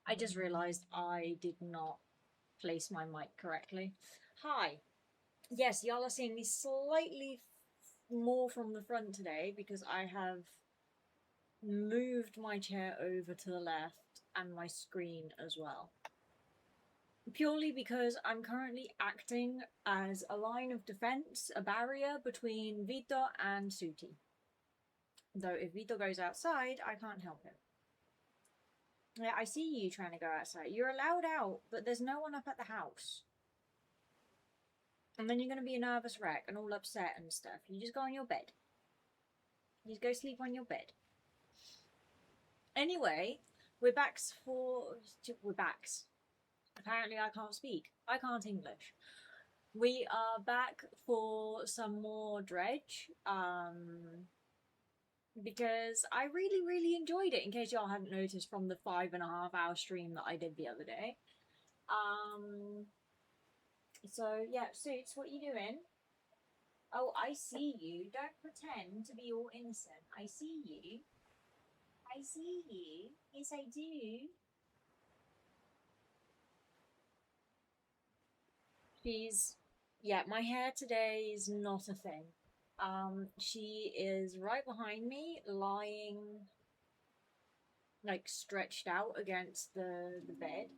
I just realized I did not place my mic correctly. Hi. Yes, y'all are seeing me slightly more from the front today because I have moved my chair over to the left and my screen as well. Purely because I'm currently acting as a line of defense, a barrier between Vito and Suti. Though if Vito goes outside, I can't help him. Yeah, I see you trying to go outside. You're allowed out, but there's no one up at the house. And then you're going to be a nervous wreck and all upset and stuff. You just go on your bed. You just go sleep on your bed. Anyway, we're backs. Apparently I can't speak. I can't English. We are back for some more dredge. Because I really, really enjoyed it, in case y'all hadn't noticed from the 5.5 hour stream that I did the other day. So yeah, Suits, what you doing? Oh, I see you. Don't pretend to be all innocent. I see you. I see you. Yes, I do. Yeah, my hair today is not a thing. She is right behind me, lying, like, stretched out against the bed.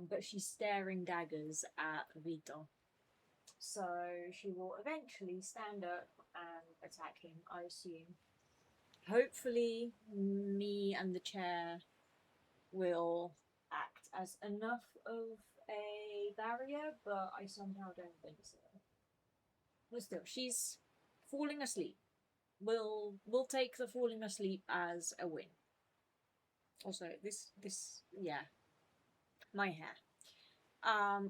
But she's staring daggers at Vito. So she will eventually stand up and attack him, I assume. Hopefully, me and the chair will act as enough of a barrier, but I somehow don't think so. But still, she's falling asleep. We'll take the falling asleep as a win. Also, yeah, my hair.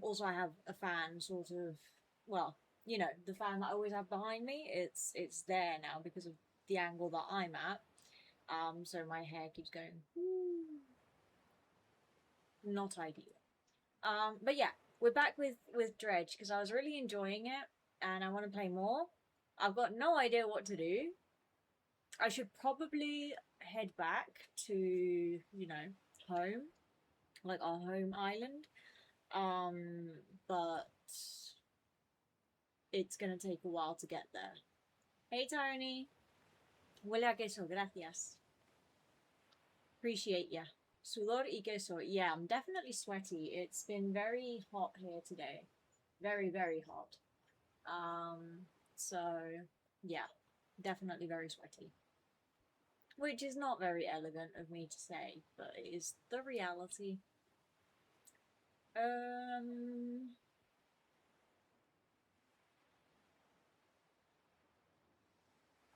Also I have a fan sort of, well, you know, the fan that I always have behind me, it's there now because of the angle that I'm at. So my hair keeps going, whoo. Not ideal. But yeah, we're back with Dredge because I was really enjoying it and I want to play more. I've got no idea what to do. I should probably head back to, you know, home, like our home island. But it's gonna take a while to get there. Hey Tony, huele a queso, gracias. Appreciate ya. Sudor y queso. Yeah, I'm definitely sweaty. It's been very hot here today. Very, very hot. So yeah, definitely very sweaty. Which is not very elegant of me to say, but it is the reality.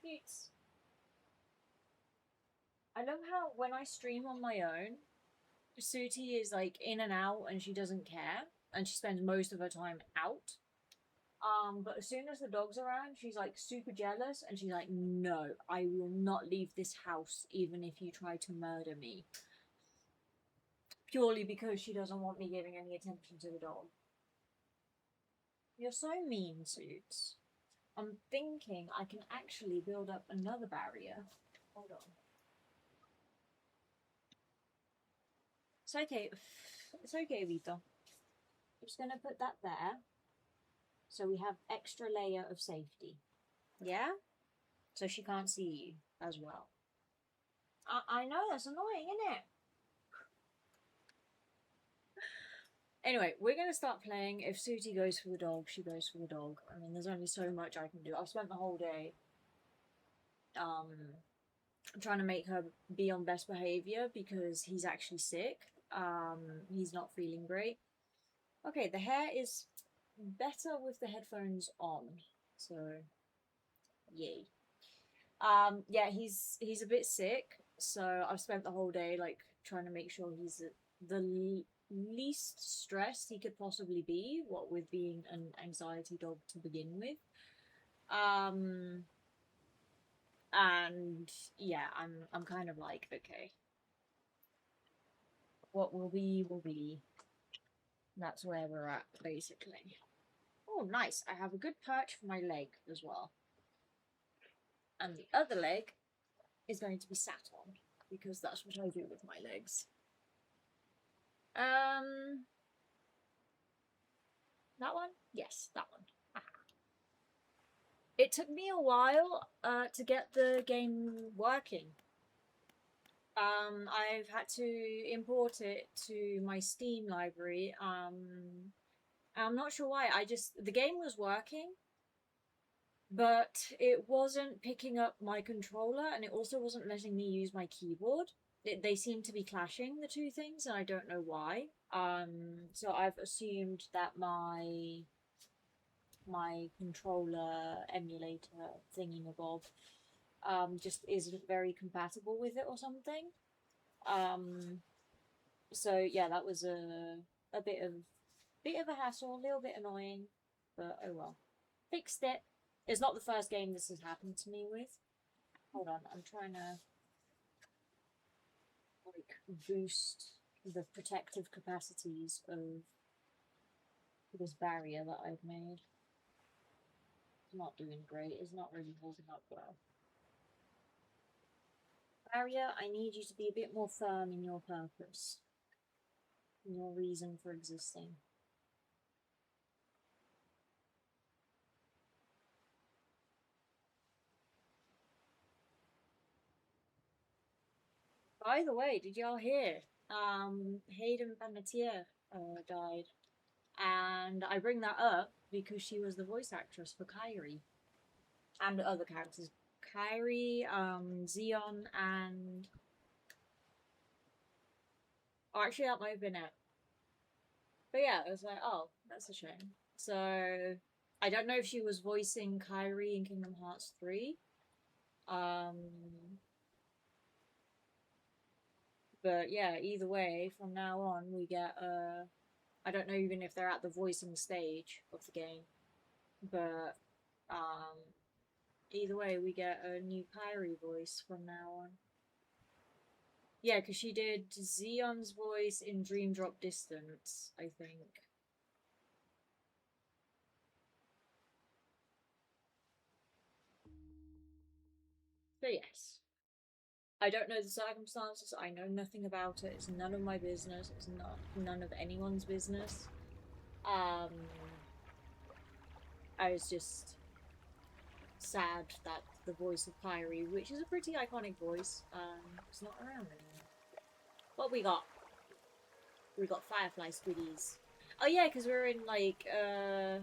It's... I love how when I stream on my own, Suti is like in and out and she doesn't care, and she spends most of her time out. But as soon as the dog's around, she's like super jealous and she's like, no, I will not leave this house even if you try to murder me. Purely because she doesn't want me giving any attention to the dog. You're so mean, Suits. I'm thinking I can actually build up another barrier. Hold on. It's okay. It's okay, Vito. I'm just gonna put that there. So we have extra layer of safety. Yeah? So she can't see you as well. I know, that's annoying, isn't it? Anyway, we're going to start playing. If Suti goes for the dog, she goes for the dog. I mean, there's only so much I can do. I've spent the whole day trying to make her be on best behavior because he's actually sick. He's not feeling great. Okay, the hair is better with the headphones on. So, yay. Yeah, he's a bit sick, so I've spent the whole day like trying to make sure he's the least stressed he could possibly be, what with being an anxiety dog to begin with. And yeah, I'm kind of like, okay, what will be will be. That's where we're at, basically. Oh, nice. I have a good perch for my leg as well. And the other leg is going to be sat on, because that's what I do with my legs. That one? Yes, that one. Aha. It took me a while to get the game working. I've had to import it to my Steam library. I'm not sure why. The game was working, but it wasn't picking up my controller, and it also wasn't letting me use my keyboard. They seem to be clashing, the two things, and I don't know why. So I've assumed that my controller emulator thingy-mabob just isn't very compatible with it or something. So yeah, that was a bit of a hassle, a little bit annoying, but oh well. Fixed it. It's not the first game this has happened to me with. Hold on, I'm trying to like boost the protective capacities of this barrier that I've made. It's not doing great. It's not really holding up well. Barrier, I need you to be a bit more firm in your purpose, in your reason for existing. By the way, did y'all hear? Hayden Panettiere died. And I bring that up because she was the voice actress for Kyrie. And other characters. Kyrie, Xeon, and... Oh, actually, that might have been it. But yeah, it was like, oh, that's a shame. So, I don't know if she was voicing Kyrie in Kingdom Hearts 3. But yeah, either way, from now on, we get, I don't know even if they're at the voicing stage of the game. But, either way, we get a new Kyrie voice from now on. Yeah, because she did Xeon's voice in Dream Drop Distance, I think. So yes. I don't know the circumstances, I know nothing about it, it's none of my business, it's none of anyone's business. I was just sad that the voice of Kyrie, which is a pretty iconic voice, is not around anymore. What we got? We got Firefly Squiddies. Oh yeah, because we're in like a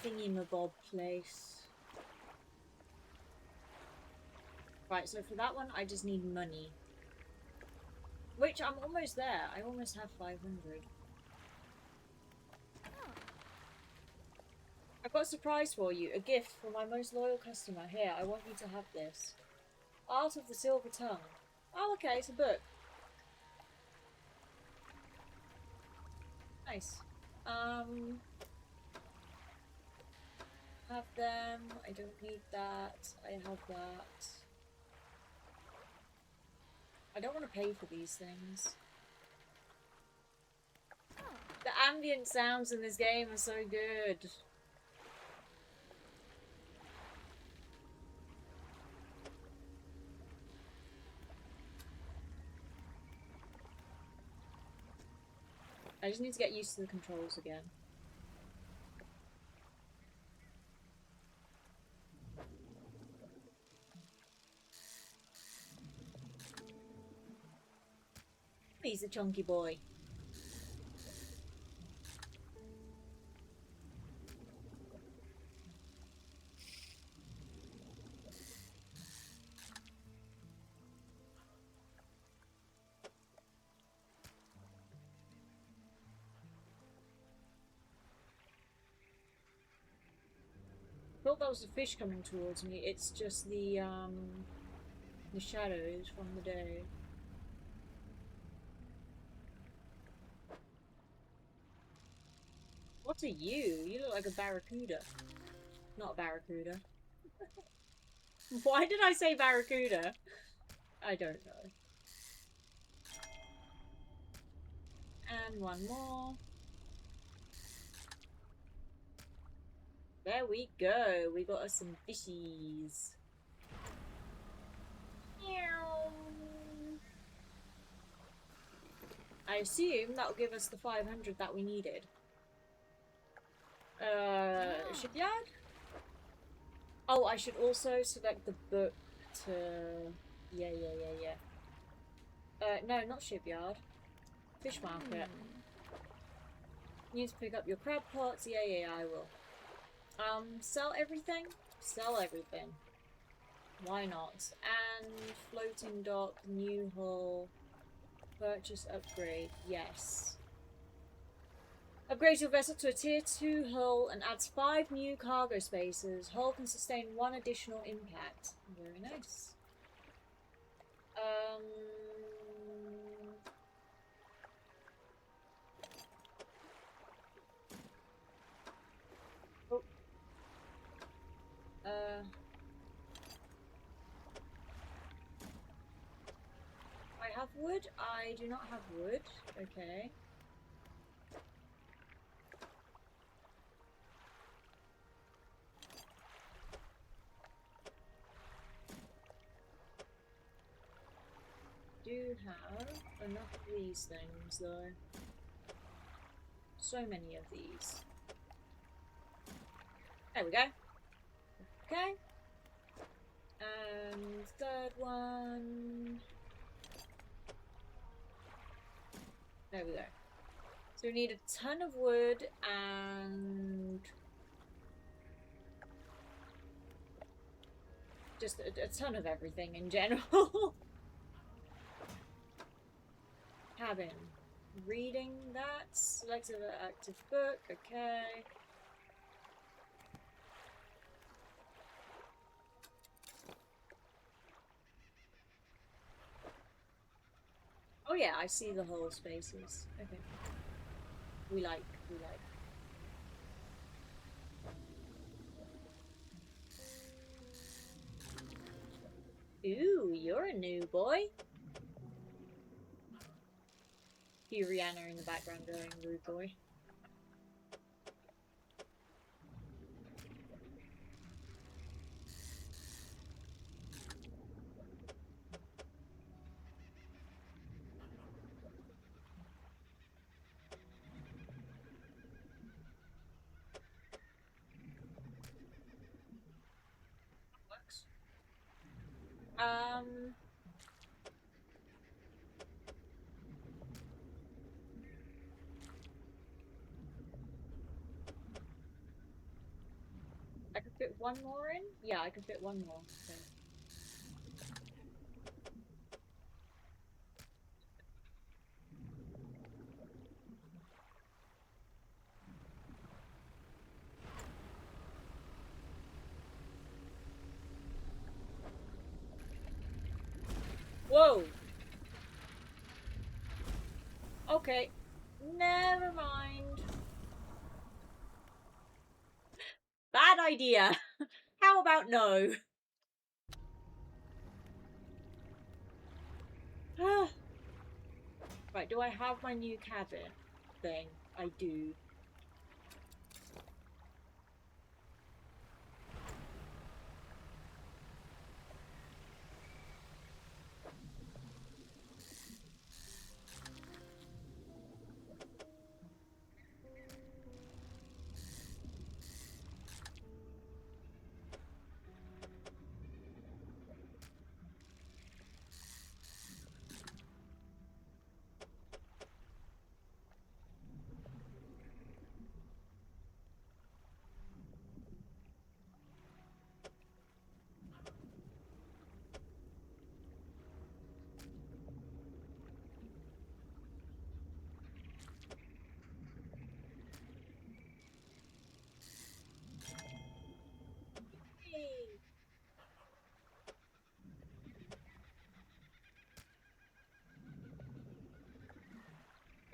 thingy-mabob place. Right, so for that one, I just need money. Which, I'm almost there. I almost have 500. I've got a surprise for you. A gift for my most loyal customer. Here, I want you to have this. Art of the Silver Tongue. Oh, okay, it's a book. Nice. Have them. I don't need that. I have that. I don't want to pay for these things. The ambient sounds in this game are so good. I just need to get used to the controls again. He's a chunky boy. I thought that was a fish coming towards me. It's just the shadows from the day. What are you? You look like a barracuda. Not a barracuda. Why did I say barracuda? I don't know. And one more. There we go. We got us some fishies. Meow. assume that'll give us the 500 that we needed. Shipyard? Oh, I should also select the book to... Yeah. No, not shipyard. Fish market. You need to pick up your crab pots. Yeah, I will. Sell everything? Sell everything. Why not? And floating dock, new hull, purchase upgrade. Yes. Upgrade your vessel to a tier 2 hull and adds 5 new cargo spaces. Hull can sustain 1 additional impact. Very nice. I have wood? I do not have wood. Okay. Do have enough of these things though. So many of these. There we go. Okay. And third one. There we go. So we need a ton of wood and just a ton of everything in general. Cabin. Reading that. Select an active book. Okay. Oh yeah, I see the whole spaces. Okay. We like. Ooh, you're a new boy. Hear Rihanna in the background going, rude boy. I could fit one more in? Yeah, I could fit one more. Okay. Whoa! Okay. Never mind. Bad idea. How about no? Right, do I have my new cabin thing? I do.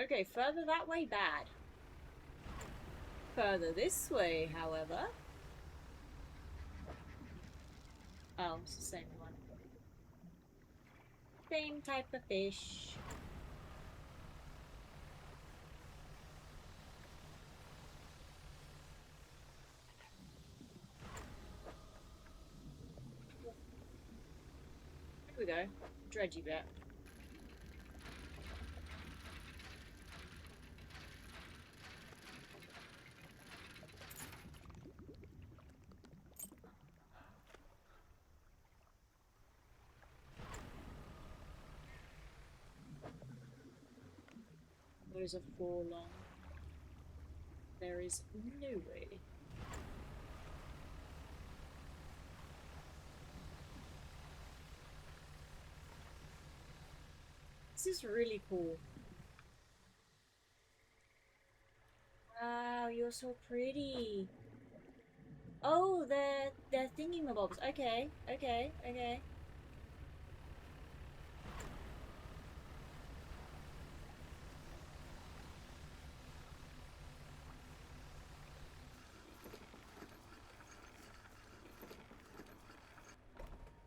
Okay, further that way, bad. Further this way, however. Oh, it's the same one. Same type of fish. Here we go. Dredgy bit. Those are 4 long. There is no way. This is really cool. Wow, you're so pretty. Oh, they're thingy-mabobs. Okay, okay, okay.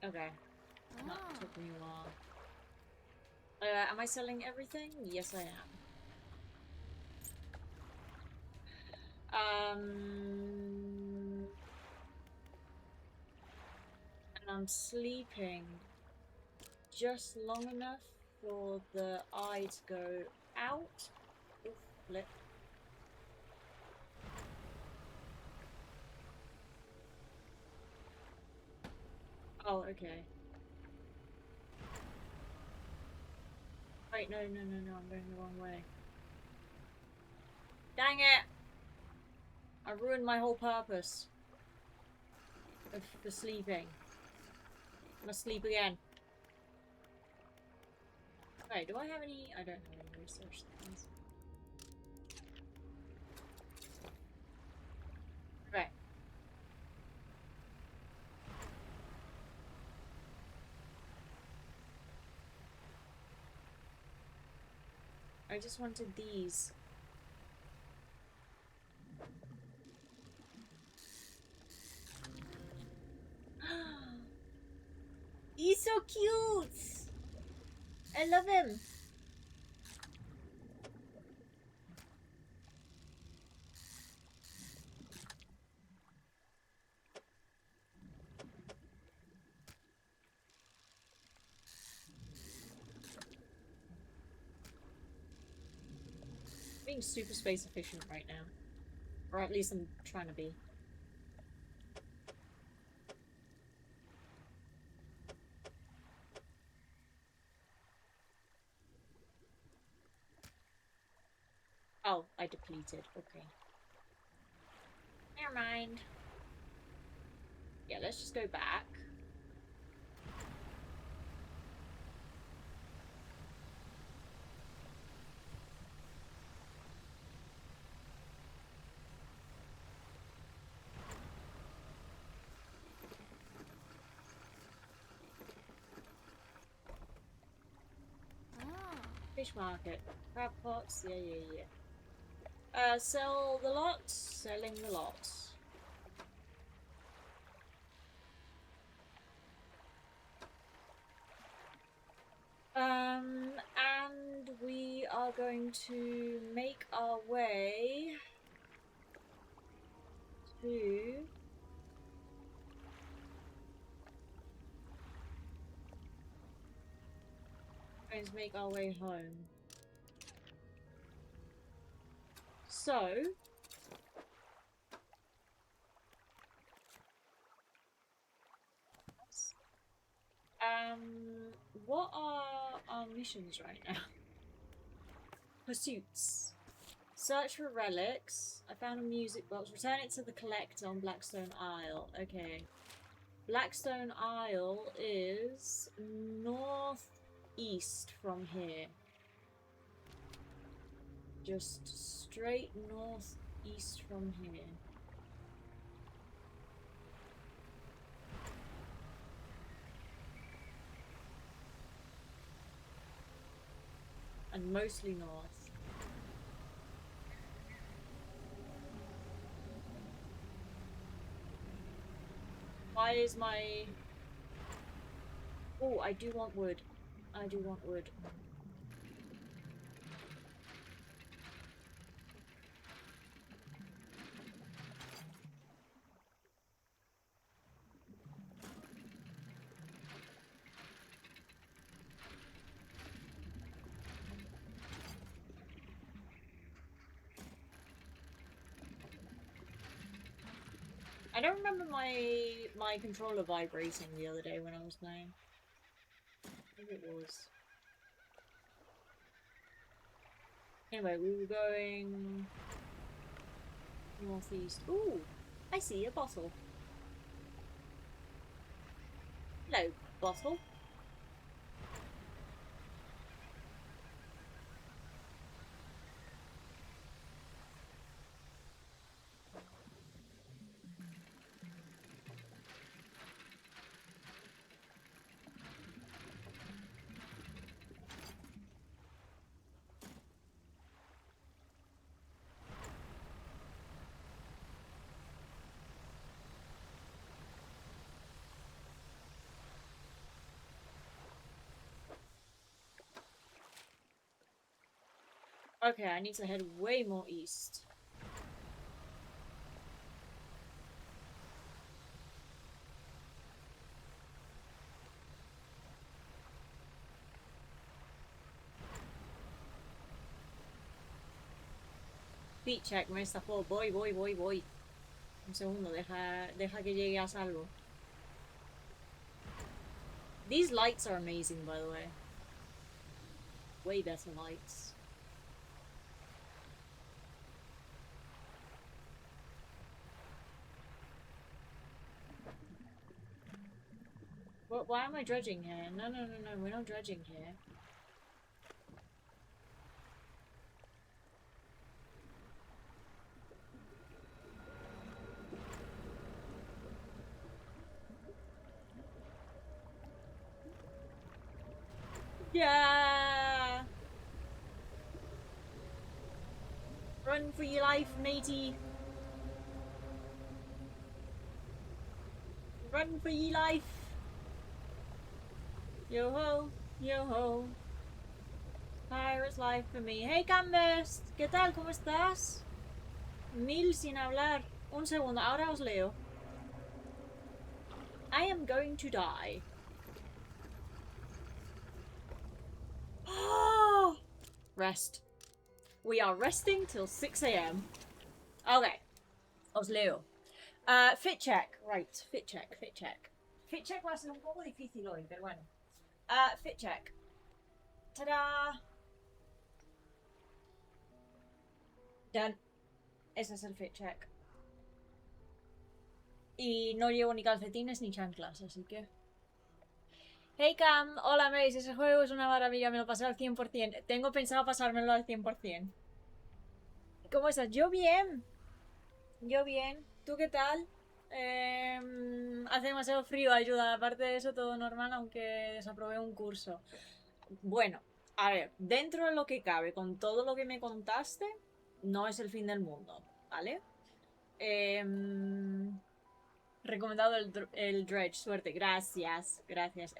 Okay. That took me a while. Am I selling everything? Yes, I am. And I'm sleeping just long enough for the eye to go out. Oof, flip. Oh, okay. Wait, no, no, no, no, I'm going the wrong way. Dang it! I ruined my whole purpose for sleeping. I must sleep again. Wait, do I have any? I don't have any research things. Right. I just wanted these. He's so cute! I love him! Being super space efficient right now. Or at least I'm trying to be. Oh, I depleted. Okay. Never mind. Yeah, let's just go back. Fish market. Crab pots. Yeah, yeah, yeah. Sell the lot. Selling the lot. And we are going to make our way to make our way home. So what are our missions right now? Pursuits. Search for relics. I found a music box. Return it to the collector on Blackstone Isle. Okay. Blackstone Isle is northeast from here. Just straight northeast from here. And mostly north. Why is my... Oh, I do want wood. I do want wood. I don't remember my controller vibrating the other day when I was playing. Maybe it was. Anyway, we were going northeast. Ooh, I see a bottle. Hello, bottle. Okay, I need to head way more east. Speed check, me estafó. Voy. Un segundo, deja que llegue a salvo. These lights are amazing, by the way. Way better lights. Why am I dredging here? No, we're not dredging here. Yeah! Run for your life, matey! Run for your life! Yo ho, yo ho. Pirate's life for me. Hey Canvas, ¿qué tal? ¿Cómo estás? Mil sin hablar. Un segundo, ahora os leo. I am going to die. Rest. We are resting till 6 AM. Okay. Os leo. Fit check. Right, fit check. Fit check va a ser un poco difícil hoy, pero bueno. Fit check. ¡Tada! Done. Ese es el fit check. Y no llevo ni calcetines ni chanclas, así que... Hey Cam, hola Mace, ese juego es una maravilla, me lo pasé al 100%. Tengo pensado pasármelo al 100%. ¿Cómo estás? Yo bien. ¿Tú qué tal? Hace demasiado frío, ayuda. Aparte de eso, todo normal, aunque desaprobé un curso. Bueno, a ver, dentro de lo que cabe, con todo lo que me contaste, no es el fin del mundo, ¿vale? Recomendado el dredge, suerte, gracias.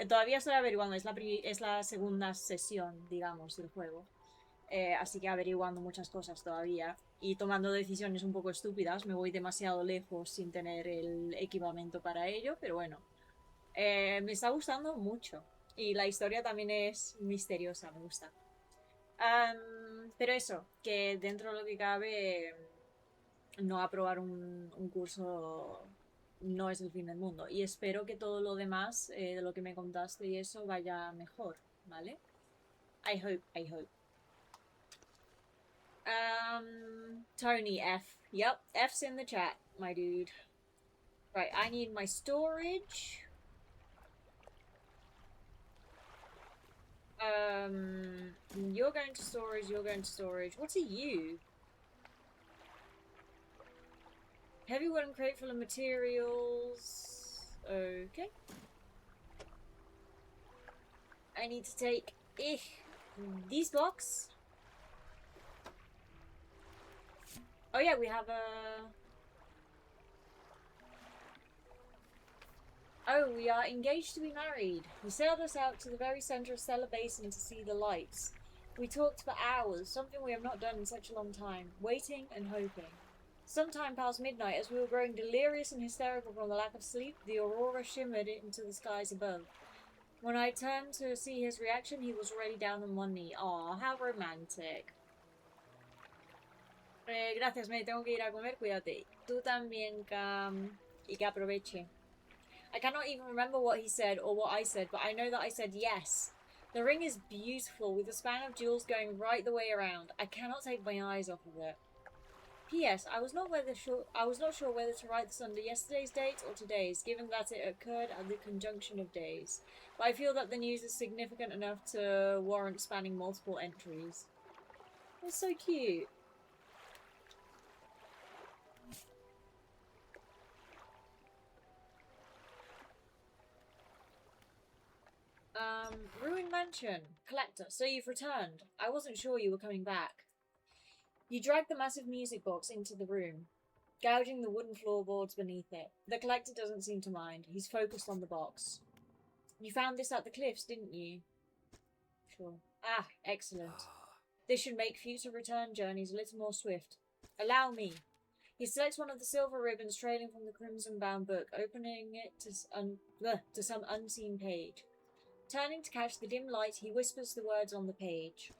Todavía estoy averiguando, es la segunda sesión, digamos, del juego. Así que averiguando muchas cosas todavía y tomando decisiones un poco estúpidas. Me voy demasiado lejos sin tener el equipamiento para ello, pero bueno. Me está gustando mucho. Y la historia también es misteriosa, me gusta. Pero eso, que dentro de lo que cabe, no aprobar un curso no es el fin del mundo. Y espero que todo lo demás, de lo que me contaste y eso, vaya mejor, ¿vale? I hope. Tony F. Yep, F's in the chat, my dude. Right, I need my storage. You're going to storage. What's a U? Heavy wooden crate full of materials. Okay. I need to take these blocks. Oh yeah, we have a... Oh, we are engaged to be married. He sailed us out to the very center of Stella Basin to see the lights. We talked for hours, something we have not done in such a long time, waiting and hoping. Sometime past midnight, as we were growing delirious and hysterical from the lack of sleep, the aurora shimmered into the skies above. When I turned to see his reaction, he was already down on one knee. Aw, how romantic. Gracias, me tengo que ir a comer, cuídate. Tú también, Cam. Y que aproveche. I cannot even remember what he said or what I said, but I know that I said yes. The ring is beautiful, with a span of jewels going right the way around. I cannot take my eyes off of it. P.S. I was not sure whether to write this under yesterday's date or today's, given that it occurred at the conjunction of days. But I feel that the news is significant enough to warrant spanning multiple entries. It's so cute. Ruined Mansion. Collector, so you've returned. I wasn't sure you were coming back. You dragged the massive music box into the room, gouging the wooden floorboards beneath it. The collector doesn't seem to mind. He's focused on the box. You found this at the cliffs, didn't you? Sure. Ah, excellent. This should make future return journeys a little more swift. Allow me. He selects one of the silver ribbons trailing from the crimson-bound book, opening it to some unseen page. Turning to catch the dim light, he whispers the words on the page.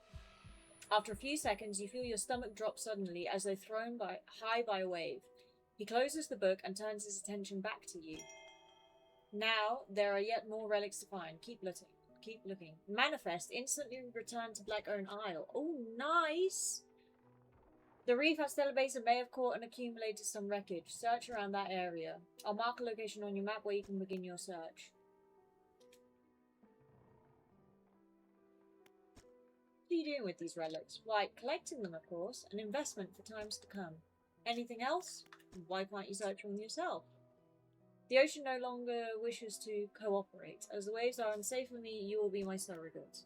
After a few seconds, you feel your stomach drop suddenly as though thrown high by a wave. He closes the book and turns his attention back to you. Now, there are yet more relics to find. Keep looking. Manifest. Instantly return to Black-Owned Isle. Oh, nice! The reef at Stella Basin may have caught and accumulated some wreckage. Search around that area. I'll mark a location on your map where you can begin your search. What are you doing with these relics? Why, collecting them, of course. An investment for times to come. Anything else? Why can't you search for them yourself? The ocean no longer wishes to cooperate. As the waves are unsafe for me, you will be my surrogate.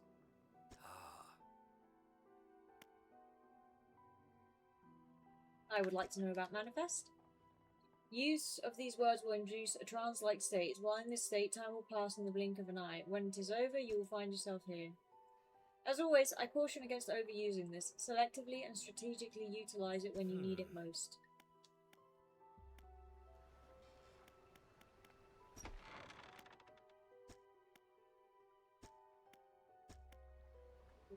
I would like to know about Manifest. Use of these words will induce a trance-like state. While in this state, time will pass in the blink of an eye. When it is over, you will find yourself here. As always, I caution against overusing this. Selectively and strategically utilize it when you need it most.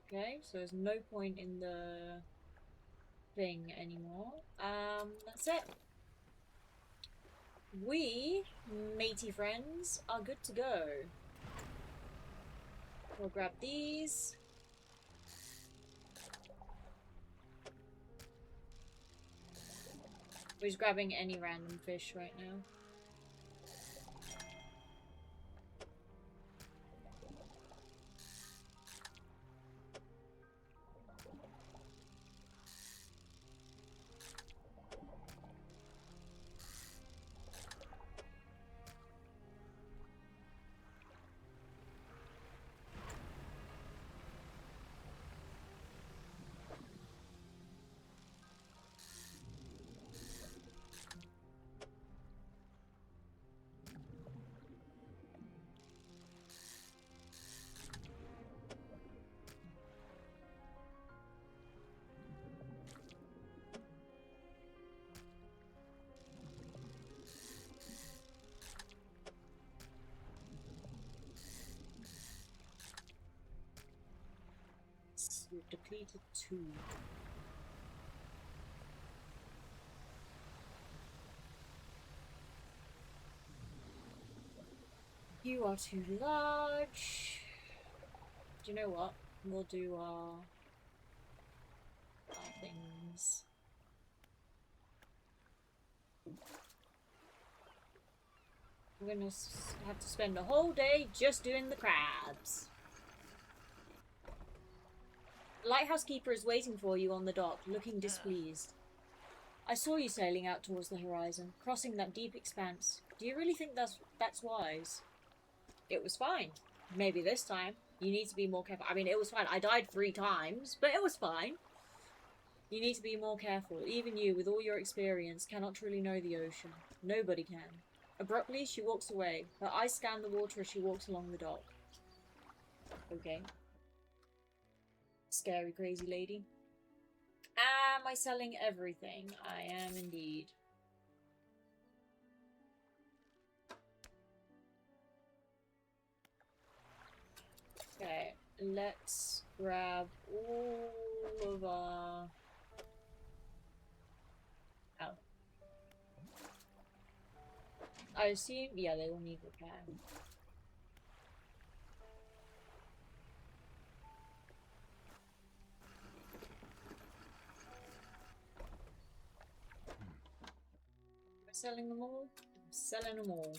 Okay, so there's no point in the thing anymore. That's it. We, matey friends, are good to go. We'll grab these. We're just grabbing any random fish right now. We've depleted 2. You are too large. Do you know what? We'll do our things. We're gonna have to spend a whole day just doing the crabs. The lighthouse keeper is waiting for you on the dock, looking displeased. I saw you sailing out towards the horizon, crossing that deep expanse. Do you really think that's wise? It was fine. Maybe this time. You need to be more careful. I mean, it was fine. I died 3 times, but it was fine. You need to be more careful. Even you, with all your experience, cannot truly know the ocean. Nobody can. Abruptly, she walks away. Her eyes scan the water as she walks along the dock. Okay. Scary, crazy lady. Am I selling everything? I am indeed. Okay, let's grab all of our... Oh. I assume, yeah, they will need repair. selling them all? I'm selling them all.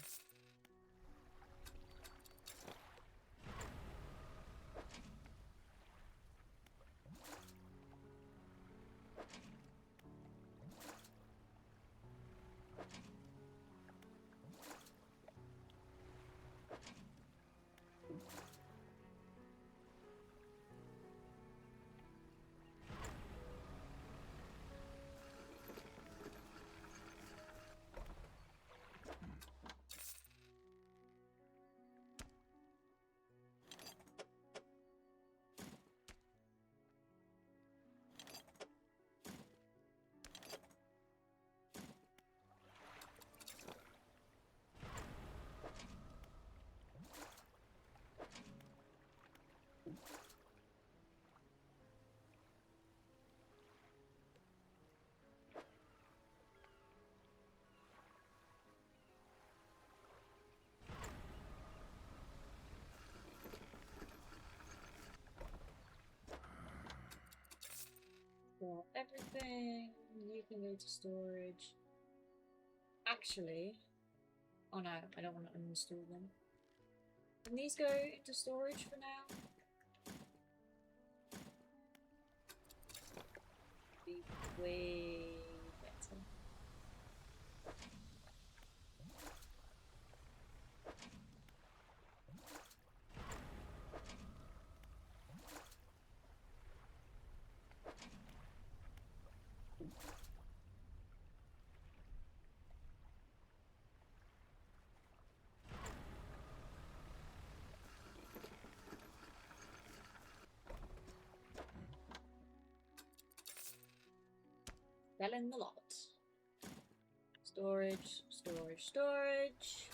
Well, everything, you can go to storage. Actually, oh no, I don't want to uninstall them. Can these go to storage for now? Be way better. Selling the lot. Storage, storage, storage.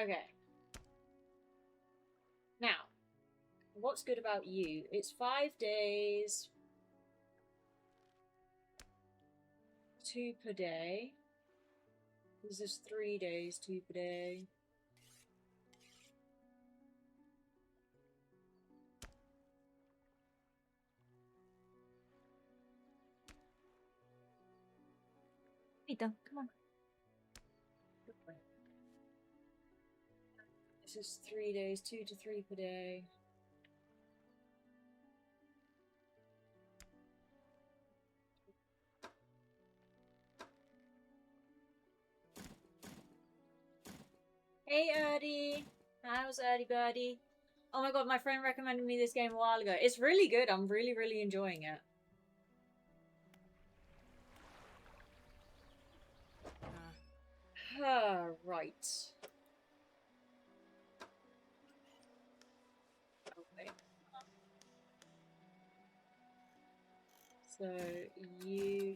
Okay. Now, what's good about you? It's 5 days. 2 per day. This is 3 days, 2 per day. Ethan, come on. This is 3 days, 2 to 3 per day. Hey Erdie! How's Erdie Birdie? Oh my god, my friend recommended me this game a while ago. It's really good. I'm really, really enjoying it. Right. Okay. So, you.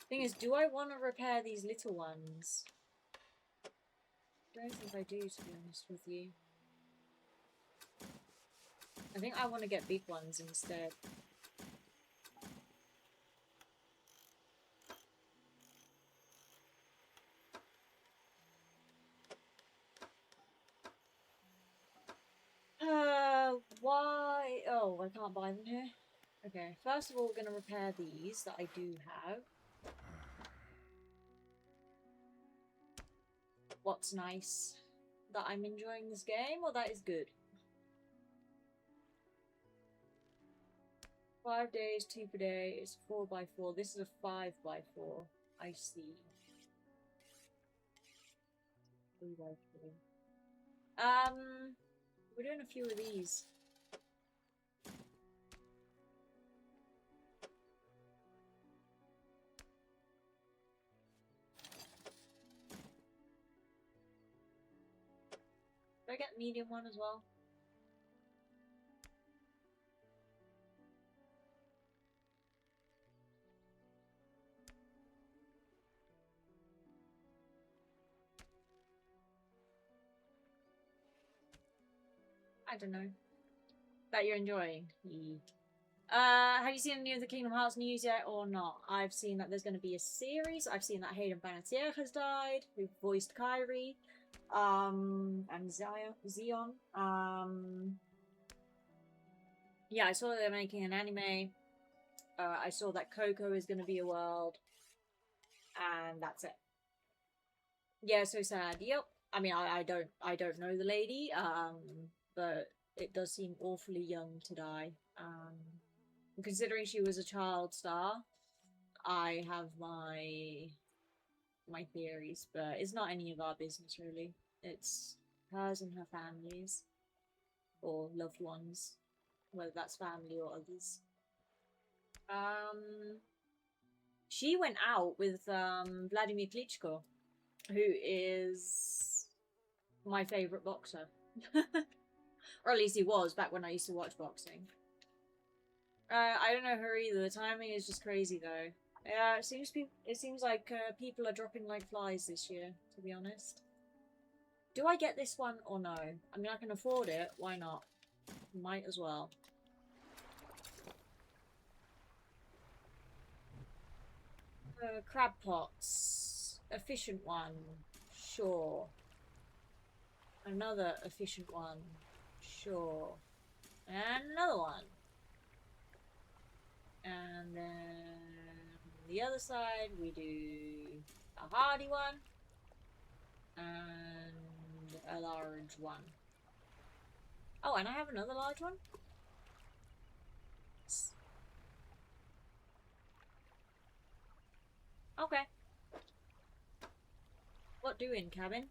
Thing is, do I want to repair these little ones? I don't think I do, to be honest with you. I think I want to get big ones instead. Why? Oh, I can't buy them here. Okay, first of all, we're going to repair these that I do have. What's nice? That I'm enjoying this game, or that is good? 5 days, 2 per day, it's 4x4. This is a 5x4. I see. 3x3. We're doing a few of these. Do I get medium one as well? I don't know. That you're enjoying. Have you seen any of the Kingdom Hearts news yet or not? I've seen that there's going to be a series. I've seen that Hayden Panettiere has died, who voiced Kairi, and Zion. Yeah, I saw that they're making an anime. I saw that Coco is going to be a world, and that's it. Yeah, so sad. Yep. I mean, I don't know the lady, but it does seem awfully young to die. Considering she was a child star, I have my theories, but it's not any of our business really. It's hers and her family's, or loved ones, whether that's family or others. She went out with Vladimir Klitschko, who is my favourite boxer. Or at least he was back when I used to watch boxing. I don't know her either. The timing is just crazy though. Yeah, it seems like people are dropping like flies this year, to be honest. Do I get this one or no? I mean, I can afford it. Why not? Might as well. Crab pots. Efficient one. Sure. Another efficient one. Sure. And another one. And then the other side we do a hardy one and a large one. Oh, and I have another large one? Okay. What doing, cabin?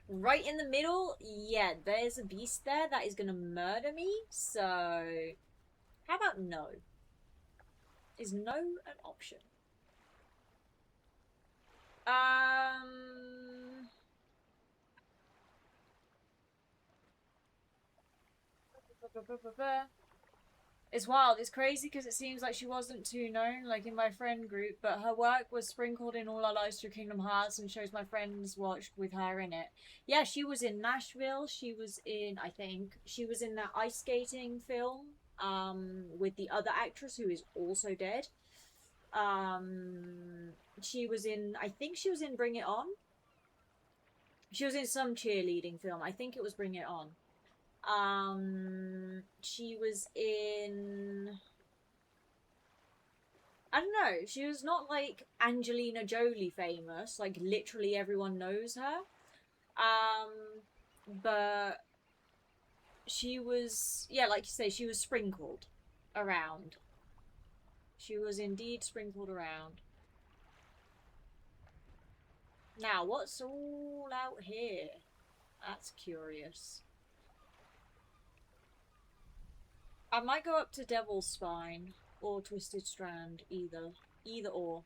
Right in the middle? Yeah, there's a beast there that is gonna murder me, so... How about no? Is no an option? It's wild. It's crazy because it seems like she wasn't too known, like in my friend group, but her work was sprinkled in all our lives through Kingdom Hearts and shows my friends watched with her in it. Yeah, she was in Nashville. She was in, I think, she was in that ice skating film, with the other actress who is also dead. She was in, I think she was in Bring It On. She was in some cheerleading film. I think it was Bring It On. She was in... I don't know. She was not like Angelina Jolie famous. Like literally everyone knows her. But she was, yeah, like you say, she was sprinkled around. She was indeed sprinkled around. Now, what's all out here? That's curious. I might go up to Devil's Spine or Twisted Strand, either. Either or.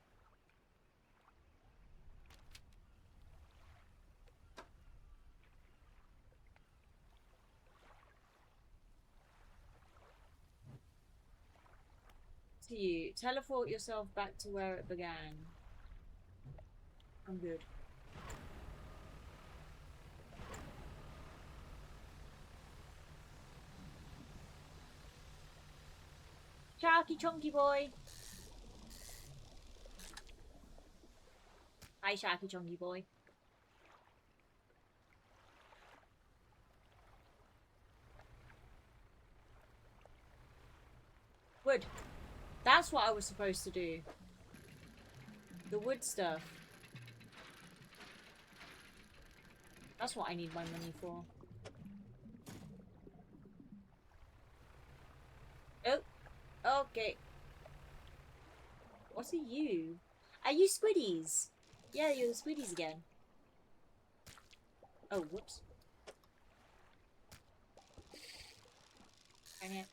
To you. Teleport yourself back to where it began. I'm good. Sharky Chunky Boy! Hi, Sharky Chunky Boy. Wood. That's what I was supposed to do. The wood stuff. That's what I need my money for. Oh, okay. What are you? Are you squiddies? Yeah, you're the squiddies again. Oh, whoops. Dang it.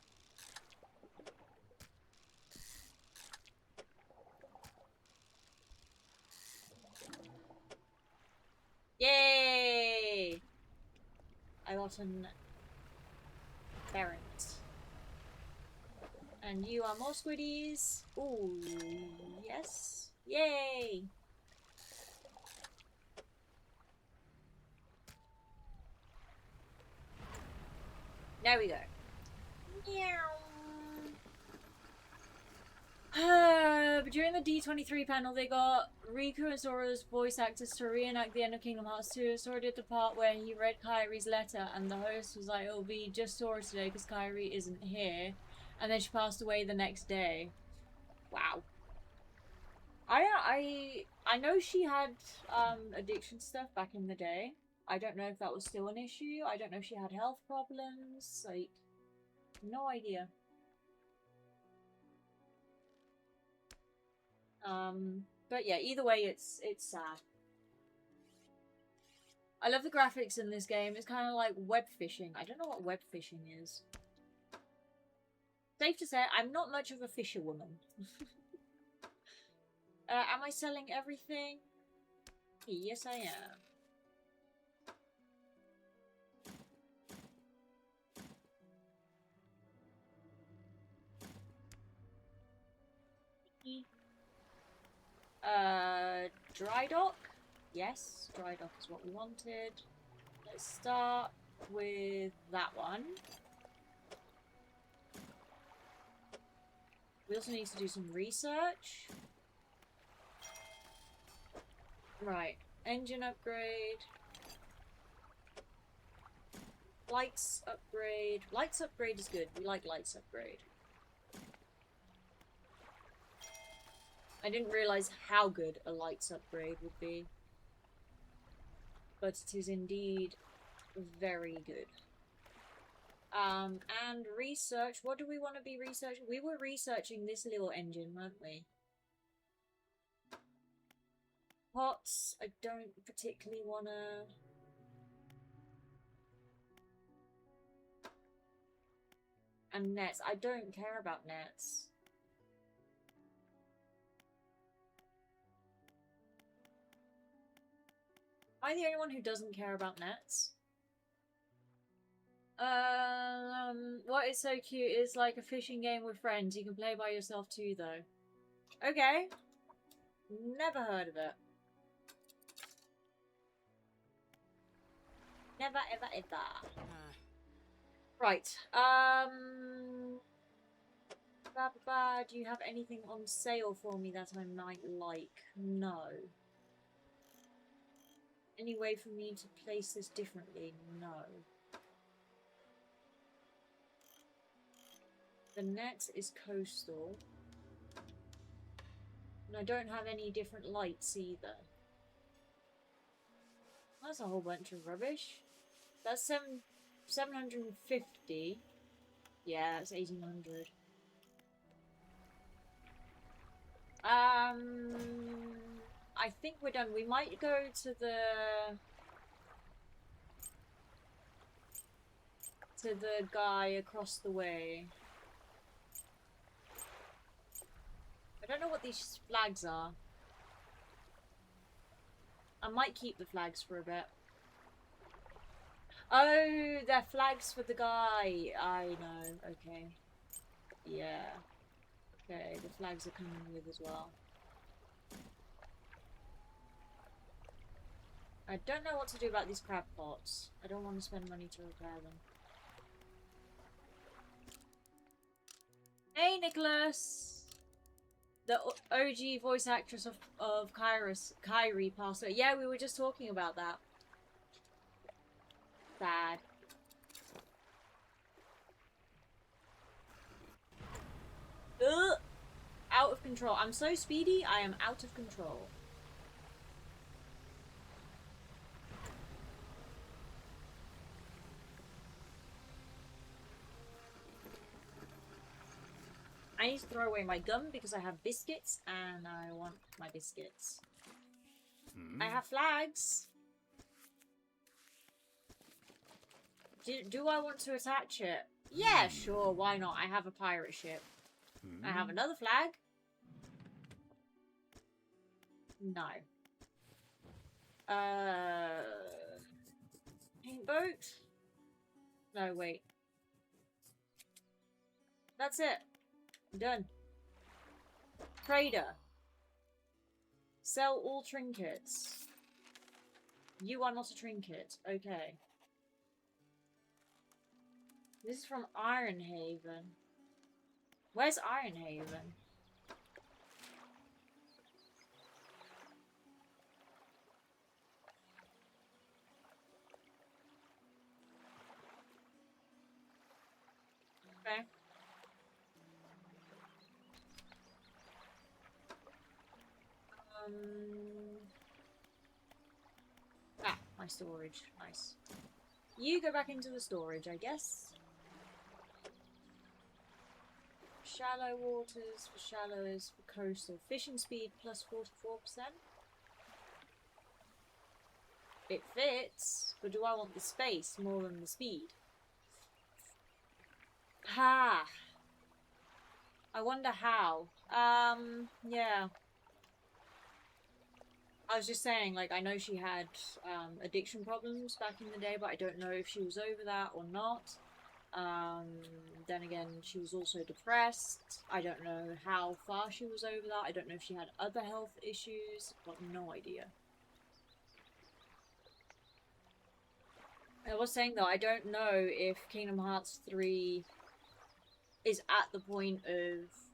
Yay! I got an Ferret. And you are more squiddies. Ooh, yes. Yay! There we go. But during the D23 panel, they got Riku and Sora's voice actors to reenact the end of Kingdom Hearts 2. Sora did the part where he read Kairi's letter, and the host was like, "It'll be just Sora today because Kairi isn't here." And then she passed away the next day. Wow. I know she had addiction stuff back in the day. I don't know if that was still an issue. I don't know if she had health problems. Like, no idea. But yeah, either way, it's sad. I love the graphics in this game. It's kind of like web fishing. I don't know what web fishing is. Safe to say, I'm not much of a fisherwoman. Am I selling everything? Yes, I am. Dry dock? Yes, dry dock is what we wanted. Let's start with that one. We also need to do some research. Right, engine upgrade. Lights upgrade. Lights upgrade is good. We like lights upgrade. I didn't realise how good a lights upgrade would be. But it is indeed very good. And research. What do we want to be researching? We were researching this little engine, weren't we? Pots, I don't particularly want to... And nets. I don't care about nets. Am I the only one who doesn't care about nets? What is so cute is like a fishing game with friends. You can play by yourself too, though. Okay. Never heard of it. Never, ever, ever. Right. Do you have anything on sale for me that I might like? No. Any way for me to place this differently? No. The net is coastal. And I don't have any different lights either. That's a whole bunch of rubbish. That's 750. Yeah, that's 1800. I think we're done. We might go to the guy across the way. I don't know what these flags are. I might keep the flags for a bit. Oh, they're flags for the guy. I know. Okay. Yeah. Okay, the flags are coming with as well. I don't know what to do about these crab pots. I don't want to spend money to repair them. Hey, Nicholas! The OG voice actress of Kairi passed away. Yeah, we were just talking about that. Sad. Ugh! Out of control. I'm so speedy, I am out of control. I need to throw away my gum because I have biscuits and I want my biscuits. I have flags. Do I want to attach it? Yeah, sure, why not? I have a pirate ship. I have another flag. No. Paint boat? No, wait. That's it. I'm done. Trader. Sell all trinkets. You are not a trinket. Okay. This is from Ironhaven. Where's Ironhaven? Okay. My storage. Nice. You go back into the storage, I guess. Shallow waters for shallows for coastal. Fishing speed plus 44%. It fits, but do I want the space more than the speed? Ha! I wonder how. Yeah. I was just saying, like, I know she had addiction problems back in the day, but I don't know if she was over that or not. Then again, she was also depressed. I don't know how far she was over that. I don't know if she had other health issues. Got no idea. I was saying, though, I don't know if Kingdom Hearts 3 is at the point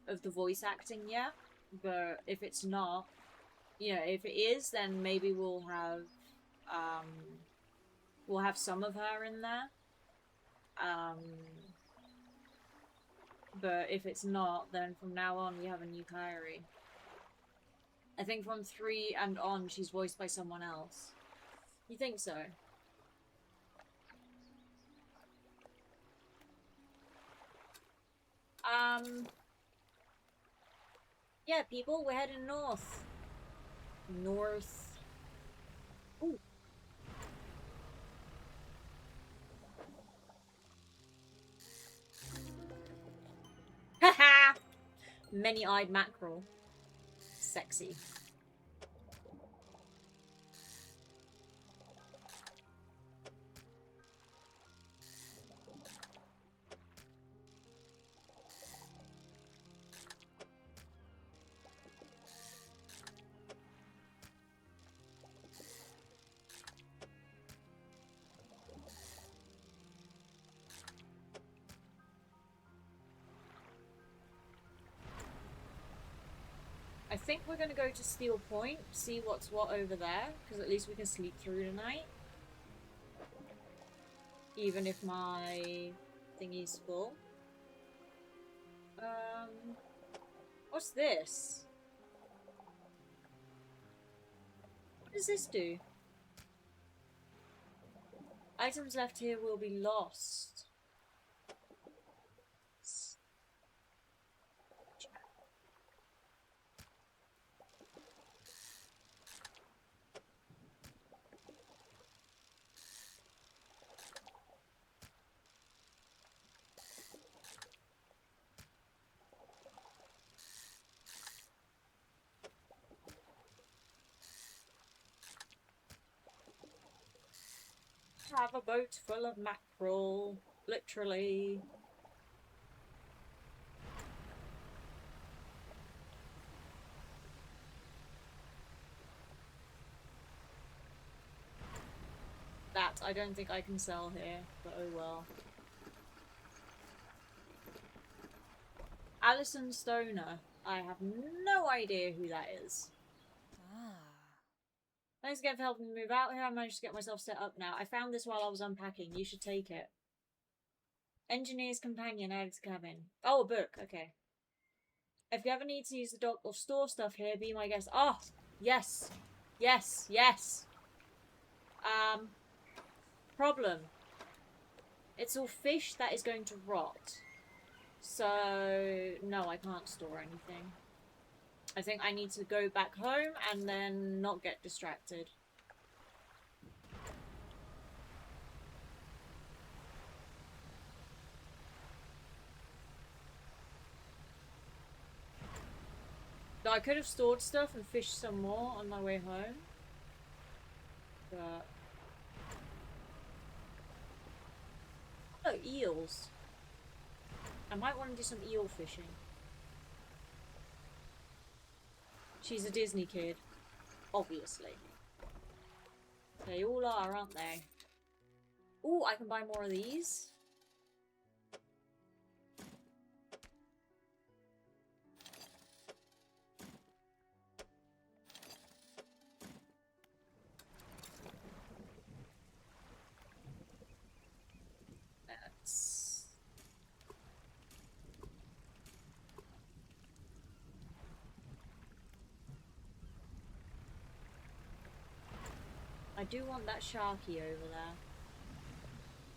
of the voice acting yet. But if it's not, you know, if it is, then maybe we'll have some of her in there. But if it's not, then from now on we have a new Kairi. I think from 3 and on she's voiced by someone else. You think so? Yeah, people, we're heading north. North. Ooh. Haha! Many-eyed mackerel. Sexy. I think we're gonna go to Steel Point, see what's what over there, because at least we can sleep through tonight. Even if my thingy's full. What's this? What does this do? Items left here will be lost. Have a boat full of mackerel, literally. That I don't think I can sell here, but oh well. Alison Stoner. I have no idea who that is. Thanks again for helping me move out here. I managed to get myself set up now. I found this while I was unpacking. You should take it. Engineer's Companion added to cabin. Oh, a book. Okay. If you ever need to use the dock or store stuff here, be my guest. Oh, yes. Yes, yes. Problem. It's all fish that is going to rot. So, no, I can't store anything. I think I need to go back home and then not get distracted. I could have stored stuff and fished some more on my way home. But... oh, eels. I might want to do some eel fishing. She's a Disney kid. Obviously. They all are, aren't they? Ooh, I can buy more of these. I do want that sharky over there.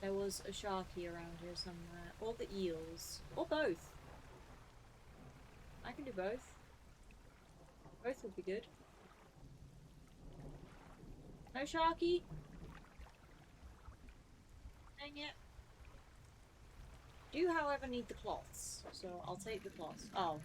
There was a sharky around here somewhere. Or the eels. Or both. I can do both. Both would be good. No sharky? Dang it. Do however need the cloths, so I'll take the cloths. Oh.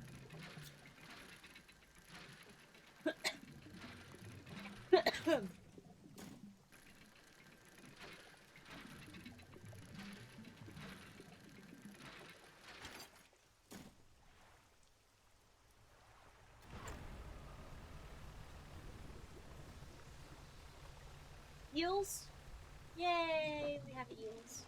Eels? Yay, we have eels.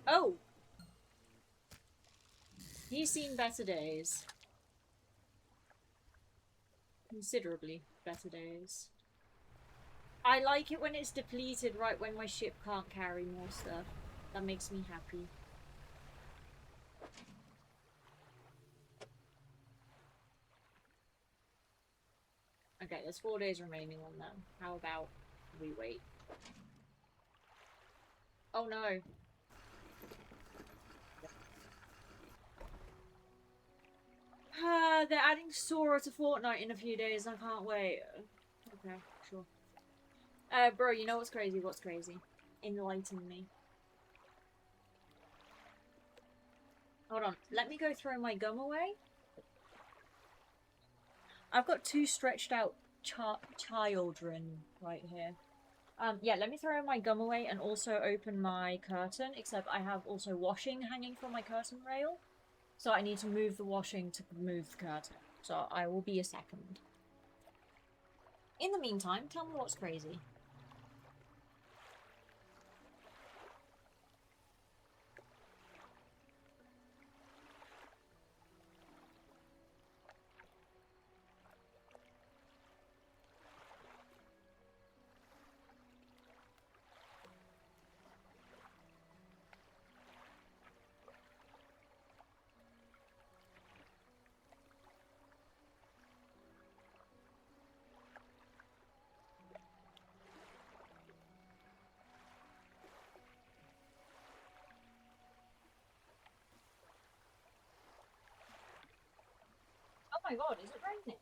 Oh! He's seen better days. Considerably better days. I like it when it's depleted right when my ship can't carry more stuff. That makes me happy. Okay, there's 4 days remaining on them. How about we wait? Oh no. They're adding Sora to Fortnite in a few days. I can't wait. Okay, sure. Bro, you know what's crazy? What's crazy? Enlighten me. Hold on. Let me go throw my gum away. I've got 2 stretched out children right here. Yeah, let me throw my gum away and also open my curtain, except I have also washing hanging from my curtain rail. So I need to move the washing to move the curtain. So I will be a second. In the meantime, tell me what's crazy. Oh my god, is it raining?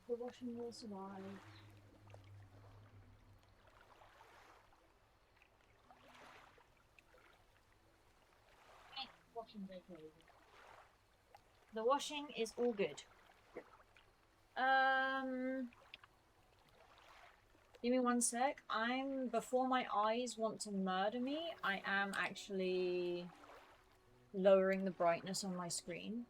The washing will survive. Washing's okay. The washing is all good. Give me 1 sec. Before my eyes want to murder me, I am actually lowering the brightness on my screen.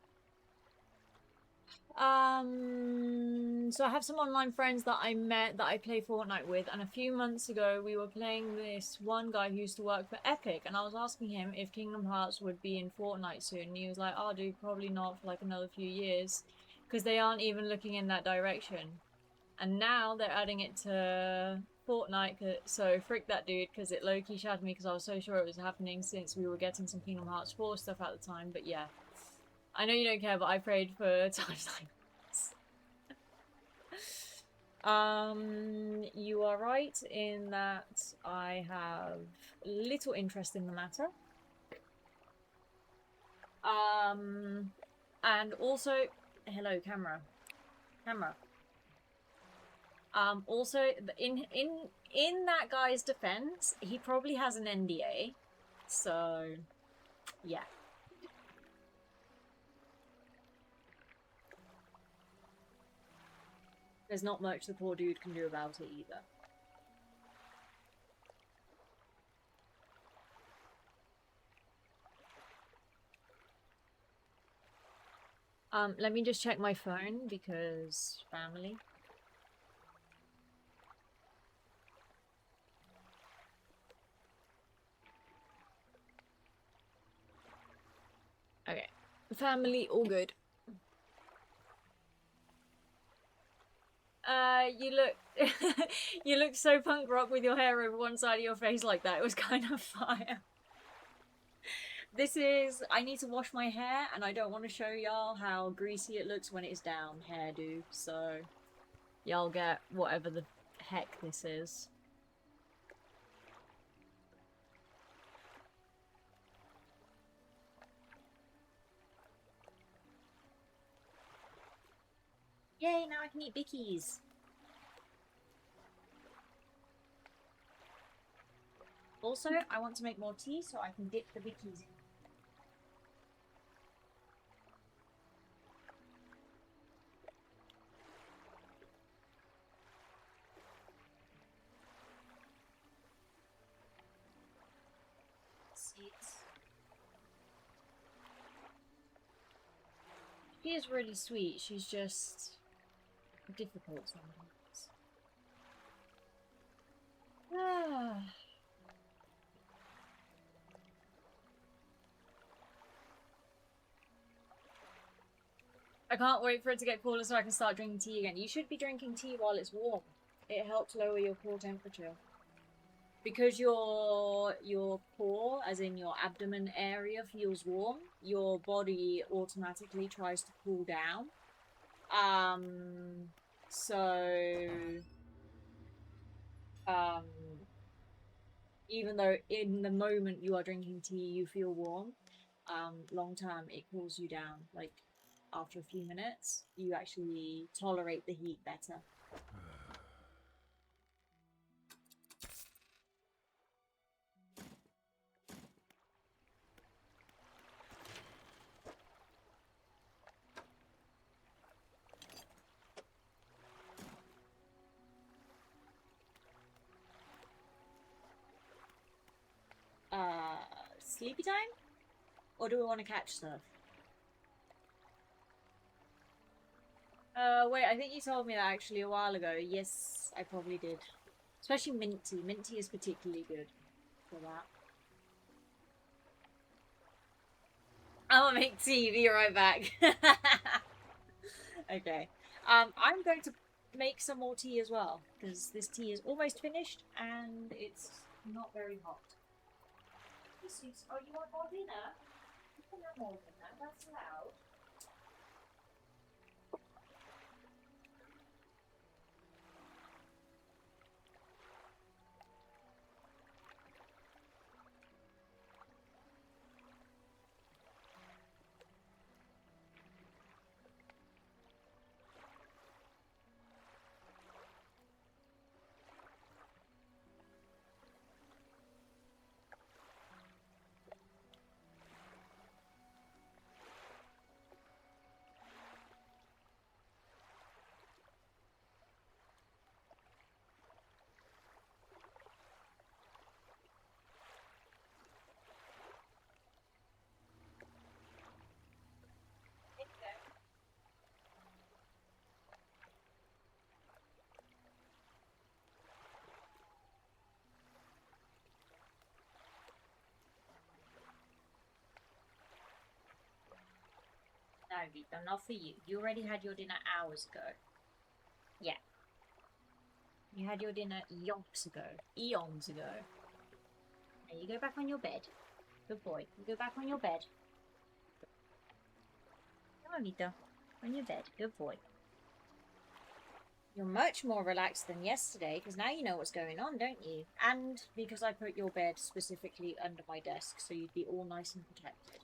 So I have some online friends that I met that I play Fortnite with, and a few months ago we were playing this one guy who used to work for Epic, and I was asking him if Kingdom Hearts would be in Fortnite soon, and he was like, oh dude, probably not for like another few years, because they aren't even looking in that direction. And now they're adding it to Fortnite, so frick that dude, because it low-key shattered me because I was so sure it was happening since we were getting some Kingdom Hearts 4 stuff at the time, but yeah. I know you don't care, but I prayed for times like this. You are right in that I have little interest in the matter. And also, hello, camera. Also, in that guy's defense, he probably has an NDA, so yeah. There's not much the poor dude can do about it either. Let me just check my phone because family. Family, all good. You look you look so punk rock with your hair over one side of your face like that. It was kind of fire. This is, I need to wash my hair and I don't want to show y'all how greasy it looks when it's down hairdo, so y'all get whatever the heck this is. Yay, now I can eat bickies. Also, I want to make more tea so I can dip the bickies in. She is really sweet, she's just difficult sometimes. Ah. I can't wait for it to get cooler so I can start drinking tea again. You should be drinking tea while it's warm. It helps lower your core temperature. Because your core, as in your abdomen area, feels warm, your body automatically tries to cool down. Even though in the moment you are drinking tea you feel warm, long term it cools you down. Like after a few minutes, you actually tolerate the heat better. Sleepy time? Or do we want to catch stuff? Wait, I think you told me that actually a while ago. Yes, I probably did. Especially mint tea. Mint tea is particularly good for that. I'm gonna make tea, be right back. Okay. I'm going to make some more tea as well, because this tea is almost finished and it's not very hot. Oh, you want more dinner? You can have more dinner, that's loud. No, Vito, not for you. You already had your dinner hours ago. Yeah. You had your dinner yonks ago. Eons ago. Now you go back on your bed. Good boy. You go back on your bed. Come on, Vito. On your bed. Good boy. You're much more relaxed than yesterday, because now you know what's going on, don't you? And because I put your bed specifically under my desk, so you'd be all nice and protected.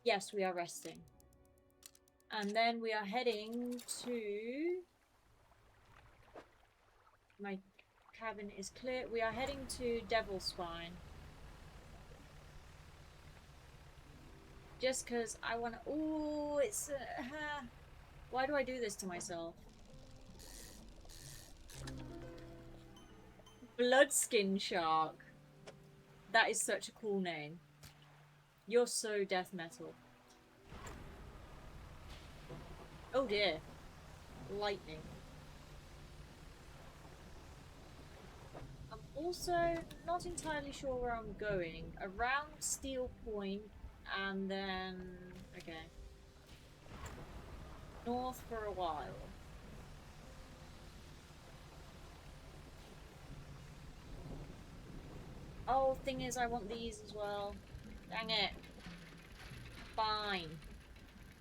Yes, we are resting. And then we are heading to... My cabin is clear. We are heading to Devil's Spine. Just because I want to... Oh, it's... Why do I do this to myself? Bloodskin Shark. That is such a cool name. You're so death metal. Oh dear. Lightning. Also, not entirely sure where I'm going. Around Steel Point, and then... okay. North for a while. Oh, thing is, I want these as well. Dang it. Fine.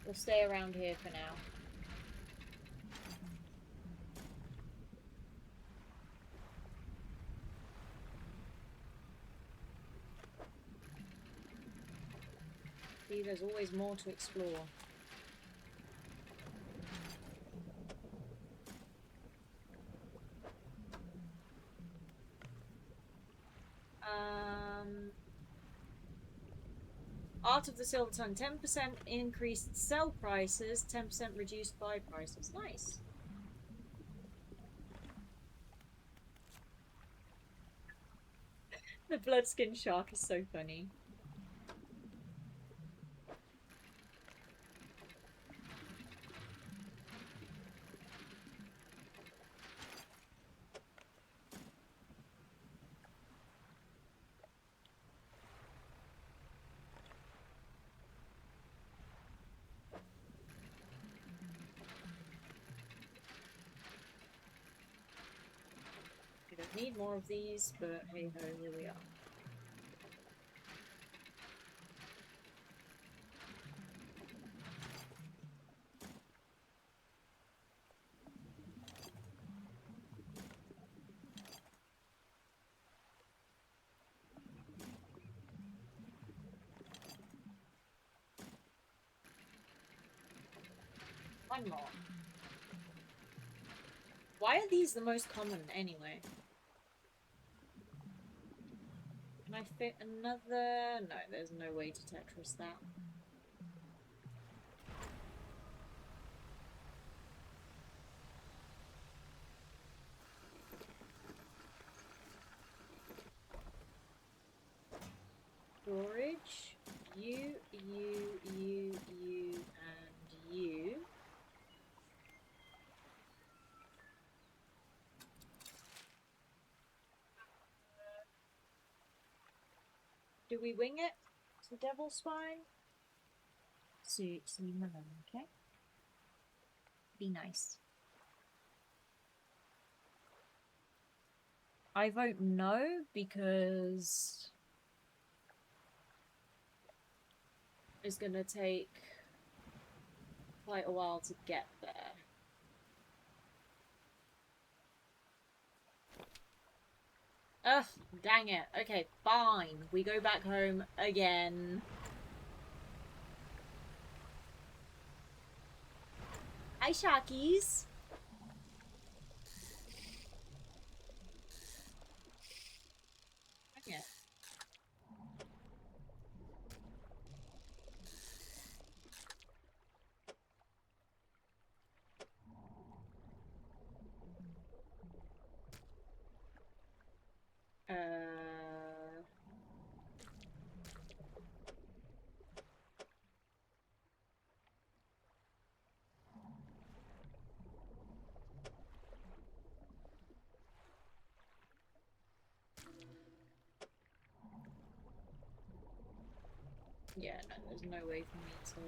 We'll stay around here for now. See, there's always more to explore. Art of the Silver Tongue, 10% increased sell prices, 10% reduced buy prices. Nice. The bloodskin shark is so funny. We don't need more of these, but hey ho, here we are. One more. Why are these the most common anyway? Can I fit another? No, there's no way to Tetris that. Storage. You, and you. Do we wing it to Devil Spine? Streamer, okay. Be nice. I vote no because it's gonna take quite a while to get there. Ugh, dang it. Okay, fine. We go back home again. Hi, Sharkies. Dang it. Yeah, no, there's no way for me to...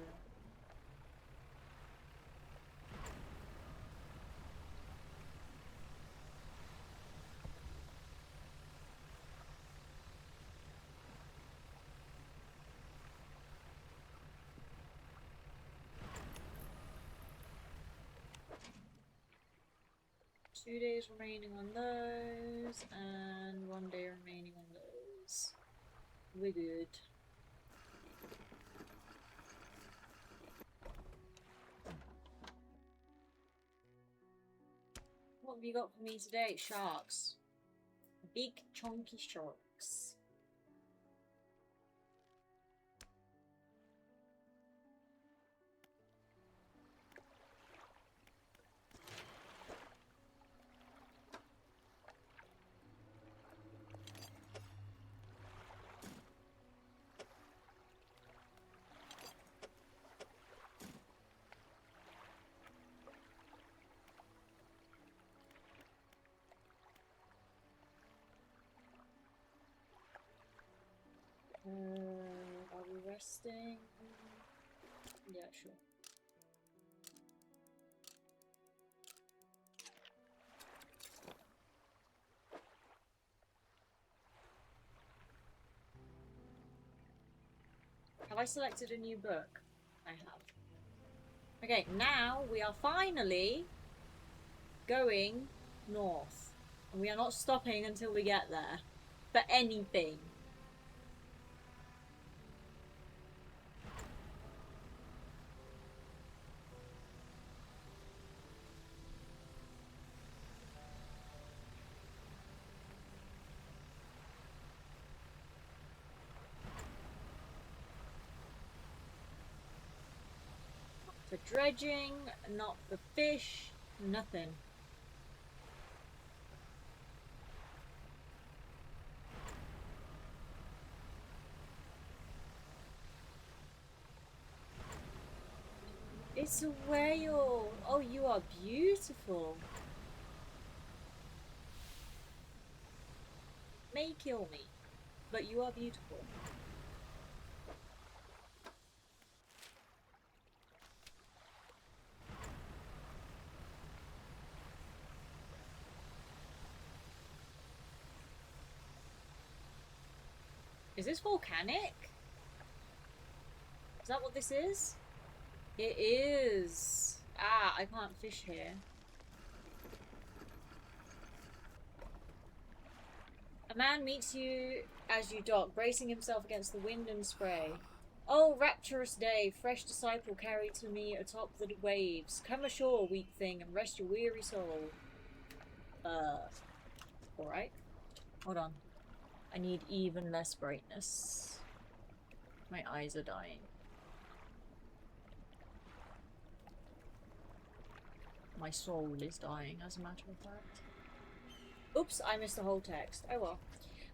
2 days remaining on those, and 1 day remaining on those. We're good. What have you got for me today? Sharks. Big chunky sharks. Are we resting? Yeah, sure. Have I selected a new book? I have. Okay, now we are finally going north. And we are not stopping until we get there. For anything. For dredging, not for fish, nothing. It's a whale. Oh, you are beautiful. May kill me, but you are beautiful. Is this volcanic? Is that what this is? It is. Ah, I can't fish here. A man meets you as you dock, bracing himself against the wind and spray. Oh, rapturous day, fresh disciple carried to me atop the waves. Come ashore, weak thing, and rest your weary soul. Alright. Hold on. I need even less brightness. My eyes are dying. My soul is dying, as a matter of fact. Oops, I missed the whole text. Oh well.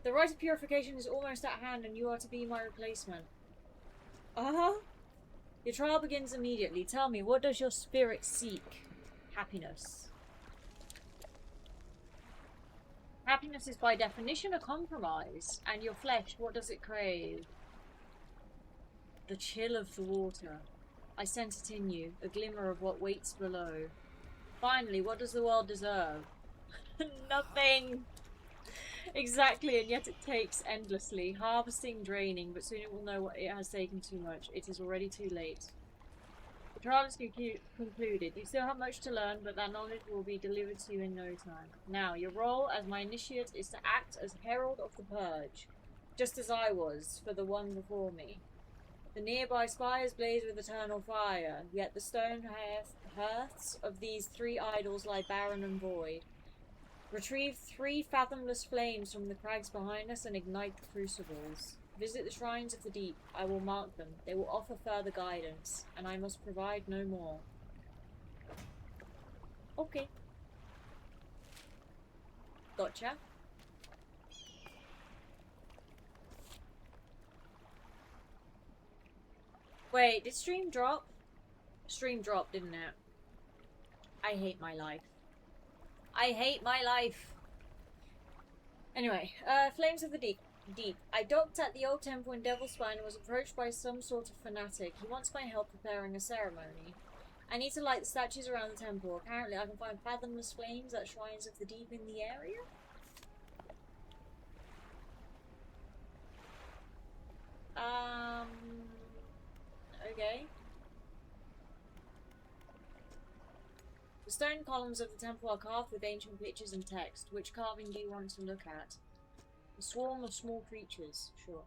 The rite of purification is almost at hand, and you are to be my replacement. Uh-huh. Your trial begins immediately. Tell me, what does your spirit seek? Happiness. Happiness is by definition a compromise. And your flesh, what does it crave? The chill of the water. I sense it in you, a glimmer of what waits below. Finally, what does the world deserve? Nothing! Exactly, and yet it takes endlessly. Harvesting, draining, but soon it will know what it has taken too much. It is already too late. The trial is concluded. You still have much to learn, but that knowledge will be delivered to you in no time. Now, your role as my initiate is to act as herald of the purge, just as I was for the one before me. The nearby spires blaze with eternal fire, yet the stone hearths of these 3 idols lie barren and void. Retrieve 3 fathomless flames from the crags behind us and ignite the crucibles. Visit the shrines of the deep. I will mark them. They will offer further guidance, and I must provide no more. Okay. Gotcha. Wait, did stream drop? Stream dropped, didn't it? I hate my life. I hate my life. Anyway, Flames of the Deep. I docked at the old temple in Devil's Spine and was approached by some sort of fanatic. He wants my help preparing a ceremony. I need to light the statues around the temple. Apparently I can find fathomless flames at shrines of the deep in the area. Okay. The stone columns of the temple are carved with ancient pictures and text. Which carving do you want to look at? A swarm of small creatures. Sure.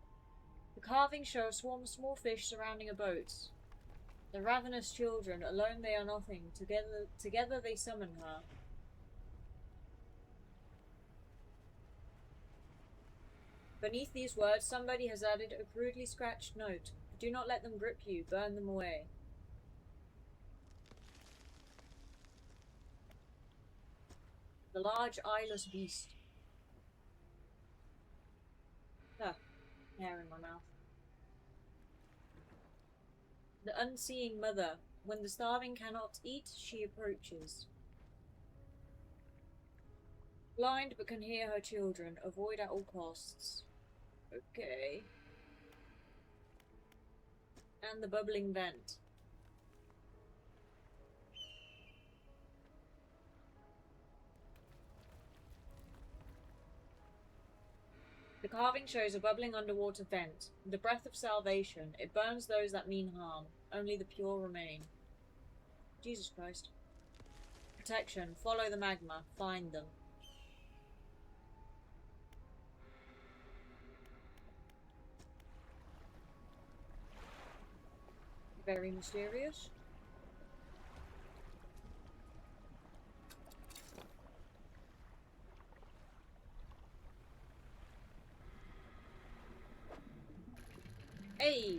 The carvings show a swarm of small fish surrounding a boat. The ravenous children, alone they are nothing. Together they summon her. Beneath these words, somebody has added a crudely scratched note. Do not let them grip you. Burn them away. The large eyeless beast. Ah, hair in my mouth. The unseeing mother. When the starving cannot eat, she approaches. Blind but can hear her children. Avoid at all costs. Okay. And the bubbling vent. The carving shows a bubbling underwater vent. The breath of salvation. It burns those that mean harm. Only the pure remain. Jesus Christ. Protection. Follow the magma. Find them. Very mysterious. Hey!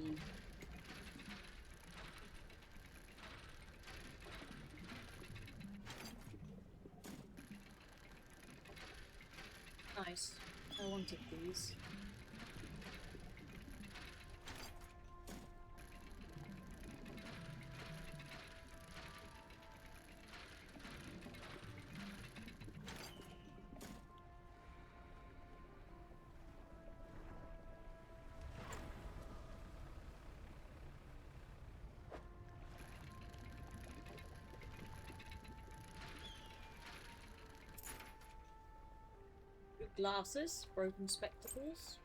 Nice. I wanted these. Glasses, broken spectacles.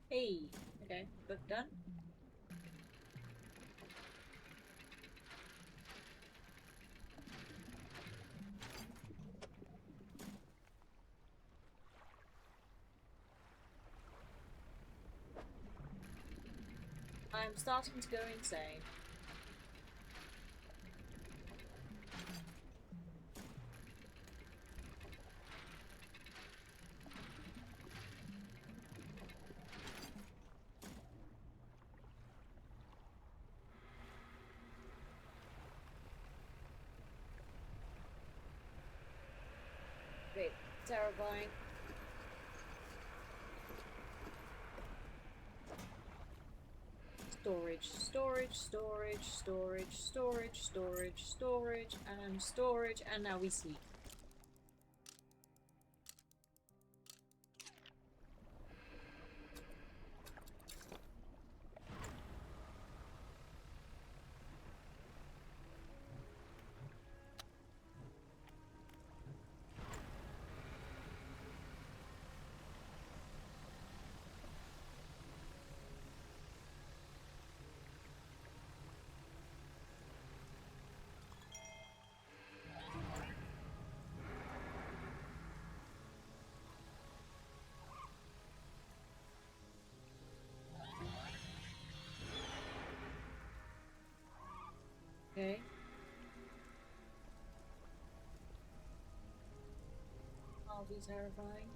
Hey, okay, book done. I'm starting to go insane. Wait, terrifying. Storage, storage, storage, storage, storage, storage, storage, and storage, and now we see. Okay. I'll be terrifying.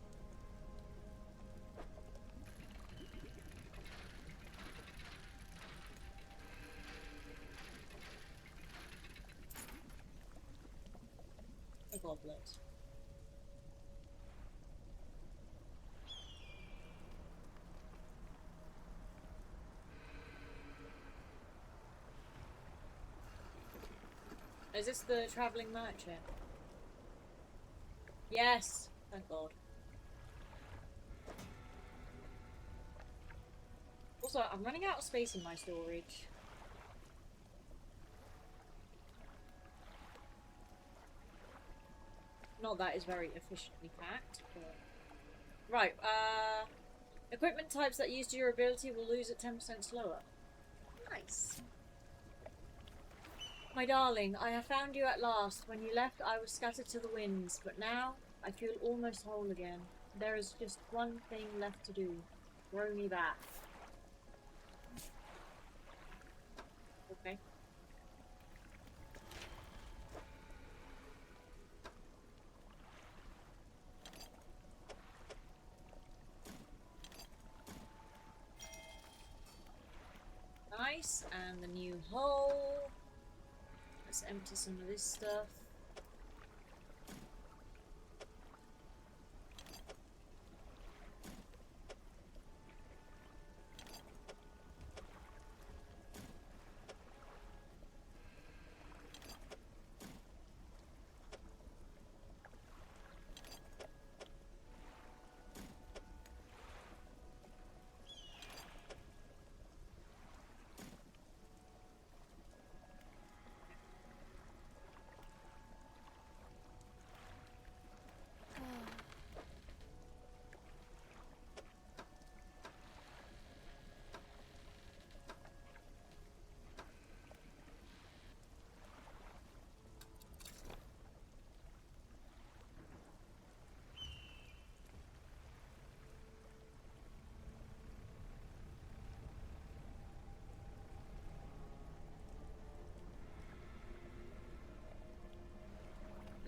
A goblet. Is this the travelling merchant? Yes! Thank God. Also, I'm running out of space in my storage. Not that is very efficiently packed, but... Right, equipment types that use durability will lose at 10% slower. Nice. My darling, I have found you at last. When you left, I was scattered to the winds, but now I feel almost whole again. There is just one thing left to do. Throw me back. Okay. Nice, and the new hole. Let's empty some of this stuff.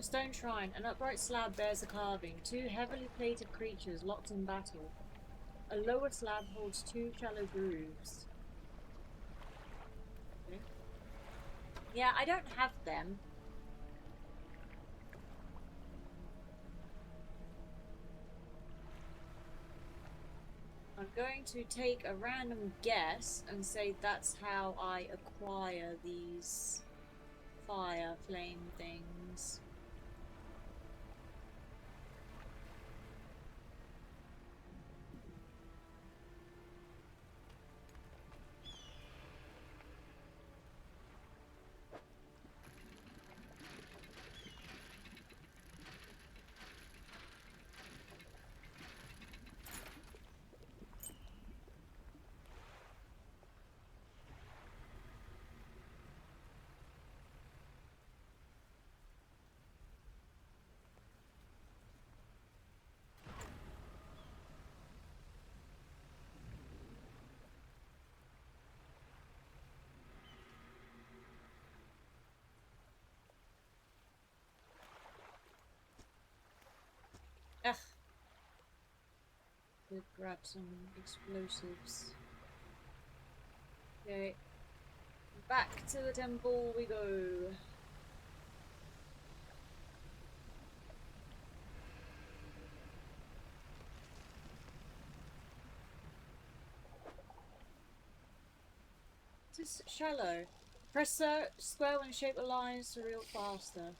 stone shrine. An upright slab bears a carving. Two heavily plated creatures locked in battle. A lower slab holds two shallow grooves. Okay. Yeah, I don't have them. I'm going to take a random guess and say that's how I acquire these fire flame things. Ugh. Could grab some explosives. Okay. Back to the temple we go. This is shallow. Press square when shape the lines to reel faster.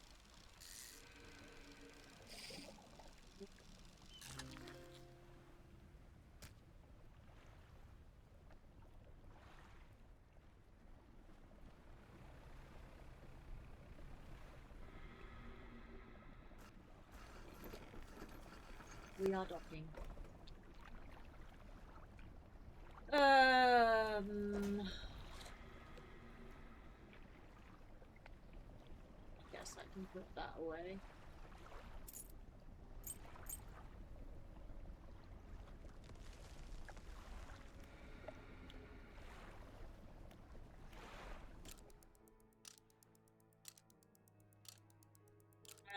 We are docking. Guess I can put that away.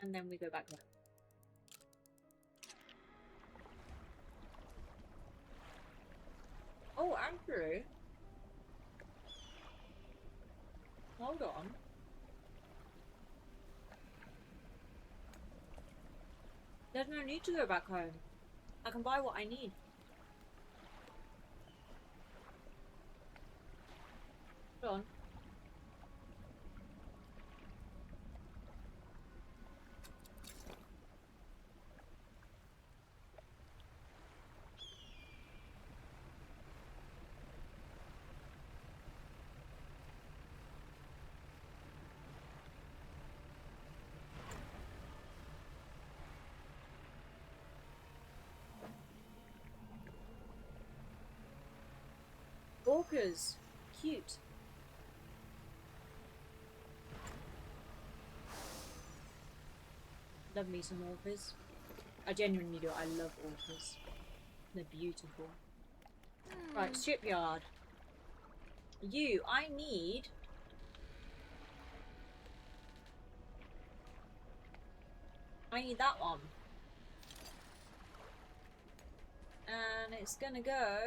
And then we go back home. Oh, Andrew. Hold on. There's no need to go back home. I can buy what I need. Hold on. Orcas. Cute. Love me some orcas. I genuinely do. I love orcas. They're beautiful. Right, shipyard. You, I need... that one. And it's gonna go...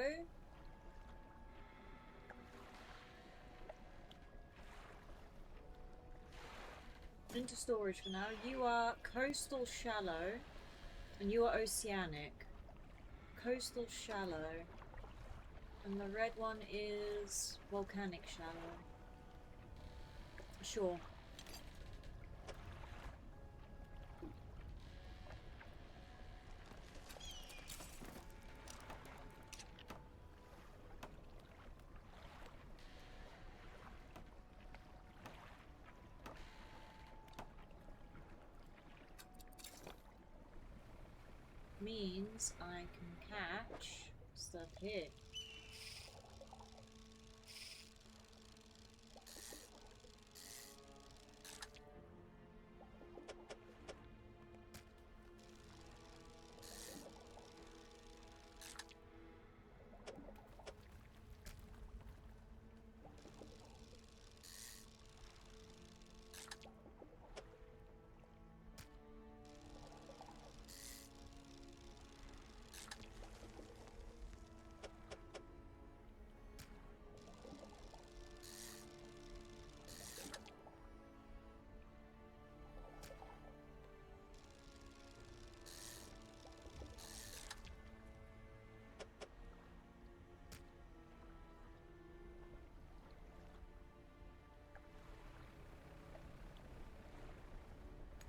into storage for now. You are coastal shallow. And you are oceanic. Coastal shallow. And the red one is volcanic shallow. Sure. Means I can catch stuff here.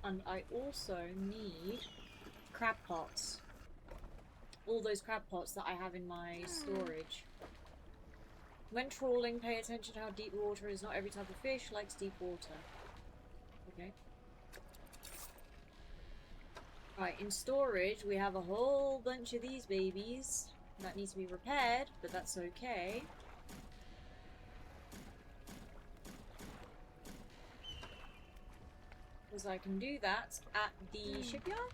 And I also need crab pots. All those crab pots that I have in my storage. When trawling, pay attention to how deep the water is. Not every type of fish likes deep water. Okay. Right, in storage we have a whole bunch of these babies. That needs to be repaired, but that's okay. Because I can do that at the shipyard.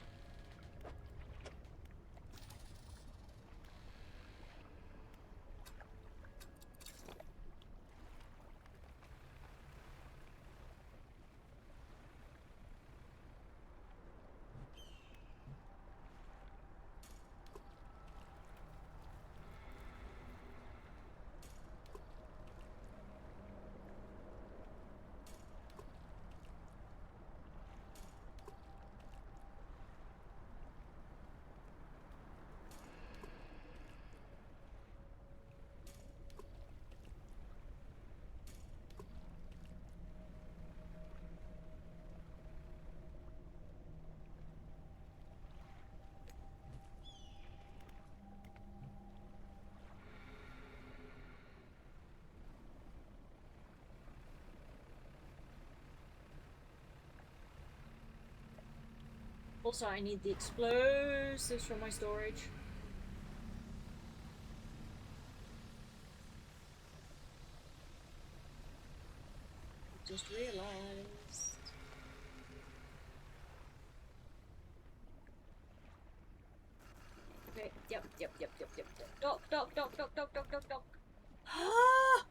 Also, I need the explosives from my storage. Just realized. Okay, yep. Dock. Ah!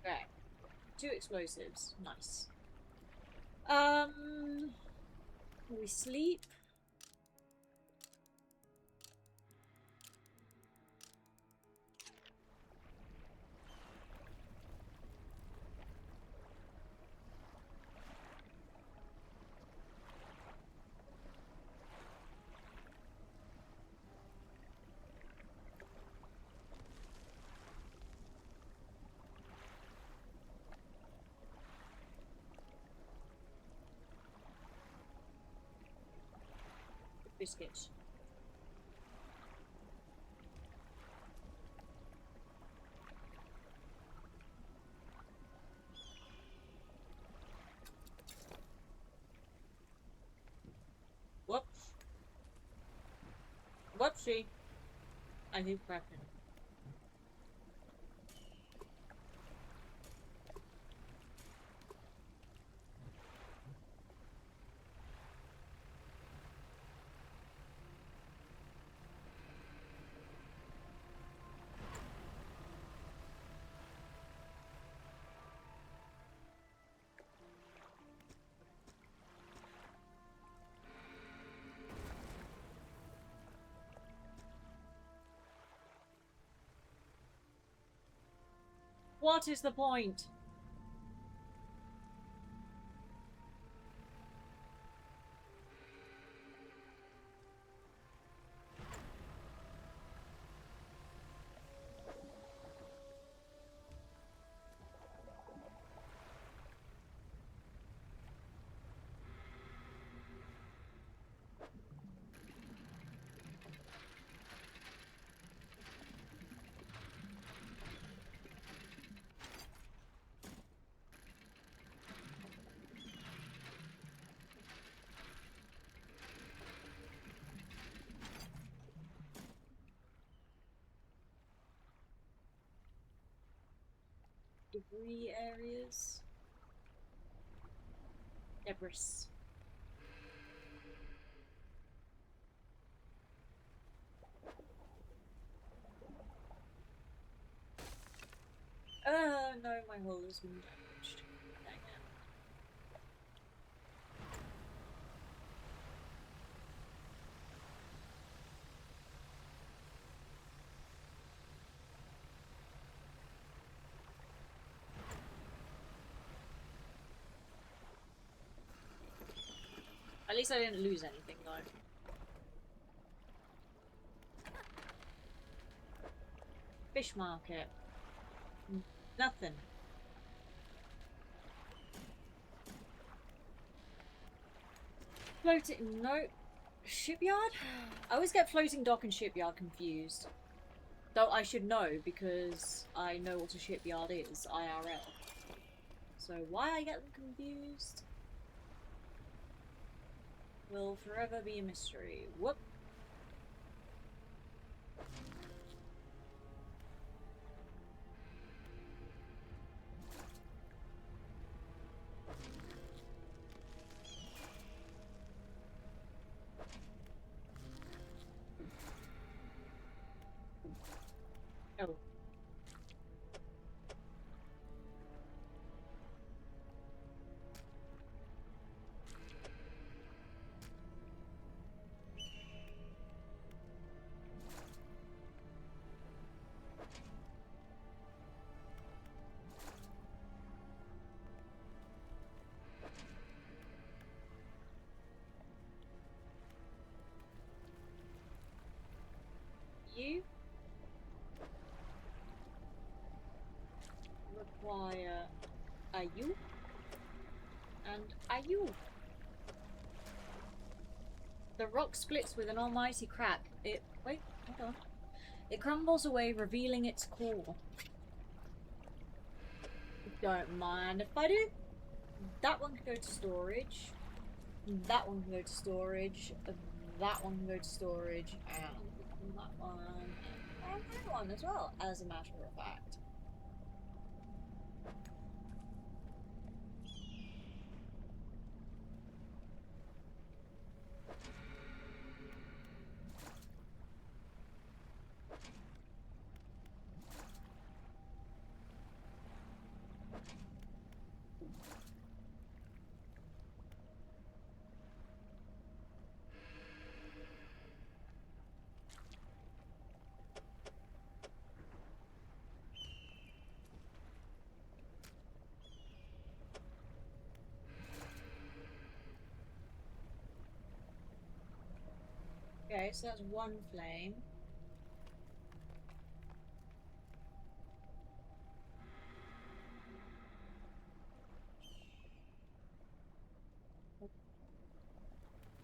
Okay. 2 explosives. Nice. We sleep. Biscuits. Whoops. Whoopsie. I keep cracking. What is the point? Debris areas. Debris. No, my hull has been damaged. Dang it. At least I didn't lose anything though. Fish market. Nothing. Floating. No. Shipyard? I always get floating dock and shipyard confused. Though I should know because I know what a shipyard is, IRL. So why I get them confused will forever be a mystery. Whoop. Oh. You require a you and a you. The rock splits with an almighty crack. Wait, hold on. It crumbles away, revealing its core. Don't mind if I do. That one can go to storage. That one can go to storage. That one can go to storage. And that one. And that one as well, as a matter of fact. Okay, so that's one flame.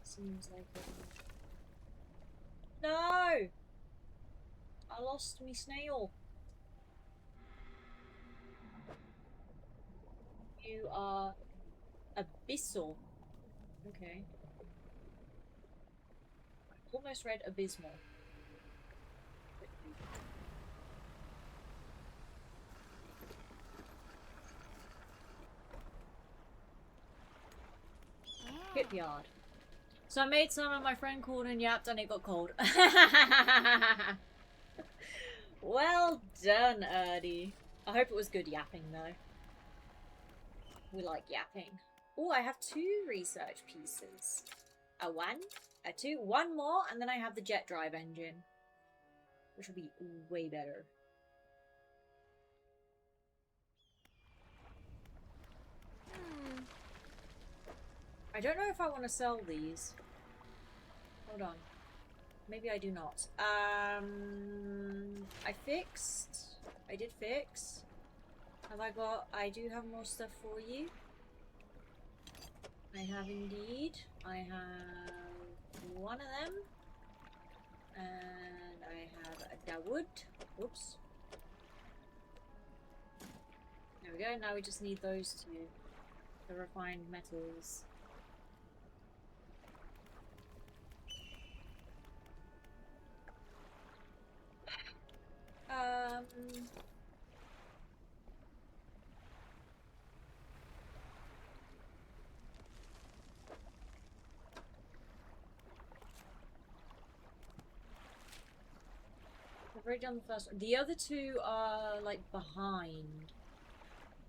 Seems like it. No! I lost me snail. You are abyssal. Okay. Almost read abysmal. Shipyard. So I made some and my friend called and yapped and it got cold. Well done, Erdy. I hope it was good yapping though. We like yapping. Oh, I have 2 research pieces. A 1, a 2, 1 more, and then I have the jet drive engine. Which will be way better. I don't know if I want to sell these. Hold on. Maybe I do not. I fixed. I did fix. Have I got... I do have more stuff for you. I have indeed. I have 1 of them. And I have a Dawood. Oops. There we go. Now we just need those 2. The refined metals. I've already done the first one. The other 2 are like behind.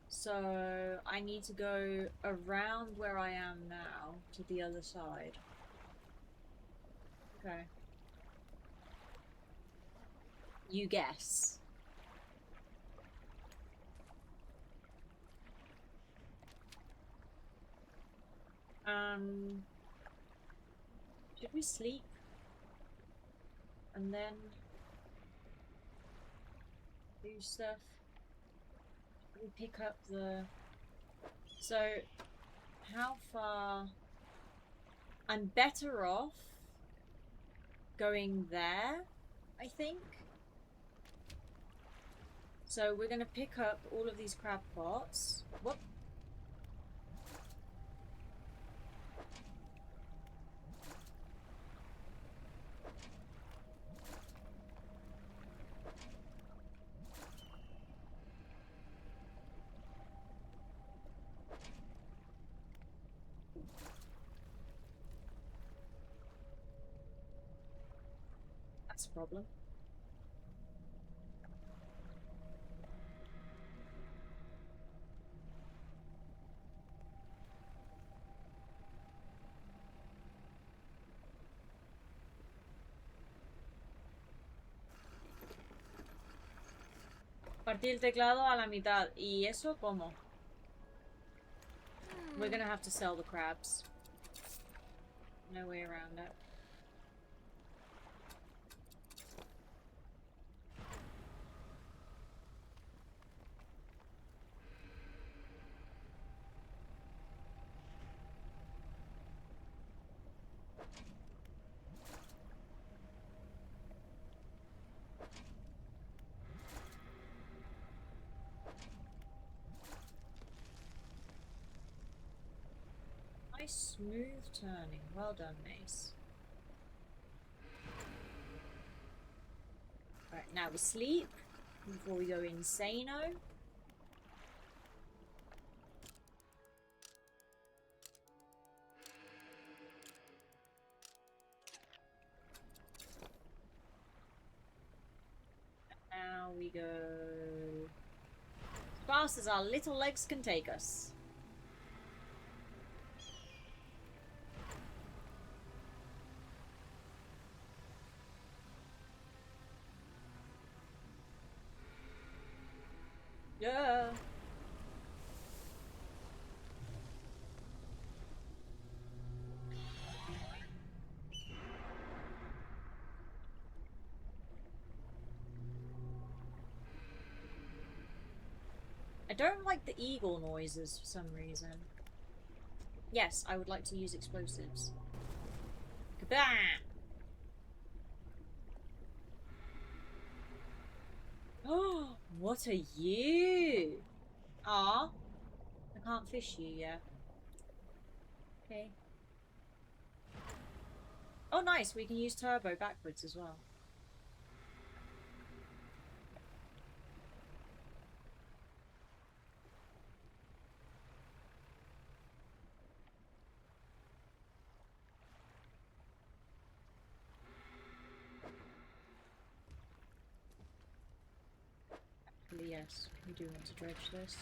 So I need to go around where I am now to the other side. Okay. You guess. Should we sleep? And then... do stuff. We pick up the... So, how far... I'm better off going there, I think. So we're gonna pick up all of these crab pots. Whoop. That's a problem. Partí el teclado a la mitad. ¿Y eso cómo? We're gonna have to sell the crabs. No way around it. Nice smooth turning. Well done, Mace. Alright, now we sleep before we go insano. Now we go as fast as our little legs can take us. Yeah. I don't like the eagle noises for some reason. Yes, I would like to use explosives. Kabam! Oh, what are you? Ah, I can't fish you yet. Okay. Oh, nice. We can use turbo backwards as well. Actually, yes. We do want to dredge this.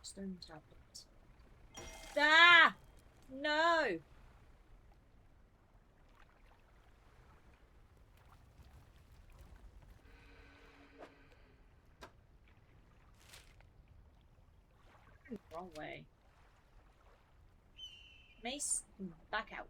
Stone tablet. Ah! No! Wrong way. Mace, back out.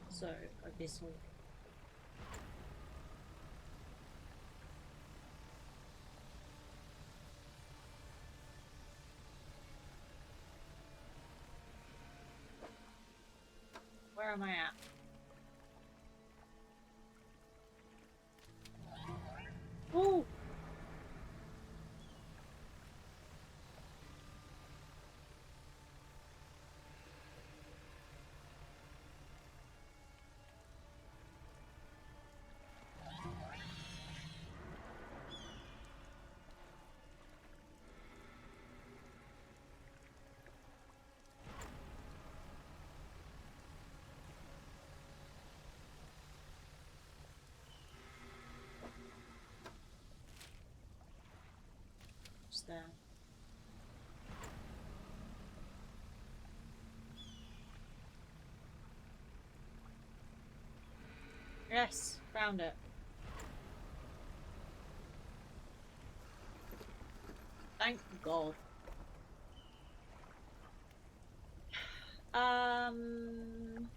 So, abyssal. Where am I at? Oh! almost there. Yes, found it. Thank God. Can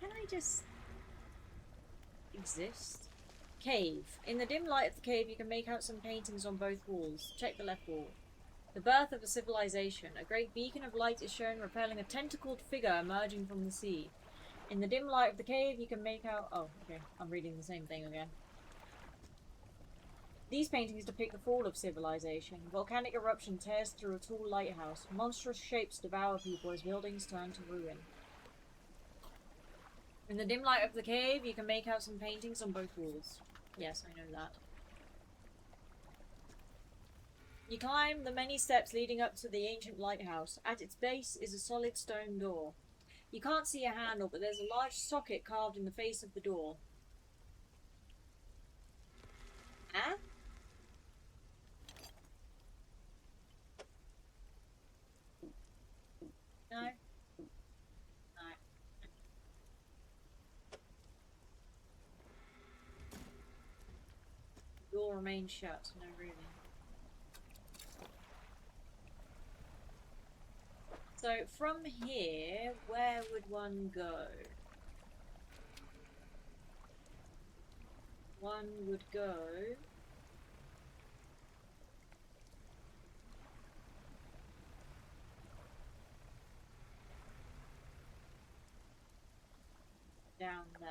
I just exist? Cave. In the dim light of the cave, you can make out some paintings on both walls. Check the left wall. The birth of a civilization. A great beacon of light is shown repelling a tentacled figure emerging from the sea. In the dim light of the cave, you can make out... Oh, okay. I'm reading the same thing again. These paintings depict the fall of civilization. Volcanic eruption tears through a tall lighthouse. Monstrous shapes devour people as buildings turn to ruin. In the dim light of the cave, you can make out some paintings on both walls. Yes, I know that. You climb the many steps leading up to the ancient lighthouse. At its base is a solid stone door. You can't see a handle, but there's a large socket carved in the face of the door. Huh? No? No. The door remains shut. No, really. So, from here, where would one go? One would go... down there.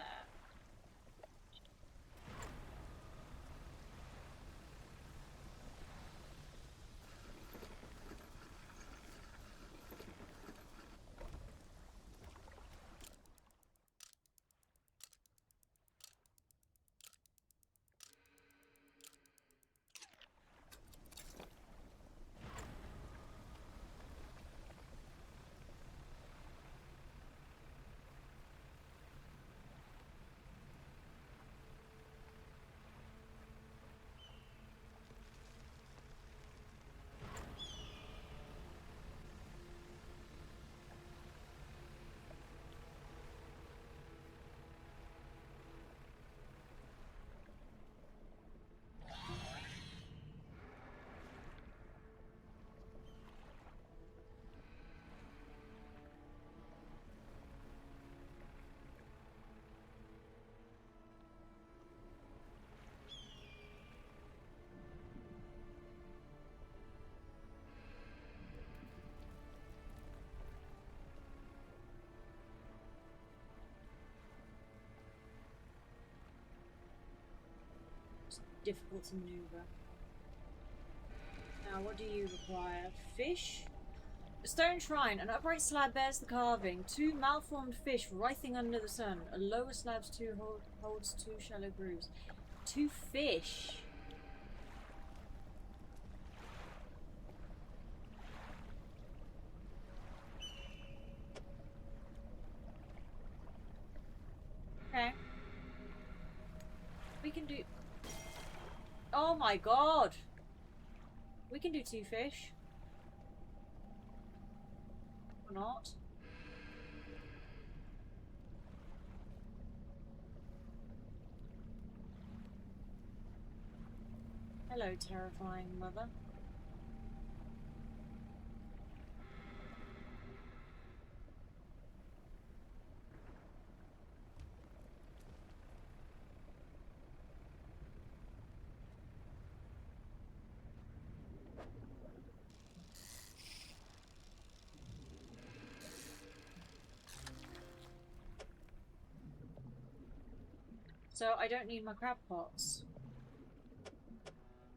Difficult to maneuver. Now, what do you require? Fish? A stone shrine. An upright slab bears the carving. Two malformed fish writhing under the sun. A lower slab holds two shallow grooves. Two fish. Okay. We can do... Oh my god! We can do two fish. Or not. Hello, terrifying mother. So I don't need my crab pots.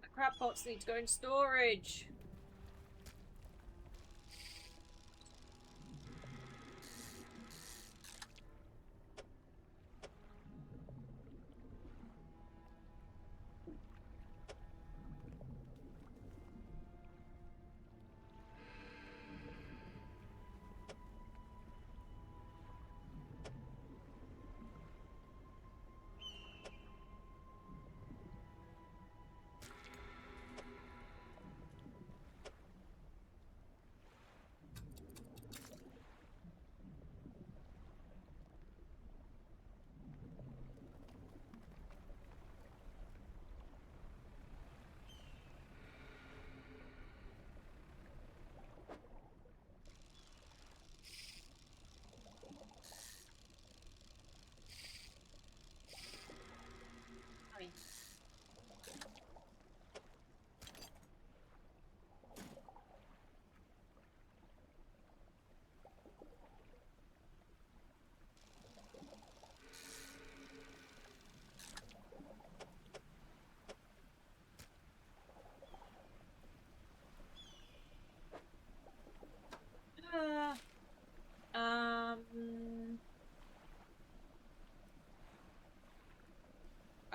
My crab pots need to go in storage.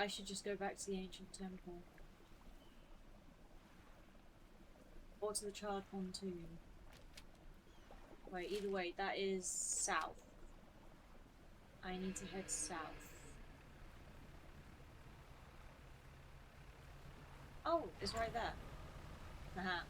I should just go back to the ancient temple. Or to the charred pontoon. Wait, either way, that is south. I need to head south. Oh, it's right there. Haha.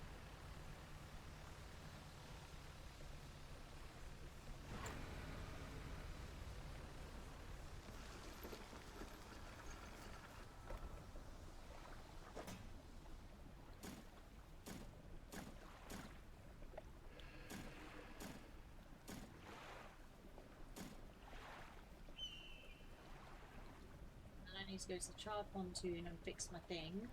I need to go to the charred pontoon and fix my thing.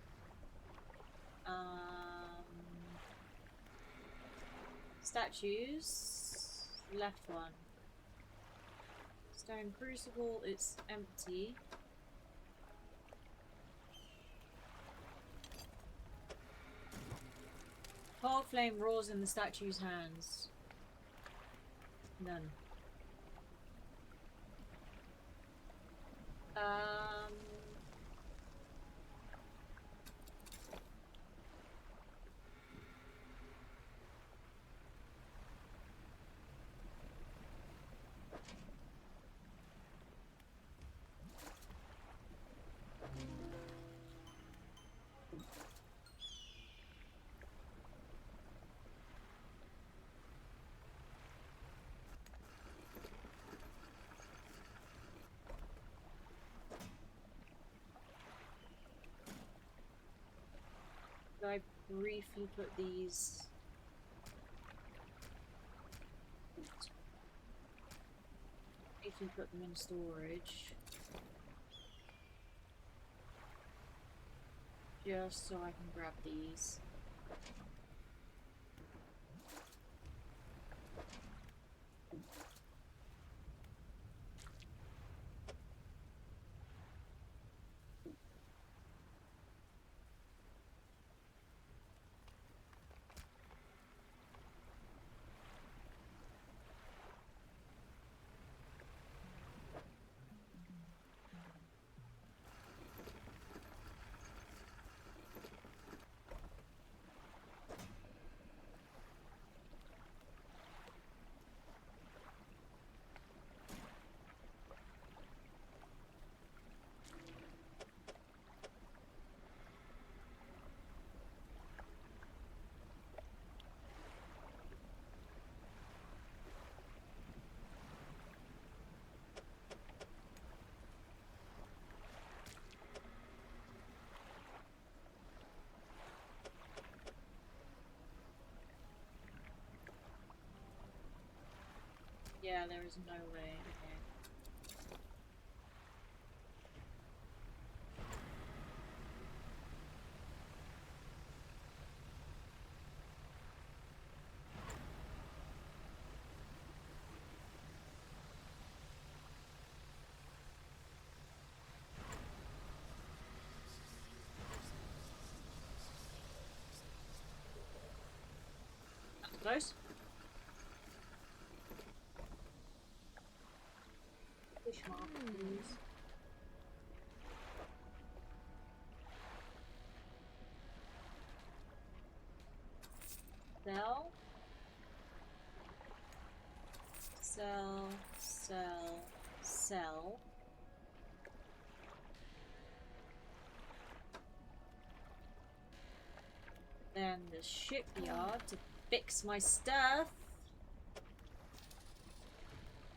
Statues. Left one. Stone crucible, it's empty. Cold flame roars in the statue's hands. None. I briefly put these. Briefly put them in storage. Just so I can grab these. Yeah, there is no way. Okay. That's close. Fish mark, please. Sell. Sell. Sell. Sell. Then the shipyard to fix my stuff.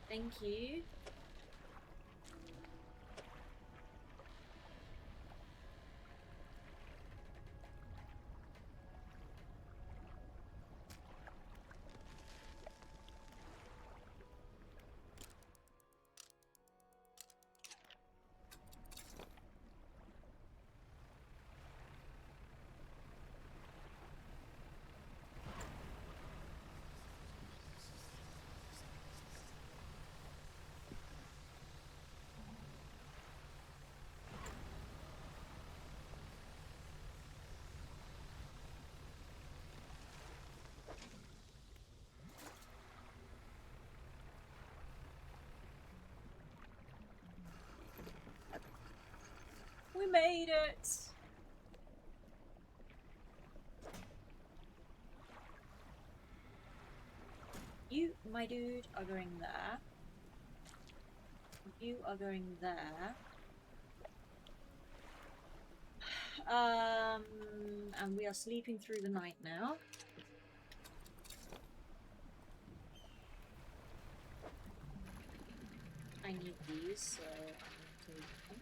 Thank you. it. You, my dude, are going there. You are going there. And we are sleeping through the night now. I need these, so I'm going to take them.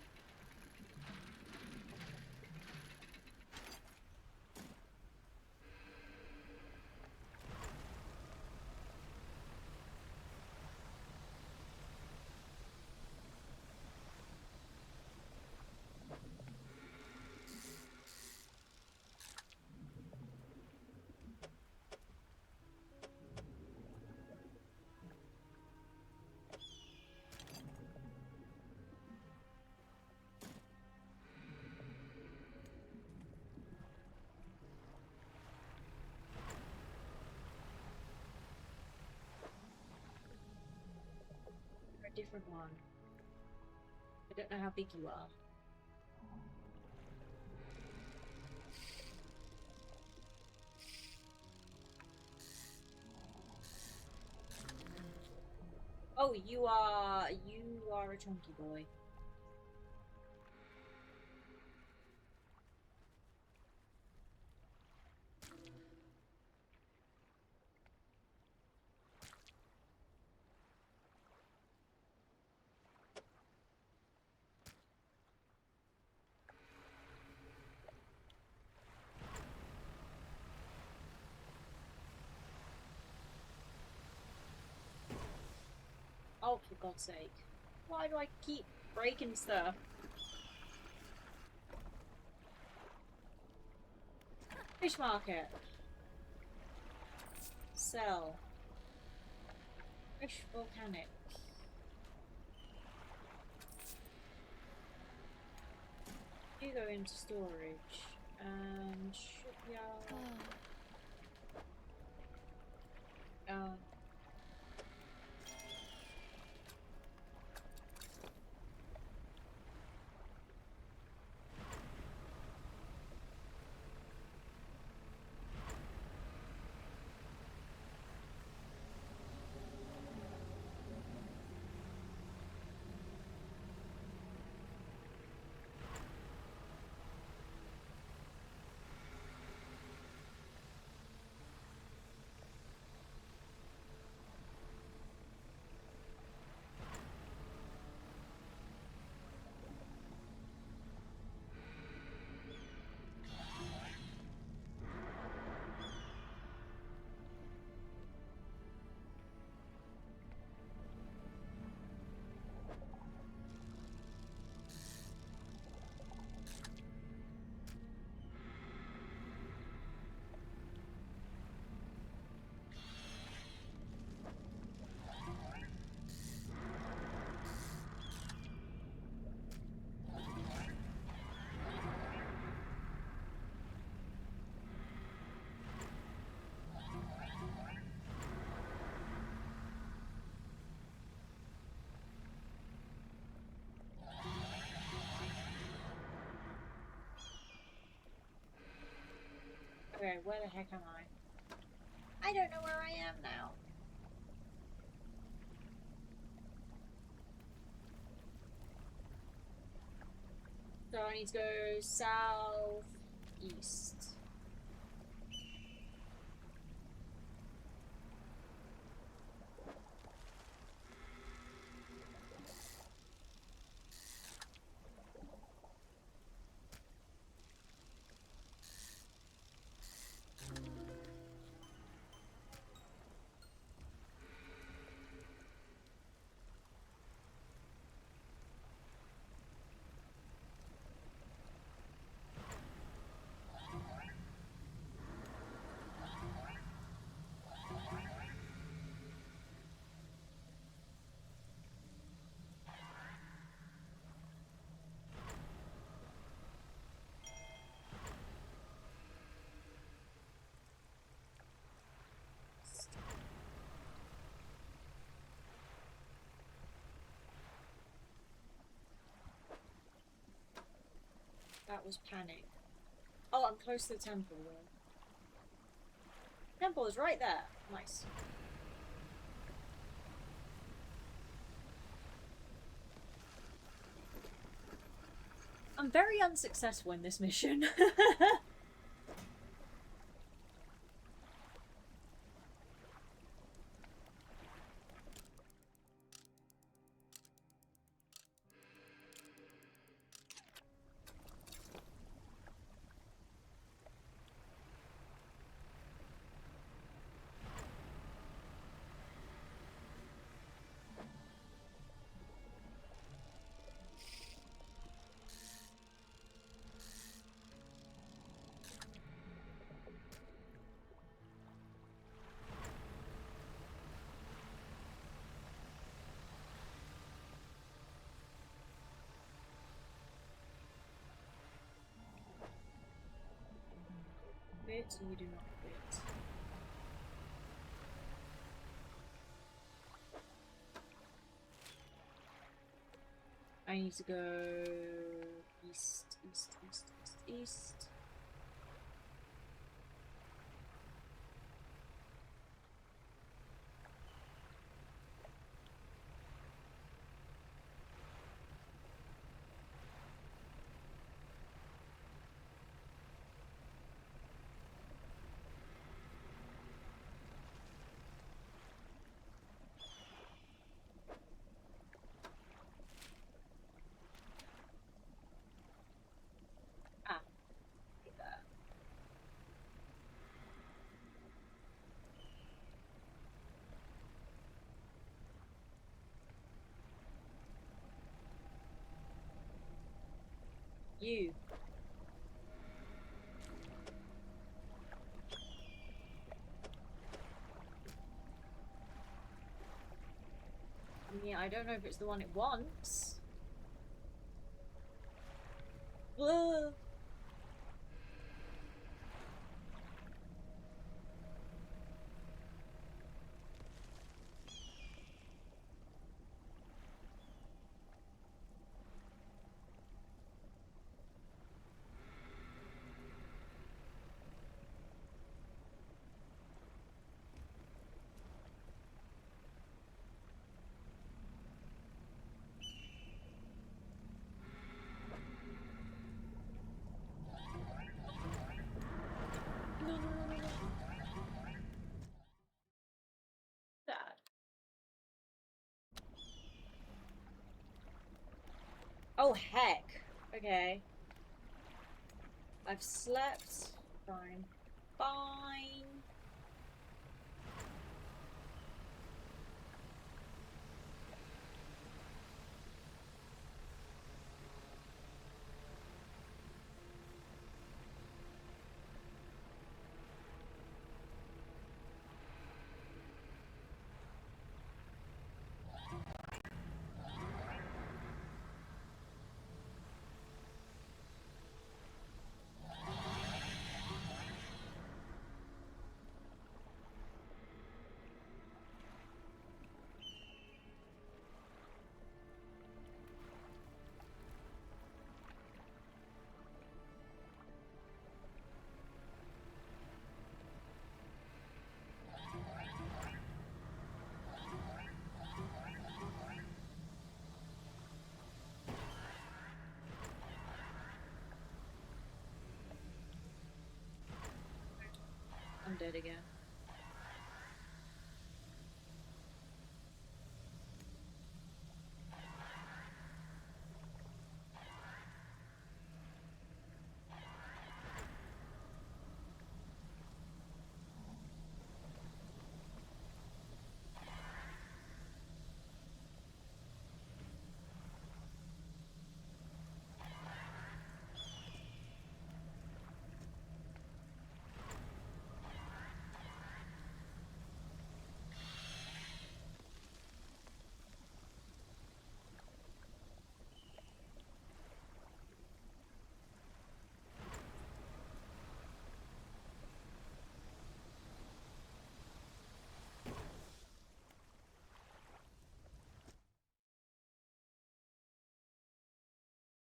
A different one. I don't know how big you are. Oh, you are a chunky boy. Oh, for God's sake. Why do I keep breaking stuff? Fish market. Sell. Fish volcanic. You go into storage. And shipyard. Okay, where the heck am I? I don't know where I am now. So I need to go south east. cause panic. Oh, I'm close to the temple though. Temple is right there. Nice. I'm very unsuccessful in this mission. Fit, you do not fit. I need to go east, east, east, east, east. Ah, get that. You. I mean, I don't know if it's the one it wants. Whoa. No, no, no, no, no. That. Oh, heck. Okay. I've slept. Fine. Fine. I'm dead again.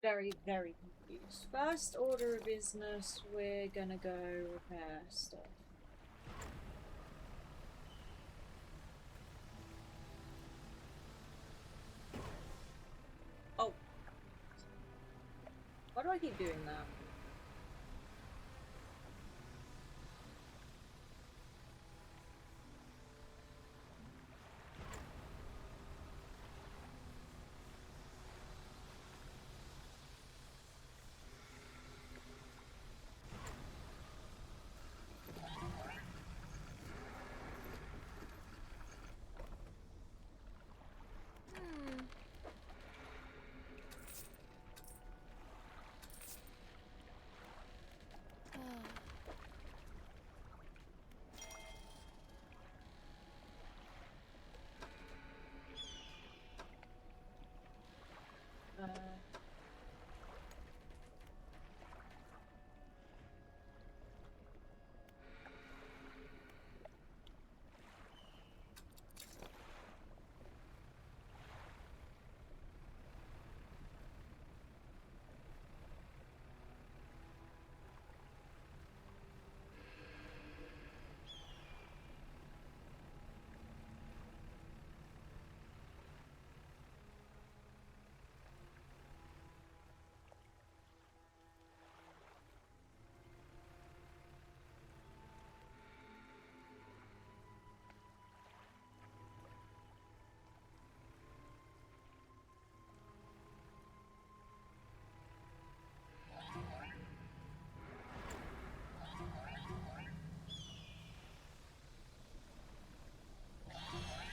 Very, very confused. use. First order of business, we're gonna go repair stuff. Oh. Why do I keep doing that?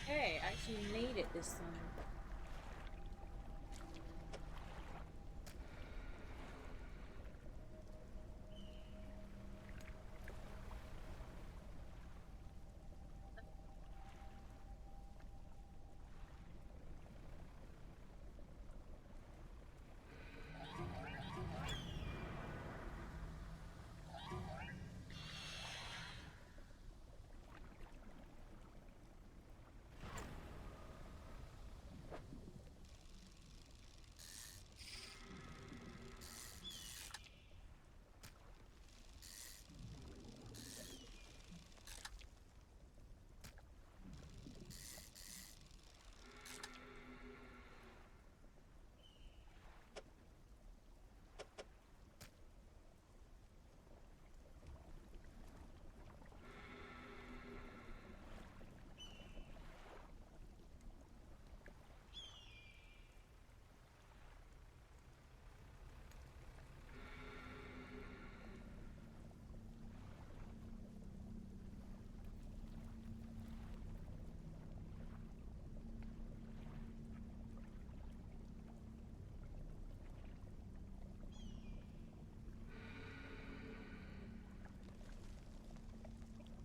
Hey, I actually made it this time.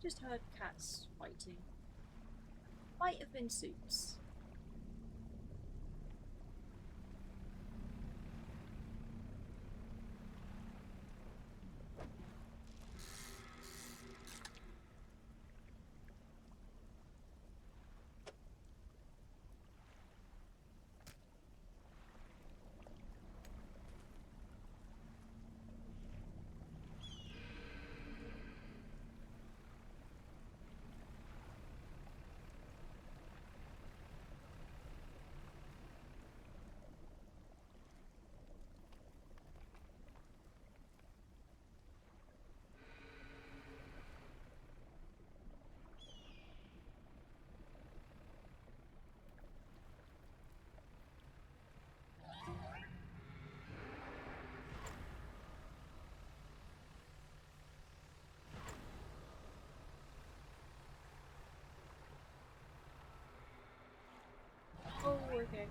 Just heard cats fighting. Might have been suits. Oh, okay.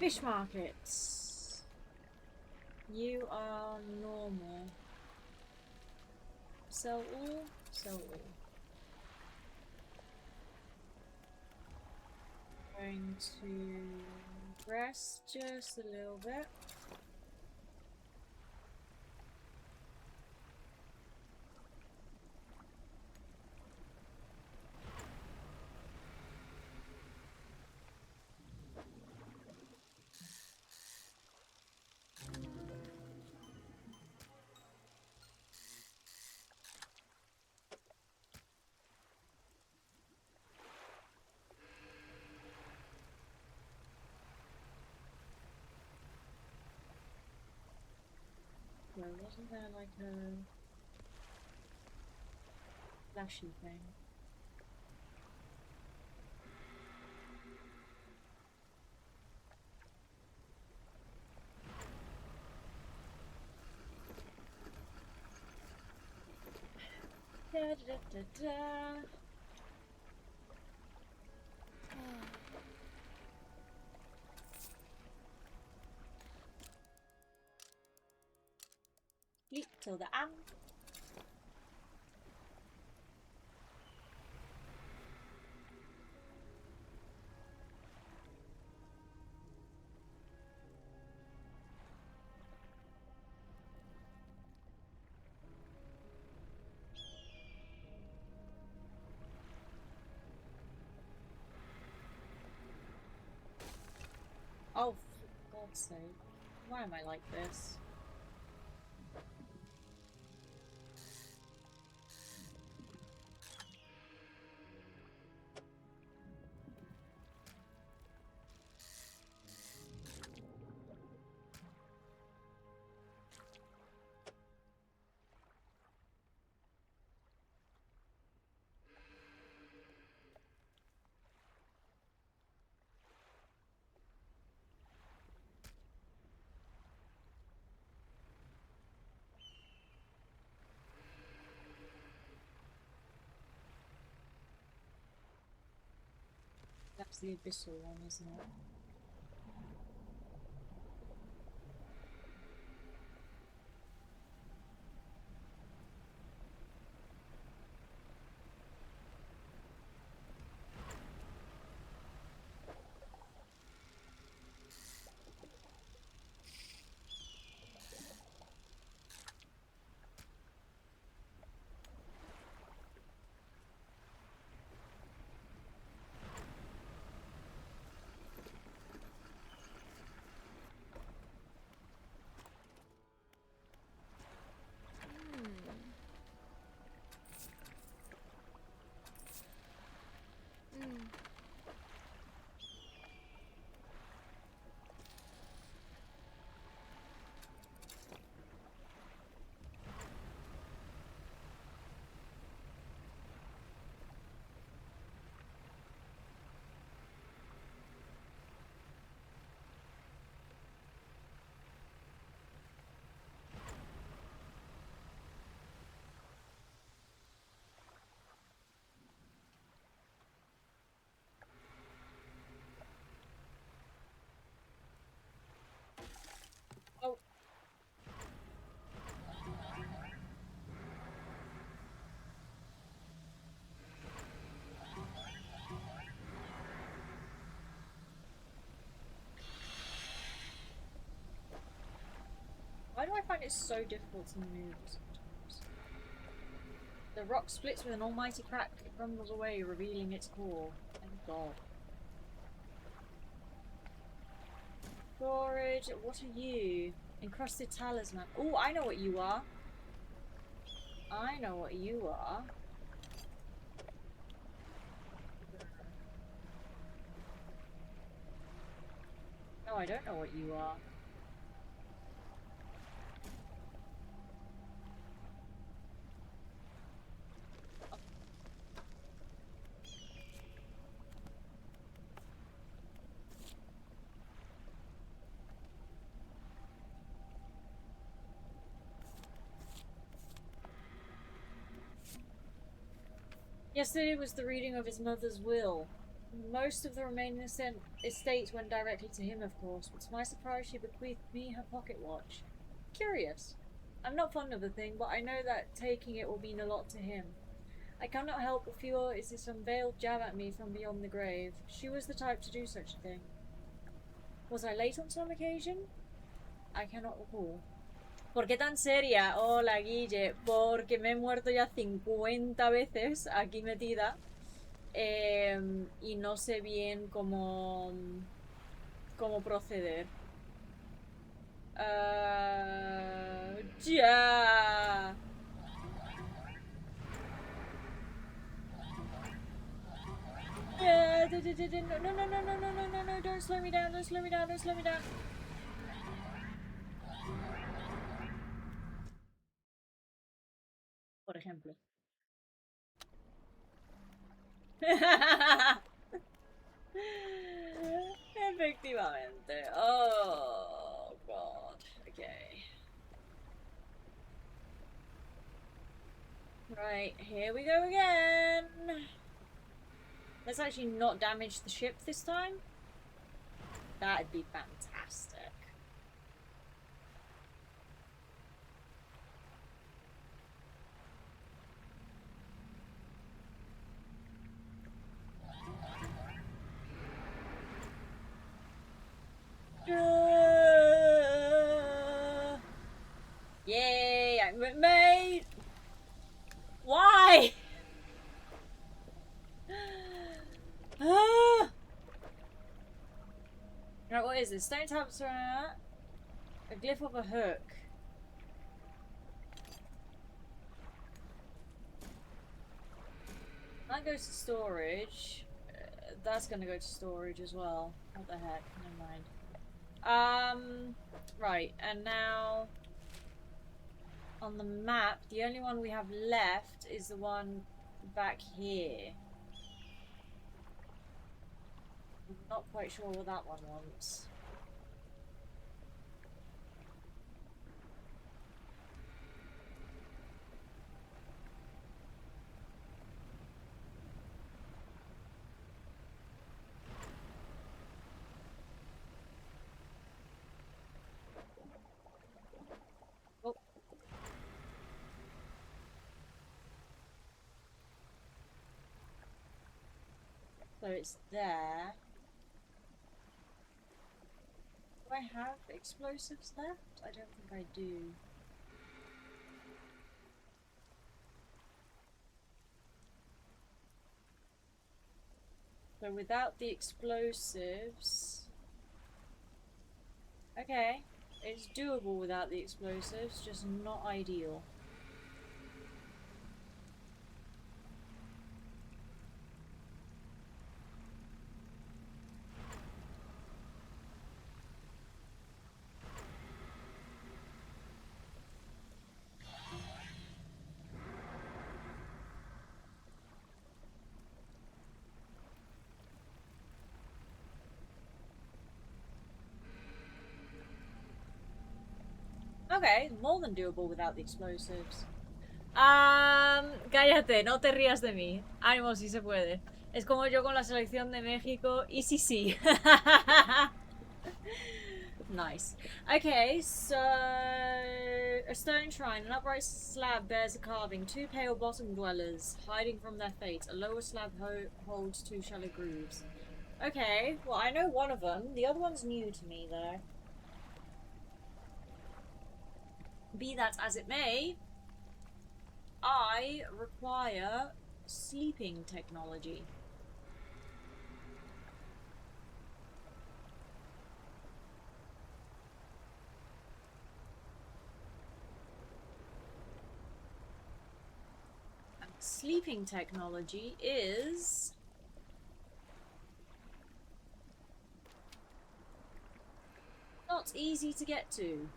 Fish markets. You are normal. Sell all. Sell all. Going to rest just a little bit. Well, wasn't there like a flashy thing? Da da da da. Eat till the end. Oh, for God's sake. Why am I like this? That's the abyssal one, isn't it? Oh. Why do I find it so difficult to move sometimes? The rock splits with an almighty crack. It crumbles away, revealing its core. Thank God. Storage. What are you? Encrusted talisman. Oh, I know what you are. I know what you are. No, I don't know what you are. Yesterday was the reading of his mother's will. Most of the remaining estates went directly to him, of course, but to my surprise she bequeathed me her pocket watch. Curious. I'm not fond of the thing, but I know that taking it will mean a lot to him. I cannot help but feel it is some veiled jab at me from beyond the grave. She was the type to do such a thing. Was I late on some occasion? I cannot recall. ¿Por qué tan seria? Hola, Guille. Porque me he muerto ya 50 veces aquí metida. Y no sé bien cómo proceder. Ya. Yeah, no, don't slow me down, don't slow me down, don't slow me down. Por ejemplo. Efectivamente. Oh, God. Okay. Right, here we go again. Let's actually not damage the ship this time. That'd be fantastic. Yay, I'm made. Why? Right, what is this? Stone taps are a glyph of a hook. That goes to storage. That's gonna go to storage as well. What the heck? Never mind. Right, and now on the map, the only one we have left is the one back here. I'm not quite sure what that one wants. Oh. So it's there. Do I have explosives left? I don't think I do. So without the explosives... Okay, it's doable without the explosives, just not ideal. Okay, more than doable without the explosives. Cállate, no te rías de mí. Ánimo, si se puede. Es como yo con la selección de México. Y sí, sí. Nice. Okay, so a stone shrine. An upright slab bears a carving. Two pale bottom dwellers hiding from their fate. A lower slab holds two shallow grooves. Okay, well I know one of them. The other one's new to me though. Be that as it may, I require sleeping technology. And sleeping technology is... not easy to get to.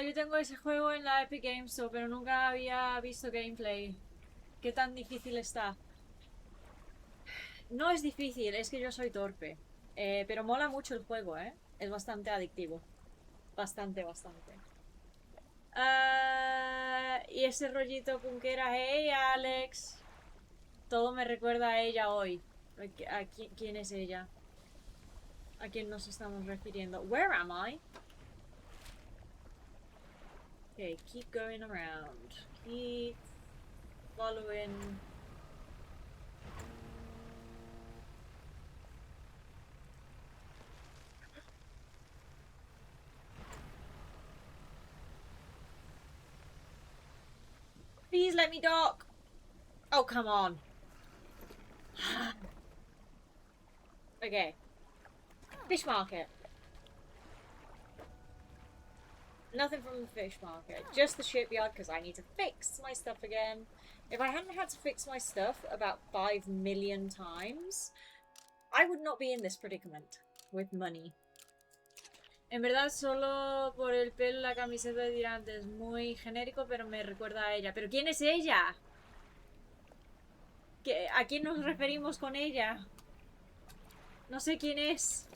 Yo tengo ese juego en la Epic Games Store, pero nunca había visto gameplay. ¿Qué tan difícil está? No es difícil, es que yo soy torpe. Pero mola mucho el juego, ¿eh? Es bastante adictivo. Bastante, bastante. Y ese rollito punkera, hey Alex. Todo me recuerda a ella hoy. ¿Quién es ella? ¿A quién nos estamos refiriendo? Where am I? Okay, keep going around. Keep following. Please let me dock. Oh, come on. Okay. Fish market. Nothing from the fish market. Just the shipyard because I need to fix my stuff again. If I hadn't had to fix my stuff about 5 million times, I would not be in this predicament with money. En verdad, solo por el pelo la camiseta de tirante es muy genérico, pero me recuerda a ella. ¿Pero quién es ella? ¿A quién nos referimos con ella? No sé quién es.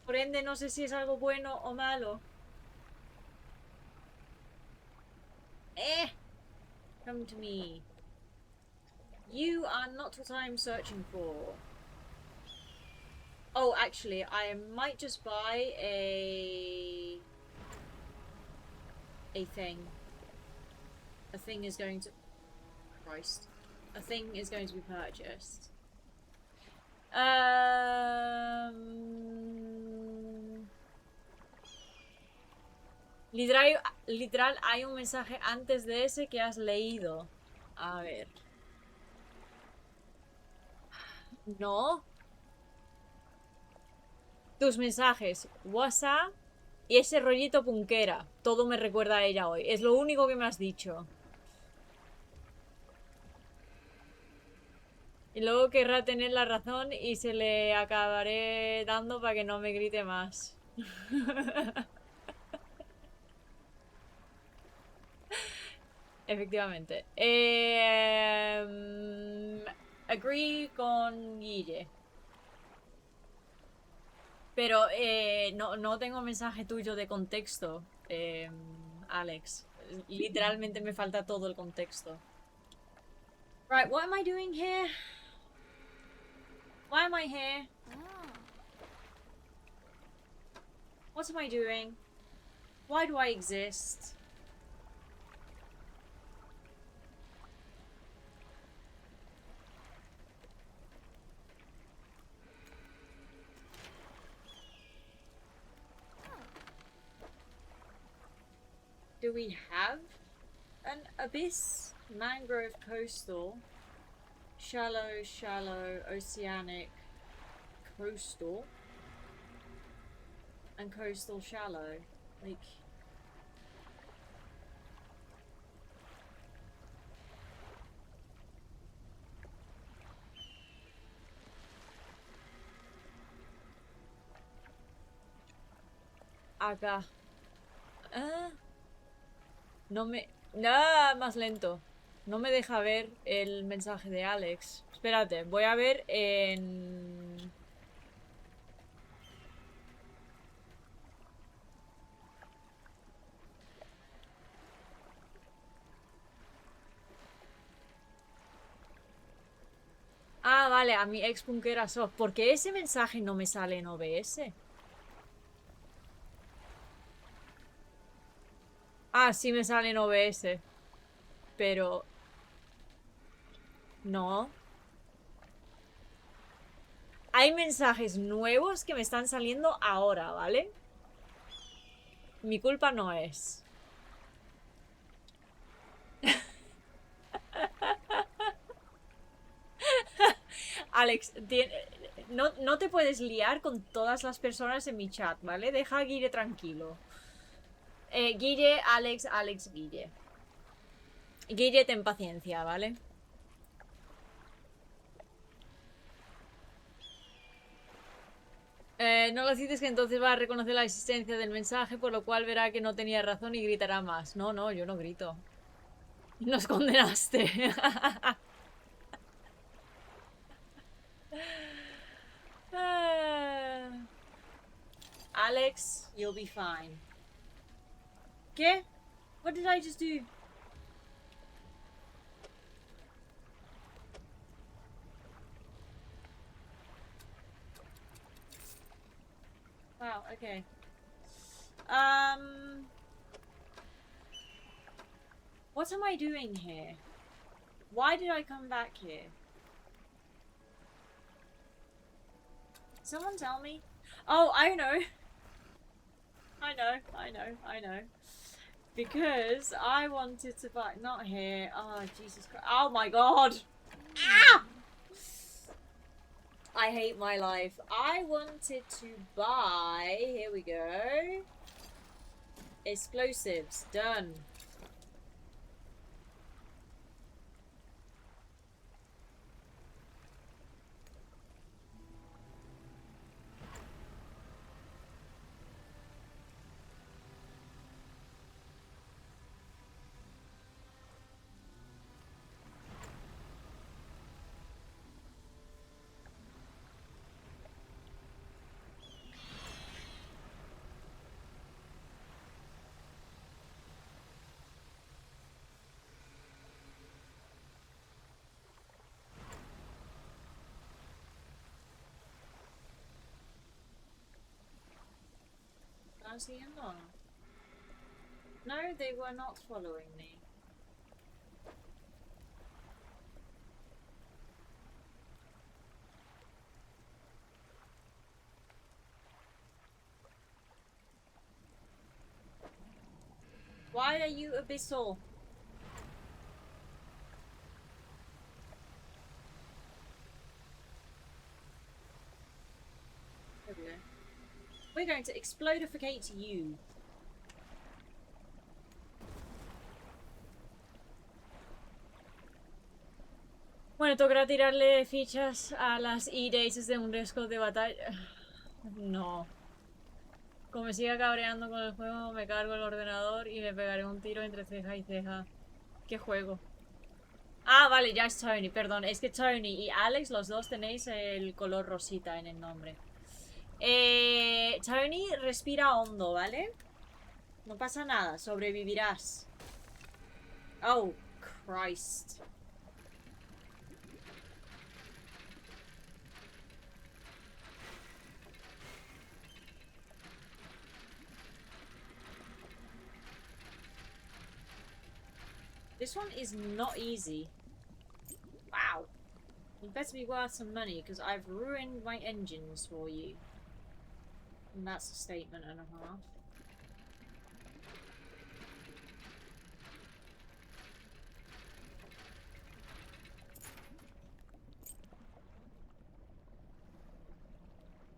Por ende, no sé si es algo bueno o malo. Come to me. You are not what I'm searching for. Oh, actually, I might just buy a thing. A thing is going to... Christ. A thing is going to be purchased. Literal, hay un mensaje antes de ese que has leído. A ver. No. Tus mensajes. WhatsApp y ese rollito punkera. Todo me recuerda a ella hoy. Es lo único que me has dicho. Y luego querrá tener la razón y se le acabaré dando para que no me grite más. Efectivamente. Agree con Guille. Pero no tengo mensaje tuyo de contexto, Alex. Literalmente me falta todo el contexto. Right, what am I doing here? Why am I here? What am I doing? Why do I exist? Do we have an abyss? Mangrove coastal. Shallow, oceanic, coastal. And coastal shallow. Like... Acá. No me... Nada más lento. No me deja ver el mensaje de Alex. Espérate, voy a ver en... Ah, vale, a mi ex punkera soft. ¿Por qué ese mensaje no me sale en OBS? Ah, sí me sale en OBS. Pero... No. Hay mensajes nuevos que me están saliendo ahora, ¿vale? Mi culpa no es. Alex, no te puedes liar con todas las personas en mi chat, ¿vale? Deja a Guille tranquilo. Guille, Alex, Guille. Guille, ten paciencia, ¿vale? No lo cites que entonces va a reconocer la existencia del mensaje, por lo cual verá que no tenía razón y gritará más. No, yo no grito. Nos condenaste. Alex, you'll be fine. ¿Qué? What did I just do? Wow, okay. What am I doing here? Why did I come back here? Someone tell me? Oh, I know. I know. Because I wanted to buy... Not here. Oh, Jesus Christ. Oh my god! Ah! I hate my life. I wanted to buy... Here we go. Explosives. Done. Was he in on? No, they were not following me. Why are you abyssal? There we go. We're going to explodificate you. Bueno, tocará tirarle fichas a las E-Dates de un resco de batalla. No. Como me siga cabreando con el juego, me cargo el ordenador y me pegaré un tiro entre ceja y ceja. ¿Qué juego? Ah, vale, ya es Tony, perdón. Es que Tony y Alex, los dos tenéis el color rosita en el nombre. Tony, respira hondo, ¿vale? No pasa nada, sobrevivirás. Oh, Christ. This one is not easy. Wow. You better be worth some money, because I've ruined my engines for you. And that's a statement and a half.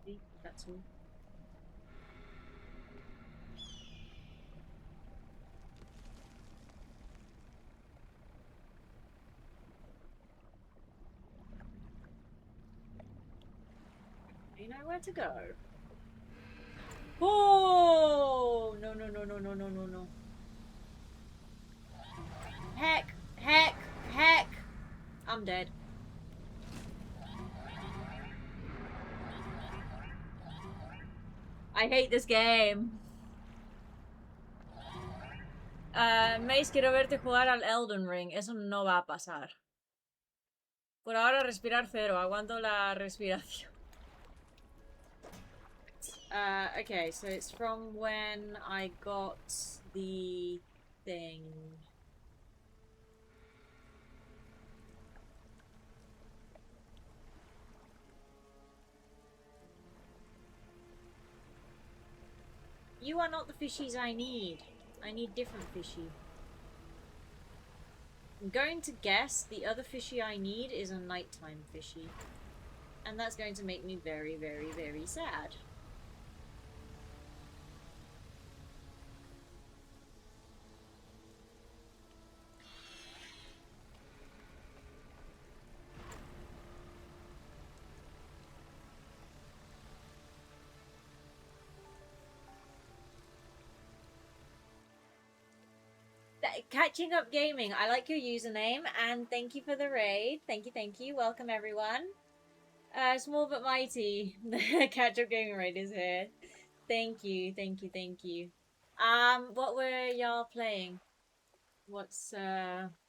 See? That's all. You know where to go. Oh! No, no, no, no, no, no, no, no. Heck! Heck! Heck! I'm dead. I hate this game. Mace, quiero verte jugar al Elden Ring. Eso no va a pasar. Por ahora respirar cero. Aguanto la respiración. Okay, so it's from when I got the thing. You are not the fishies I need. I need different fishy. I'm going to guess the other fishy I need is a nighttime fishy. And that's going to make me very, very, very sad. Catching Up Gaming, I like your username, and thank you for the raid. Thank you, thank you. Welcome, everyone. Small but mighty. The catch-up gaming raid is here. Thank you, thank you, thank you. What were y'all playing? What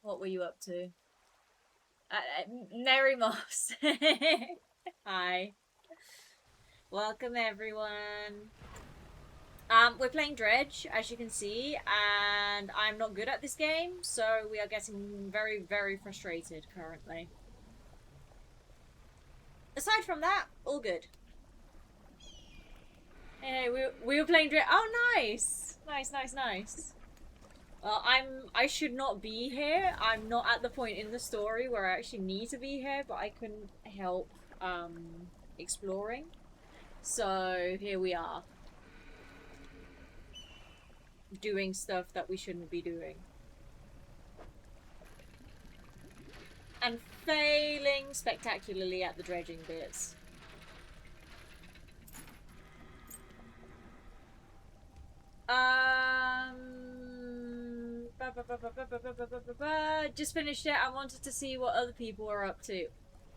were you up to? Mary Moss. Hi. Welcome everyone. We're playing Dredge, as you can see, and I'm not good at this game, so we are getting very, very frustrated currently. Aside from that, all good. Hey, we were playing Dredge. Oh, nice! Nice. Well, I should not be here. I'm not at the point in the story where I actually need to be here, but I couldn't help exploring. So here we are. Doing stuff that we shouldn't be doing. And failing spectacularly at the dredging bits. Just finished it. I wanted to see what other people are up to.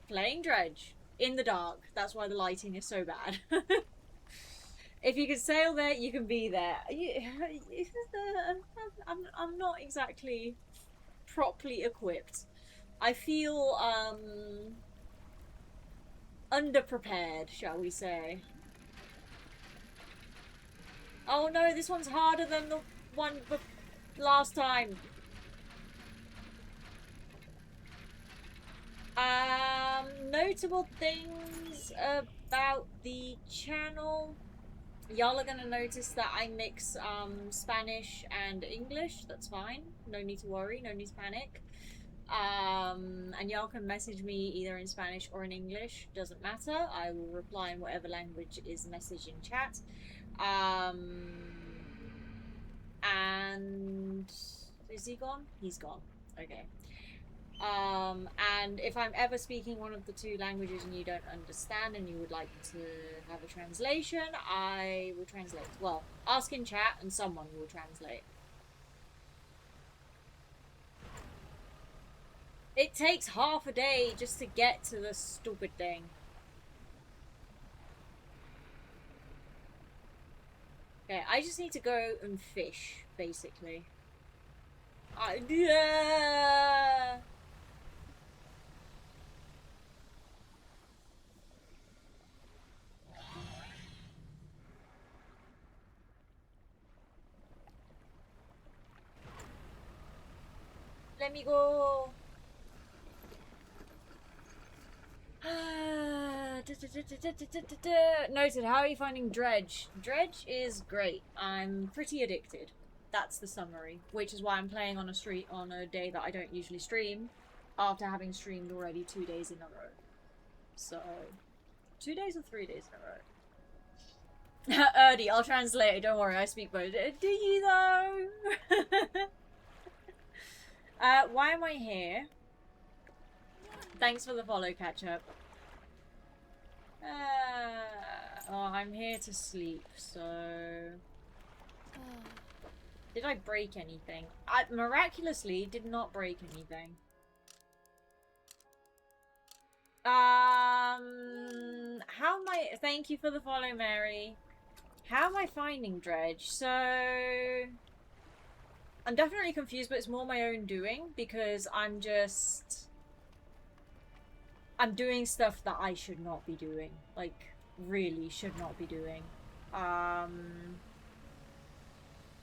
Playing Dredge. In the dark. That's why the lighting is so bad. If you can sail there, you can be there. I'm not exactly properly equipped. I feel underprepared, shall we say. Oh no, this one's harder than the one last time. Notable things about the channel. Y'all are gonna notice that I mix Spanish and English. That's fine. No need to worry. No need to panic. And y'all can message me either in Spanish or in English. Doesn't matter. I will reply in whatever language is messaged in chat. And is he gone? He's gone. Okay. And if I'm ever speaking one of the two languages and you don't understand and you would like to have a translation, I will translate. Well, ask in chat and someone will translate. It takes half a day just to get to the stupid thing. Okay, I just need to go and fish, basically. Yeah. Let me go. Noted. How are you finding Dredge? Dredge is great. I'm pretty addicted. That's the summary. Which is why I'm playing on a day that I don't usually stream, after having streamed already 2 days in a row. So, 2 days or 3 days in a row. Erdy, I'll translate it. Don't worry, I speak both. Do you though? Why am I here? Thanks for the follow, catch up. Oh, I'm here to sleep, so... Did I break anything? I miraculously did not break anything. How am I... Thank you for the follow, Mary. How am I finding Dredge? So... I'm definitely confused, but it's more my own doing, because I'm doing stuff that I should not be doing. Like, really should not be doing.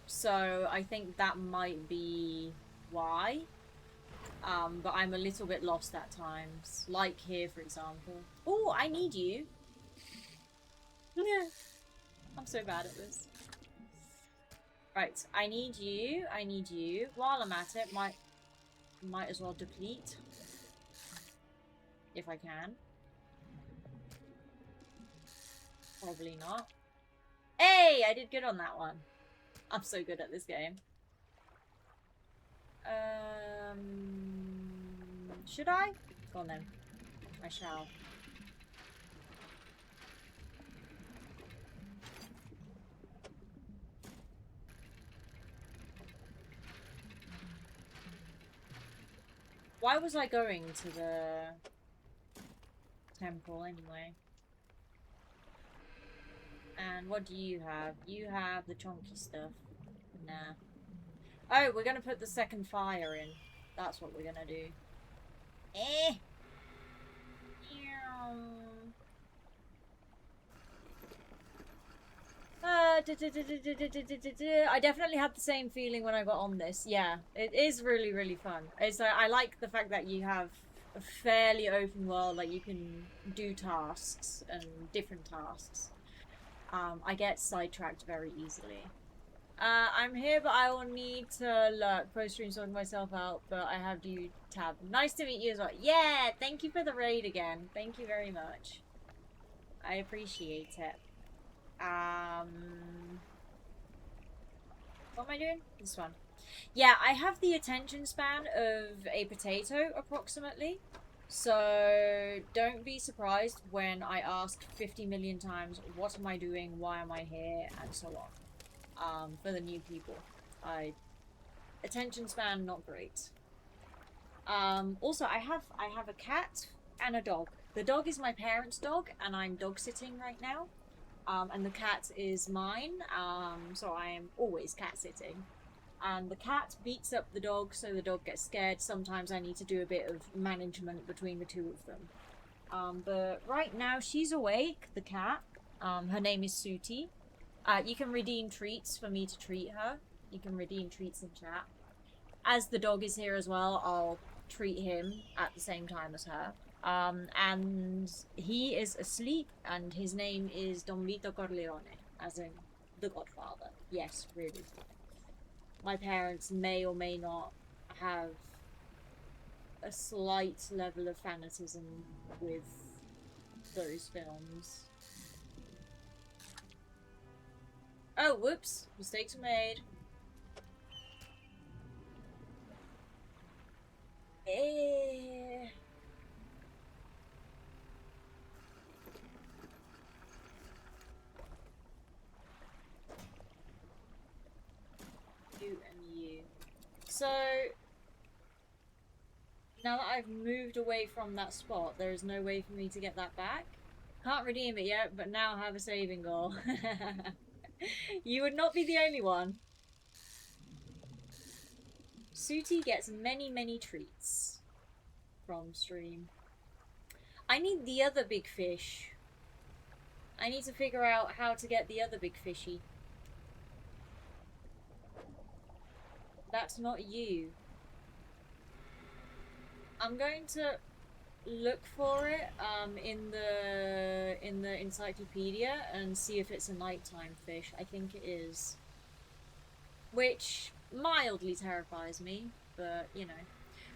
So I think that might be why. But I'm a little bit lost at times. Like here, for example. Oh, I need you. I'm so bad at this. Right, I need you. While I'm at it, might as well deplete. If I can. Probably not. Hey, I did good on that one. I'm so good at this game. Should I? Go on then. I shall. Why was I going to the temple anyway. And what do you have? You have the chunky stuff. Nah. Oh, we're gonna put the second fire in. That's what we're gonna do. Eh! I definitely had the same feeling when I got on this. Yeah, it is really, really fun. It's I like the fact that you have a fairly open world, like you can do tasks and different tasks. I get sidetracked very easily. I'm here, but I will need to lurk. Post-stream sorting myself out, but I have to tab. Nice to meet you as well. Yeah, thank you for the raid again. Thank you very much. I appreciate it. What am I doing? This one. Yeah, I have the attention span of a potato, approximately. So don't be surprised when I ask 50 million times, what am I doing, why am I here, and so on. For the new people. Attention span, not great. Also, I have a cat and a dog. The dog is my parents' dog, and I'm dog sitting right now. And the cat is mine, so I am always cat sitting. And the cat beats up the dog, so the dog gets scared. Sometimes I need to do a bit of management between the two of them. But right now she's awake, the cat. Her name is Suti. You can redeem treats for me to treat her. You can redeem treats in chat. As the dog is here as well, I'll treat him at the same time as her. And he is asleep, and his name is Don Vito Corleone, as in the Godfather. Yes, really. My parents may or may not have a slight level of fanatism with those films. Oh, whoops. Mistakes were made. Eh. You and you. So, now that I've moved away from that spot, there is no way for me to get that back. Can't redeem it yet, but now have a saving goal. You would not be the only one. Suti gets many, many treats from stream. I need the other big fish. I need to figure out how to get the other big fishy. That's not you. I'm going to look for it in the encyclopedia and see if it's a nighttime fish. I think it is. Which mildly terrifies me, but you know.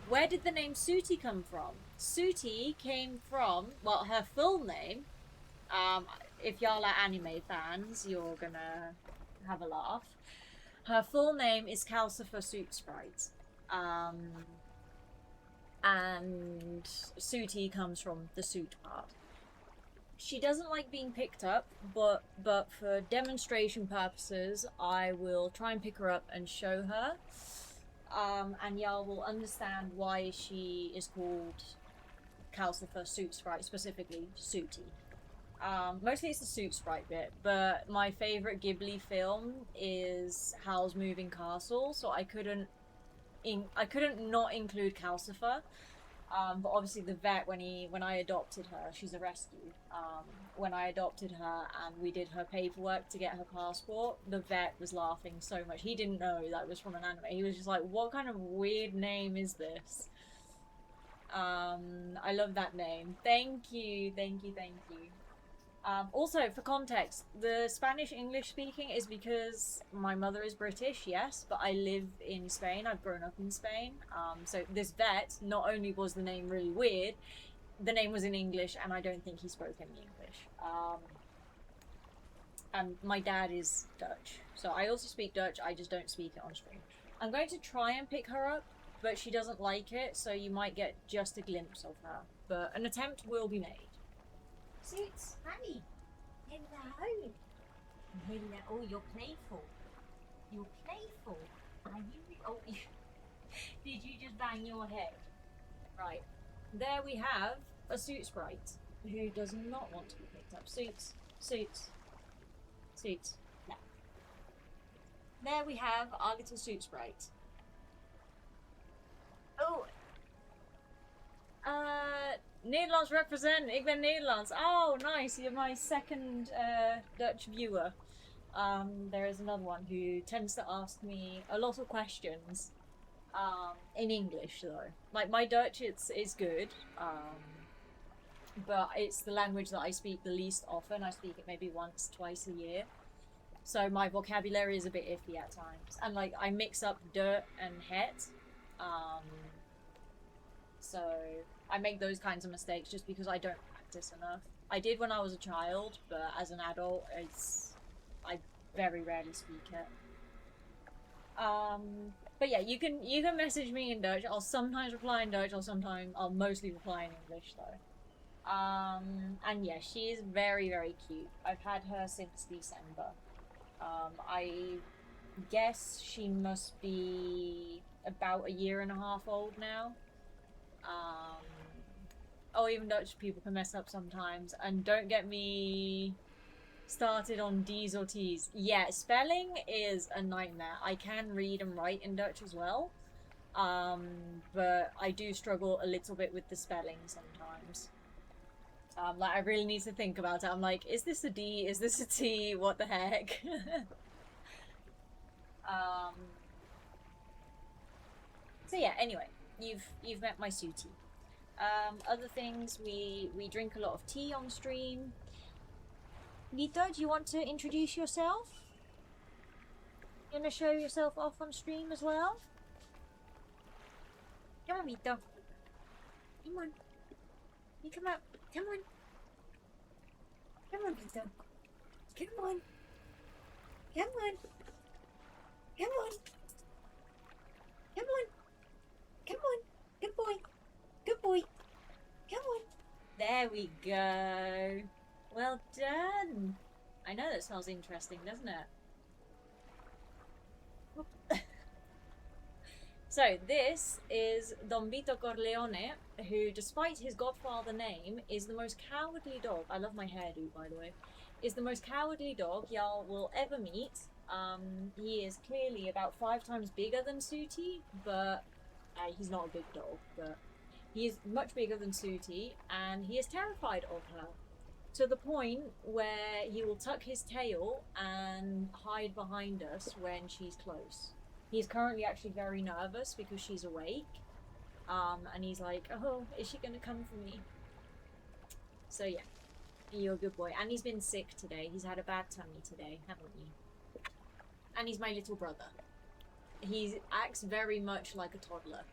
Where did the name Suti come from? Suti came from, well, her full name, if y'all are anime fans, you're gonna have a laugh. Her full name is Calcifer Suit Sprite. And Suti comes from the suit part. She doesn't like being picked up, but for demonstration purposes, I will try and pick her up and show her. And y'all will understand why she is called Calcifer Suit Sprite, specifically Suti. Mostly it's the Suit Sprite bit, but my favourite Ghibli film is Howl's Moving Castle, so I couldn't not include Calcifer. But obviously the vet, when I adopted her, she's a rescue. When I adopted her and we did her paperwork to get her passport, the vet was laughing so much. He didn't know that it was from an anime. He was just like, what kind of weird name is this? I love that name. Thank you. Also, for context, the Spanish-English speaking is because my mother is British, yes, but I live in Spain. I've grown up in Spain. So this vet, not only was the name really weird, the name was in English, and I don't think he spoke any English. And my dad is Dutch, so I also speak Dutch, I just don't speak it on stream. I'm going to try and pick her up, but she doesn't like it, so you might get just a glimpse of her. But an attempt will be made. Sits, honey. Hello. Hello. Oh, you're playful. You're playful. Are you? Oh, did you just bang your head? Right. There we have a Suit Sprite. who does not want to be picked up. Suits, suits, suits. No. There we have our little suit sprite. Oh, Nederlands represent. Ik ben Nederlands. Oh, nice. You're my second Dutch viewer. There is another one who tends to ask me a lot of questions. In English though. Like my Dutch, is good. But it's the language that I speak the least often. I speak it maybe once, twice a year. So my vocabulary is a bit iffy at times. And like I mix up dirt and het. So I make those kinds of mistakes just because I don't practice enough. I did when I was a child, but as an adult, I very rarely speak it. But yeah, you can message me in Dutch. I'll sometimes reply in Dutch. I'll mostly reply in English though. And yeah, she is very, very cute. I've had her since December. I guess she must be about a year and a half old now. Oh, even Dutch people can mess up sometimes. And don't get me started on D's or T's. Yeah, spelling is a nightmare. I can read and write in Dutch as well. But I do struggle a little bit with the spelling sometimes. Like I really need to think about it. I'm like, is this a D? Is this a T? What the heck? So yeah, anyway, you've met my Sooty. Other things, we drink a lot of tea on stream. Nita, do you want to introduce yourself? You wanna show yourself off on stream as well? Come on, Nita. Come on. You come out. Come on. Come on, Nita. Come on. Come on. Come on. Come on. Come on. Good boy. Good boy. Come on. There we go. Well done. I know that smells interesting, doesn't it? So this is Don Vito Corleone, who, despite his godfather name, is the most cowardly dog. I love my hairdo, by the way. Is the most cowardly dog y'all will ever meet. He is clearly about 5 times bigger than Sooty, but he's not a big dog, but he is much bigger than Sooty, and he is terrified of her. To the point where he will tuck his tail and hide behind us when she's close. He's currently actually very nervous because she's awake. And he's like, oh, is she gonna come for me? So yeah, you're a good boy. And he's been sick today. He's had a bad tummy today, haven't you? And he's my little brother. He acts very much like a toddler.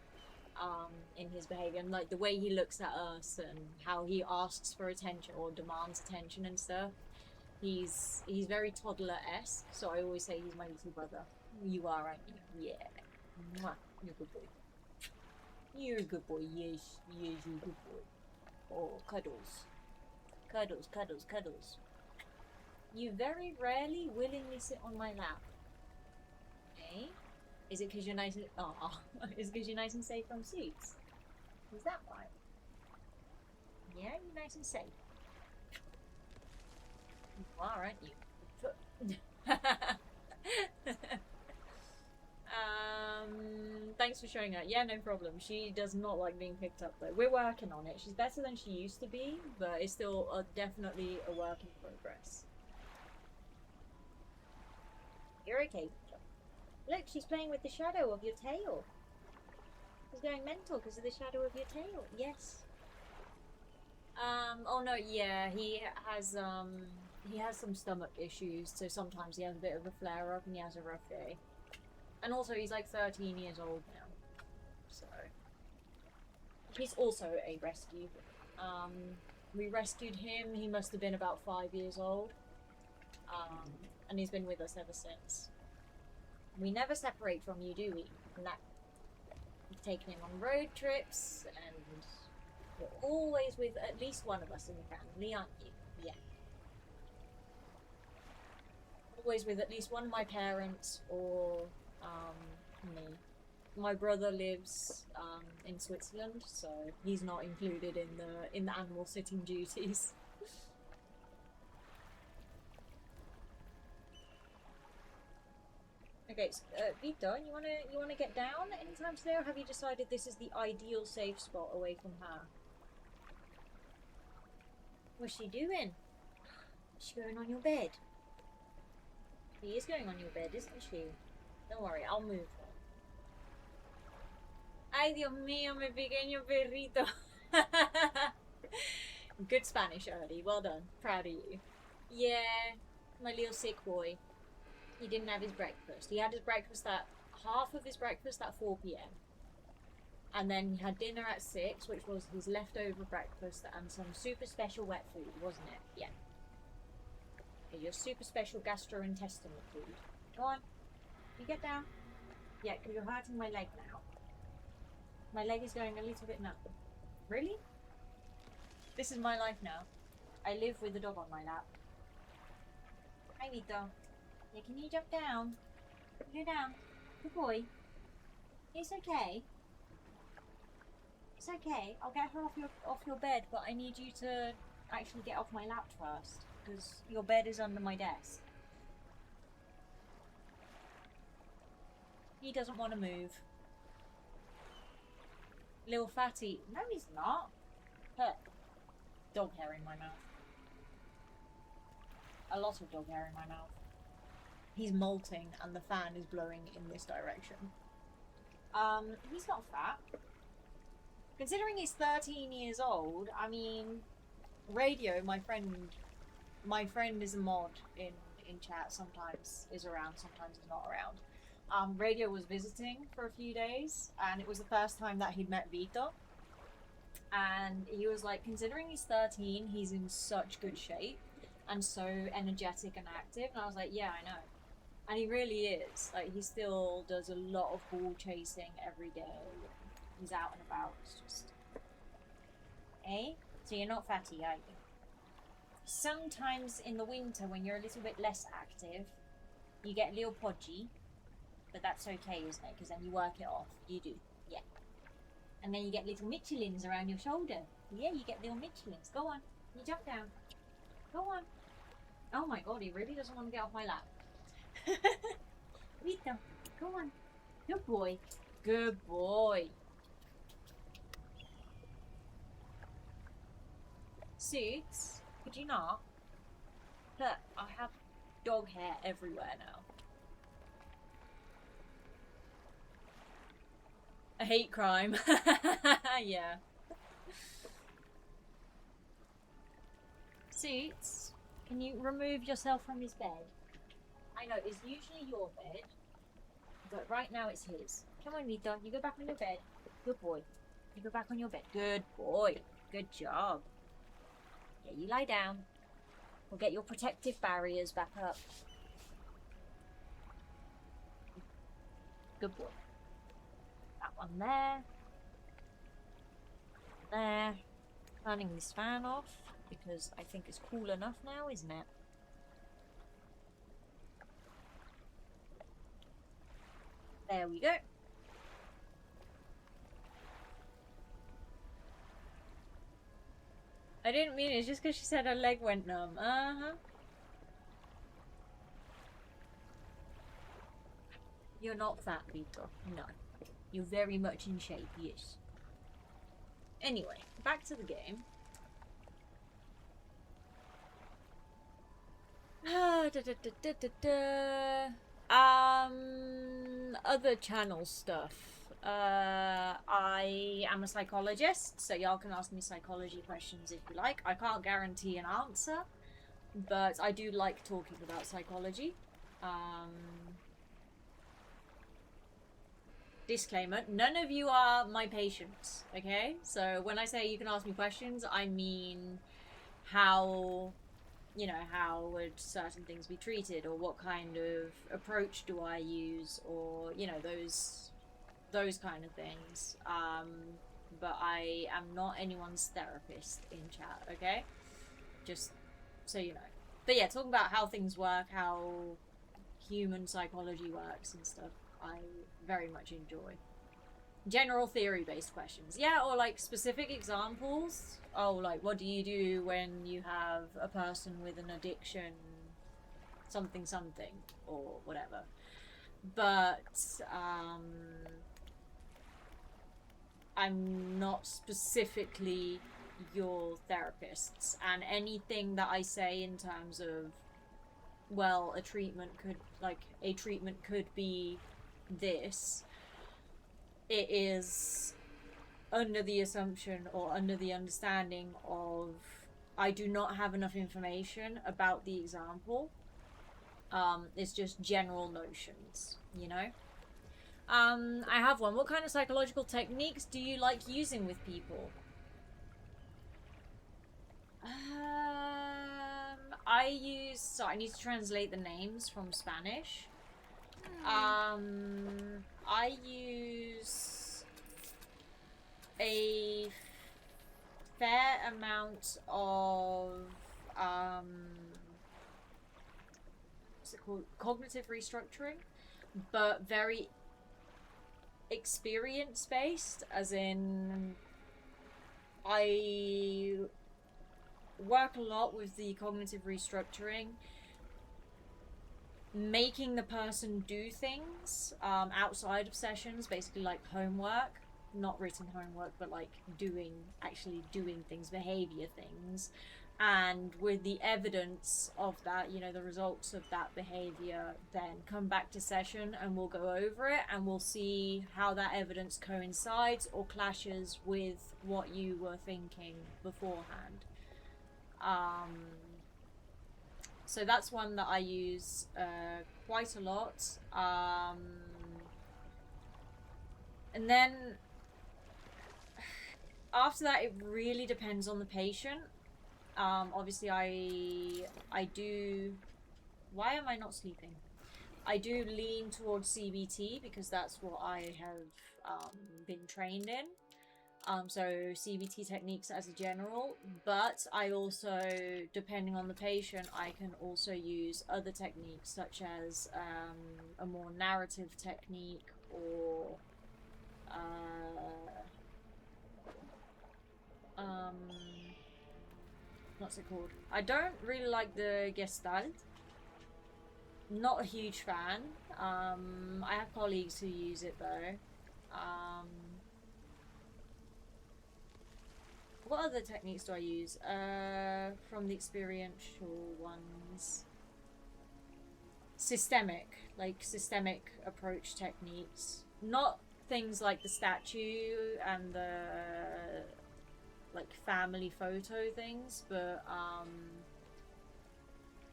In his behavior, and like the way he looks at us and how he asks for attention or demands attention and stuff. He's very toddler-esque, so I always say he's my little brother. You are, aren't you? Yeah. Mwah. You're a good boy. You're a good boy. Yes, yes, you're a good boy. Oh, cuddles. Cuddles, cuddles, cuddles. You very rarely willingly sit on my lap. Okay? Is it because you're nice and is it because you're nice and safe from suits? Is that why? Yeah, you're nice and safe. You are, aren't you? Thanks for showing her. Yeah, no problem. She does not like being picked up though. We're working on it. She's better than she used to be, but it's still definitely a work in progress. You're okay. Look, she's playing with the shadow of your tail. She's going mental because of the shadow of your tail. Yes. Oh no, yeah, he has some stomach issues, so sometimes he has a bit of a flare up and he has a rough day. And also he's like 13 years old now. So he's also a rescue. We rescued him, he must have been about 5 years old. And he's been with us ever since. We never separate from you, do we? No. We've taken him on road trips, and you're always with at least one of us in the family, aren't you? Yeah. Always with at least one of my parents or me. my brother lives in Switzerland, so he's not included in the animal sitting duties. Okay, so, Vito, you wanna get down anytime today, or have you decided this is the ideal safe spot away from her? What's she doing? Is she going on your bed? She is going on your bed, isn't she? Don't worry, I'll move her. Ay, Dios mío, mi pequeño perrito. Good Spanish, early. Well done. Proud of you. Yeah, my little sick boy. He didn't have his breakfast. He had his breakfast half of his breakfast at 4 p.m. And then he had dinner at 6, which was his leftover breakfast and some super special wet food, wasn't it? Yeah. Your super special gastrointestinal food. Go on. You get down. Yeah, because you're hurting my leg now. My leg is going a little bit numb. Really? This is my life now. I live with a dog on my lap. Hi, Vito. Yeah, can you jump down? Go down. Good boy. It's okay. It's okay. I'll get her off your bed, but I need you to actually get off my lap first, because your bed is under my desk. He doesn't want to move. Little fatty. No, he's not. Look. Dog hair in my mouth. A lot of dog hair in my mouth. He's molting and the fan is blowing in this direction. He's not fat. Considering he's 13 years old, I mean, Radio, my friend is a mod in chat, sometimes is around, sometimes is not around. Radio was visiting for a few days, and it was the first time that he'd met Vito. And he was like, considering he's 13, he's in such good shape and so energetic and active. And I was like, yeah, I know. And he really is. Like, he still does a lot of ball chasing every day. He's out and about. It's just... Eh? So you're not fatty, are you? Sometimes in the winter, when you're a little bit less active, you get a little podgy. But that's okay, isn't it? Because then you work it off. You do. Yeah. And then you get little Michelins around your shoulder. Yeah, you get little Michelins. Go on. You jump down. Go on. Oh my god, he really doesn't want to get off my lap. Vito, go on. Good boy. Good boy. Suits, could you not? Look, I have dog hair everywhere now. A hate crime. Yeah. Suits, can you remove yourself from his bed? I know, it's usually your bed, but right now it's his. Come on, Vito, you go back on your bed. Good boy. You go back on your bed. Good boy. Good job. Yeah, you lie down. We'll get your protective barriers back up. Good boy. That one there. There. Turning this fan off, because I think it's cool enough now, isn't it? There we go. I didn't mean it, it's just because she said her leg went numb. Uh-huh. You're not fat, Vito. No. You're very much in shape, yes. Anyway, back to the game. Other channel stuff. I am a psychologist, so y'all can ask me psychology questions if you like. I can't guarantee an answer, but I do like talking about psychology. Disclaimer, none of you are my patients, okay? So when I say you can ask me questions, I mean how, you know, how would certain things be treated, or what kind of approach do I use, or, you know, those kind of things. But I am not anyone's therapist in chat, okay? Just so you know. But yeah, talking about how things work, how human psychology works and stuff, I very much enjoy. general theory-based questions. Yeah, or like specific examples. Oh, like what do you do when you have a person with an addiction, something, or whatever. But I'm not specifically your therapists, and anything that I say in terms of, well, a treatment could be this, it is under the assumption or under the understanding of I do not have enough information about the example. It's just general notions, you know? I have one. What kind of psychological techniques do you like using with people? So I need to translate the names from Spanish. I use a fair amount of what's it called? Cognitive restructuring, but very experience based, as in I work a lot with the cognitive restructuring, making the person do things outside of sessions, basically like homework, not written homework, but like actually doing things, behavior things. And with the evidence of that, you know, the results of that behavior, then come back to session and we'll go over it and we'll see how that evidence coincides or clashes with what you were thinking beforehand. So that's one that I use quite a lot. And then after that, it really depends on the patient. Obviously I do... Why am I not sleeping? I do lean towards CBT because that's what I have been trained in. So CBT techniques as a general, but I also, depending on the patient, I can also use other techniques such as a more narrative technique or what's it called? I don't really like the Gestalt. Not a huge fan. I have colleagues who use it though. What other techniques do I use? From the experiential ones. Systemic approach techniques. Not things like the statue and the like family photo things, but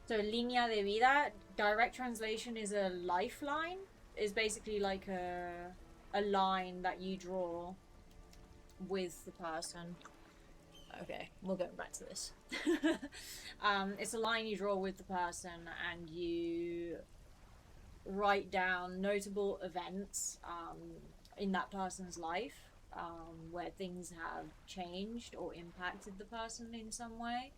so línea de vida, direct translation is a lifeline, is basically like a line that you draw with the person. Okay, we'll go back to this. It's a line you draw with the person and you write down notable events in that person's life where things have changed or impacted the person in some way.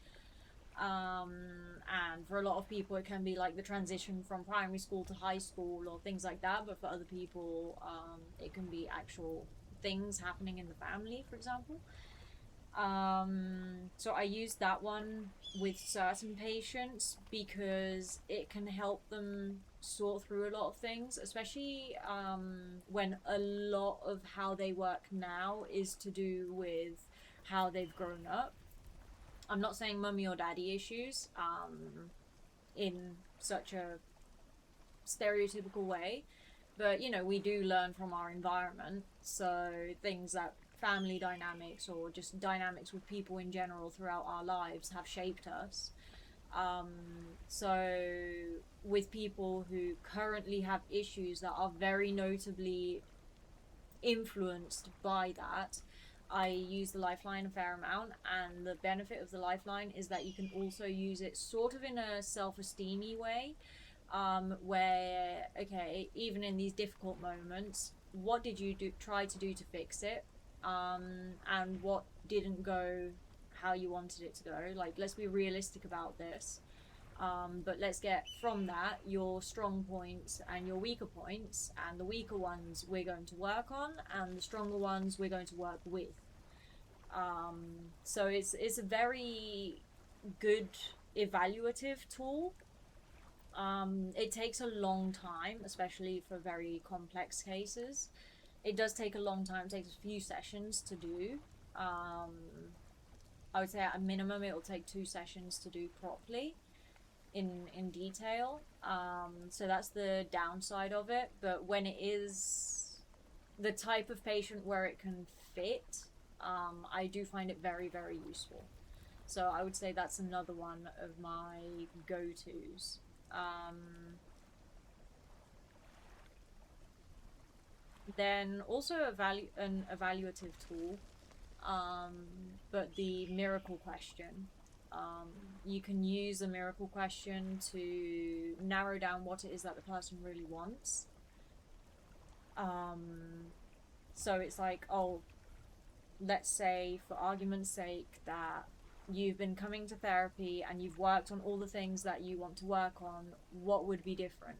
And for a lot of people it can be like the transition from primary school to high school or things like that, but for other people it can be actual things happening in the family, for example. So I use that one with certain patients because it can help them sort through a lot of things, especially when a lot of how they work now is to do with how they've grown up. I'm not saying mummy or daddy issues in such a stereotypical way, but you know, we do learn from our environment, so things that family dynamics or just dynamics with people in general throughout our lives have shaped us. So with people who currently have issues that are very notably influenced by that, I use the lifeline a fair amount, and the benefit of the lifeline is that you can also use it sort of in a self-esteem-y way, where, okay, even in these difficult moments, what did you try to do to fix it? And what didn't go how you wanted it to go? Like, let's be realistic about this. But let's get from that your strong points and your weaker points, and the weaker ones we're going to work on, and the stronger ones we're going to work with. So it's a very good evaluative tool. It takes a long time, especially for very complex cases. It does take a long time. It takes a few sessions to do. I would say at a minimum it will take 2 sessions to do properly in detail. So that's the downside of it. But when it is the type of patient where it can fit, I do find it very, very useful. So I would say that's another one of my go-tos. Then also an evaluative tool, but the miracle question. You can use a miracle question to narrow down what it is that the person really wants. So it's like, oh, let's say for argument's sake that you've been coming to therapy and you've worked on all the things that you want to work on. What would be different?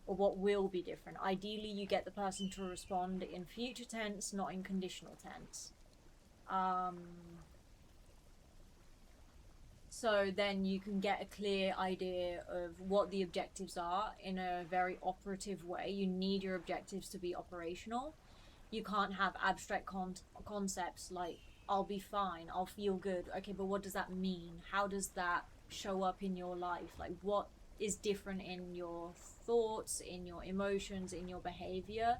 Or what will be different? Ideally, you get the person to respond in future tense, not in conditional tense. So then you can get a clear idea of what the objectives are in a very operative way. You need your objectives to be operational. You can't have abstract concepts like, I'll be fine, I'll feel good. Okay, but what does that mean? How does that show up in your life? Like, what is different in your thoughts, in your emotions, in your behavior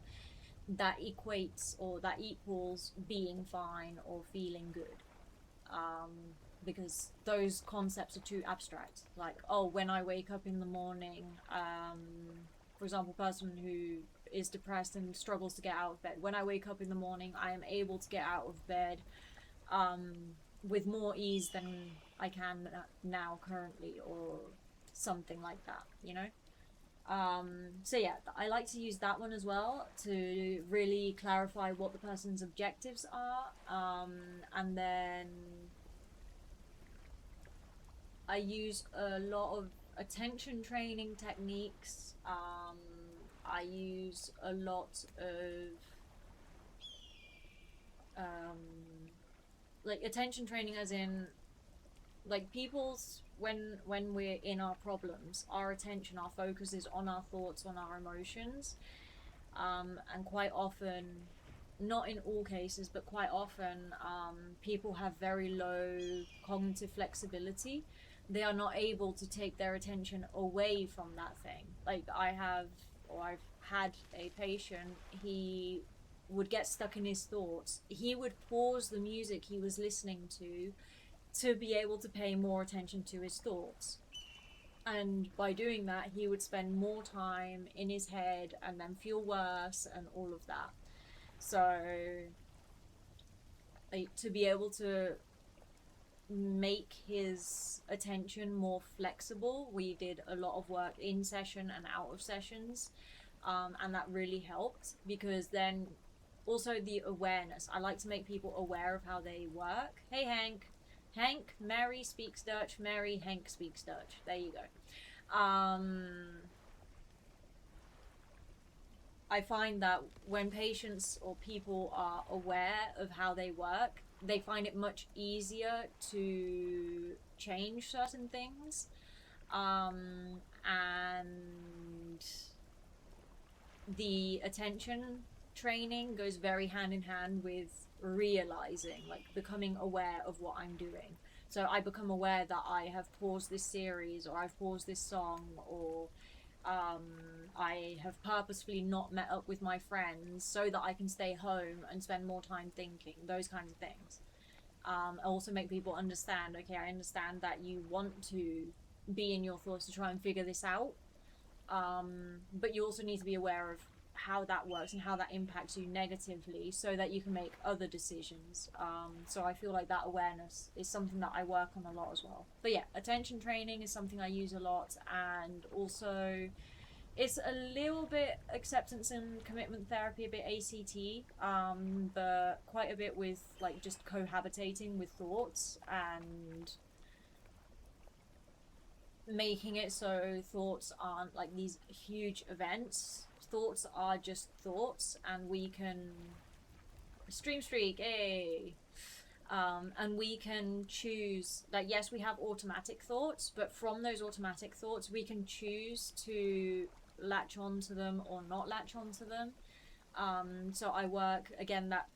that equates or that equals being fine or feeling good? Because those concepts are too abstract. Like, oh, when I wake up in the morning, for example, a person who is depressed and struggles to get out of bed, when I wake up in the morning, I am able to get out of bed with more ease than I can now currently, or something like that, you know? So yeah, I like to use that one as well to really clarify what the person's objectives are, and then I use a lot of attention training techniques. I use a lot of like attention training, as in like people's when we're in our problems, our attention, our focus is on our thoughts, on our emotions, and quite often, not in all cases, but quite often, people have very low cognitive flexibility. They are not able to take their attention away from that thing. Like I've had a patient, he would get stuck in his thoughts. He would pause the music he was listening to be able to pay more attention to his thoughts. And by doing that, he would spend more time in his head and then feel worse and all of that. So, like, to be able to make his attention more flexible, we did a lot of work in session and out of sessions, and that really helped, because then also the awareness. I like to make people aware of how they work. Hey Hank, Mary speaks Dutch, Mary, Hank speaks Dutch. There you go. I find that when patients or people are aware of how they work, they find it much easier to change certain things. And the attention training goes very hand in hand with realizing, like becoming aware of what I'm doing. So I become aware that I have paused this series, or I've paused this song, or I have purposefully not met up with my friends so that I can stay home and spend more time thinking, those kinds of things. Also make people understand, okay, I understand that you want to be in your thoughts to try and figure this out, but you also need to be aware of how that works and how that impacts you negatively, so that you can make other decisions. So I feel like that awareness is something that I work on a lot as well. But yeah, attention training is something I use a lot, and also it's a little bit acceptance and commitment therapy, a bit ACT, but quite a bit with like just cohabitating with thoughts and making it so thoughts aren't like these huge events. Thoughts are just thoughts, and we can stream streak, and we can choose, like, yes, we have automatic thoughts, but from those automatic thoughts we can choose to latch onto them or not latch onto them. So I work, again, that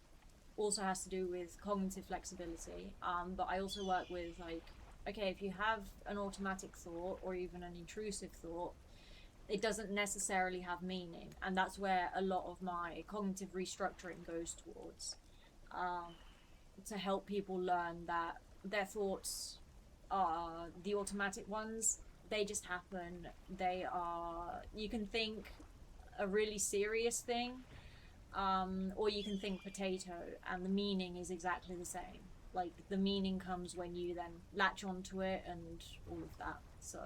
also has to do with cognitive flexibility, but I also work with, like, okay, if you have an automatic thought or even an intrusive thought, it doesn't necessarily have meaning, and that's where a lot of my cognitive restructuring goes towards, to help people learn that their thoughts are the automatic ones. They just happen. They are, you can think a really serious thing, or you can think potato, and the meaning is exactly the same. Like, the meaning comes when you then latch onto it and all of that. So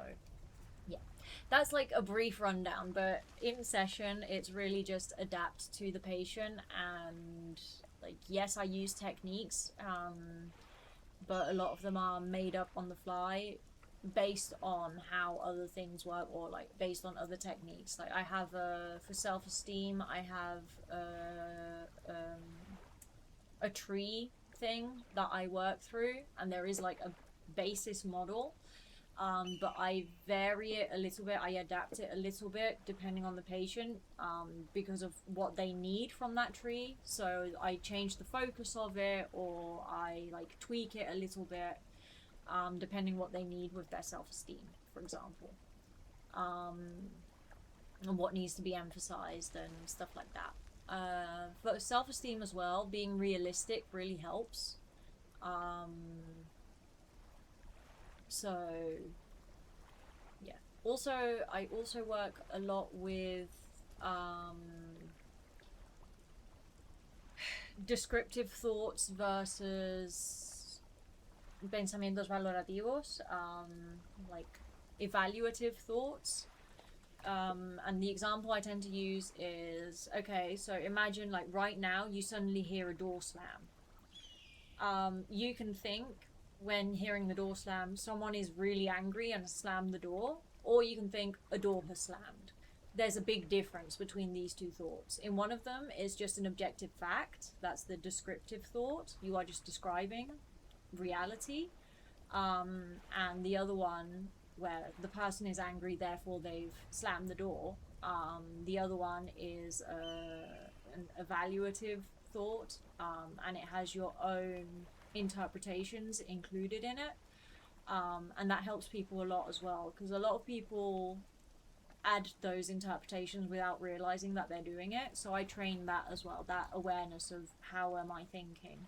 yeah, that's like a brief rundown, but in session it's really just adapt to the patient. And like, yes, I use techniques, but a lot of them are made up on the fly based on how other things work, or like based on other techniques. Like, I have for self-esteem, I have a tree thing that I work through, and there is like a basis model, but I vary it a little bit, I adapt it a little bit depending on the patient, because of what they need from that tree. So I change the focus of it, or I like tweak it a little bit, depending what they need with their self-esteem, for example, and what needs to be emphasized and stuff like that. For self-esteem as well, being realistic really helps. So yeah. Also, I also work a lot with descriptive thoughts versus pensamientos valorativos, like evaluative thoughts. And the example I tend to use is, okay, so imagine, like, right now you suddenly hear a door slam. You can think, when hearing the door slam, someone is really angry and slammed the door, or you can think a door has slammed. There's a big difference between these two thoughts. In one of them is just an objective fact, that's the descriptive thought, you are just describing reality, and the other one, where the person is angry, therefore they've slammed the door, the other one is an evaluative thought, and it has your own interpretations included in it, and that helps people a lot as well, because a lot of people add those interpretations without realizing that they're doing it. So I train that as well, that awareness of how am I thinking.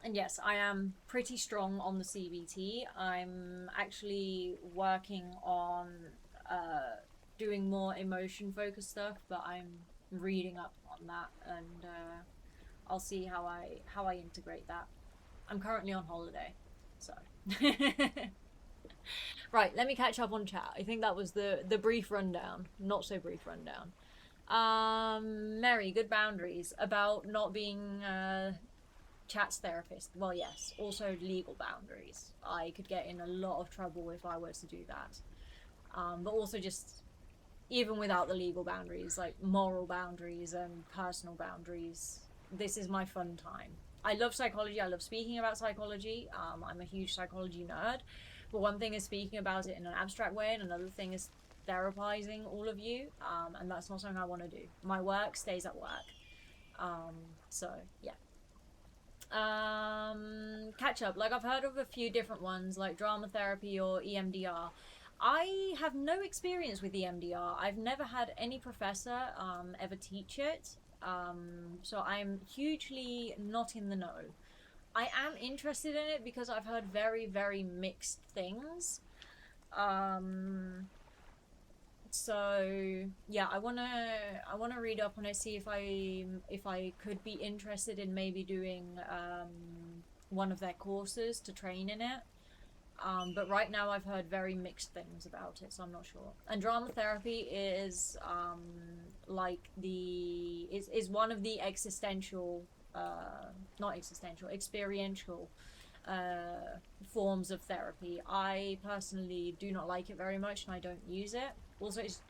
And yes, I am pretty strong on the CBT. I'm actually working on doing more emotion focused stuff, but I'm reading up on that, and I'll see how I integrate that. I'm currently on holiday, so right, let me catch up on chat. I think that was the brief rundown, not so brief rundown. Mary, good boundaries about not being chat's therapist. Well, yes, also legal boundaries. I could get in a lot of trouble if I were to do that, but also just even without the legal boundaries, like moral boundaries and personal boundaries. This is my fun time. I love psychology, I love speaking about psychology, I'm a huge psychology nerd, but one thing is speaking about it in an abstract way, and another thing is therapizing all of you, and that's not something I want to do. My work stays at work. So yeah. Catch up, like, I've heard of a few different ones, like drama therapy or EMDR. I have no experience with EMDR. I've never had any professor ever teach it, so I'm hugely not in the know. I am interested in it because I've heard very, very mixed things. So yeah, I wanna read up on it, see if I could be interested in maybe doing one of their courses to train in it. But right now I've heard very mixed things about it, so I'm not sure. And drama therapy is like is one of the existential, not existential, experiential forms of therapy. I personally do not like it very much, and I don't use it. Also, it's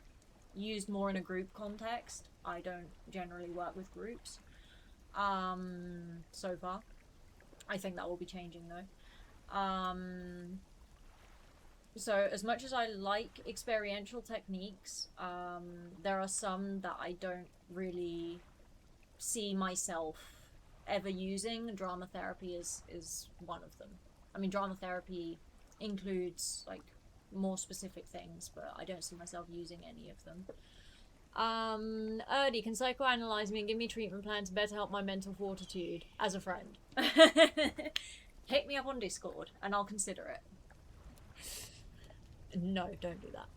used more in a group context. I don't generally work with groups so far. I think that will be changing though. So as much as I like experiential techniques, there are some that I don't really see myself ever using. Drama therapy is one of them. I mean, drama therapy includes like more specific things, but I don't see myself using any of them. Erdy, can psychoanalyze me and give me treatment plans to better help my mental fortitude as a friend. Hit me up on Discord and I'll consider it. No, don't do that.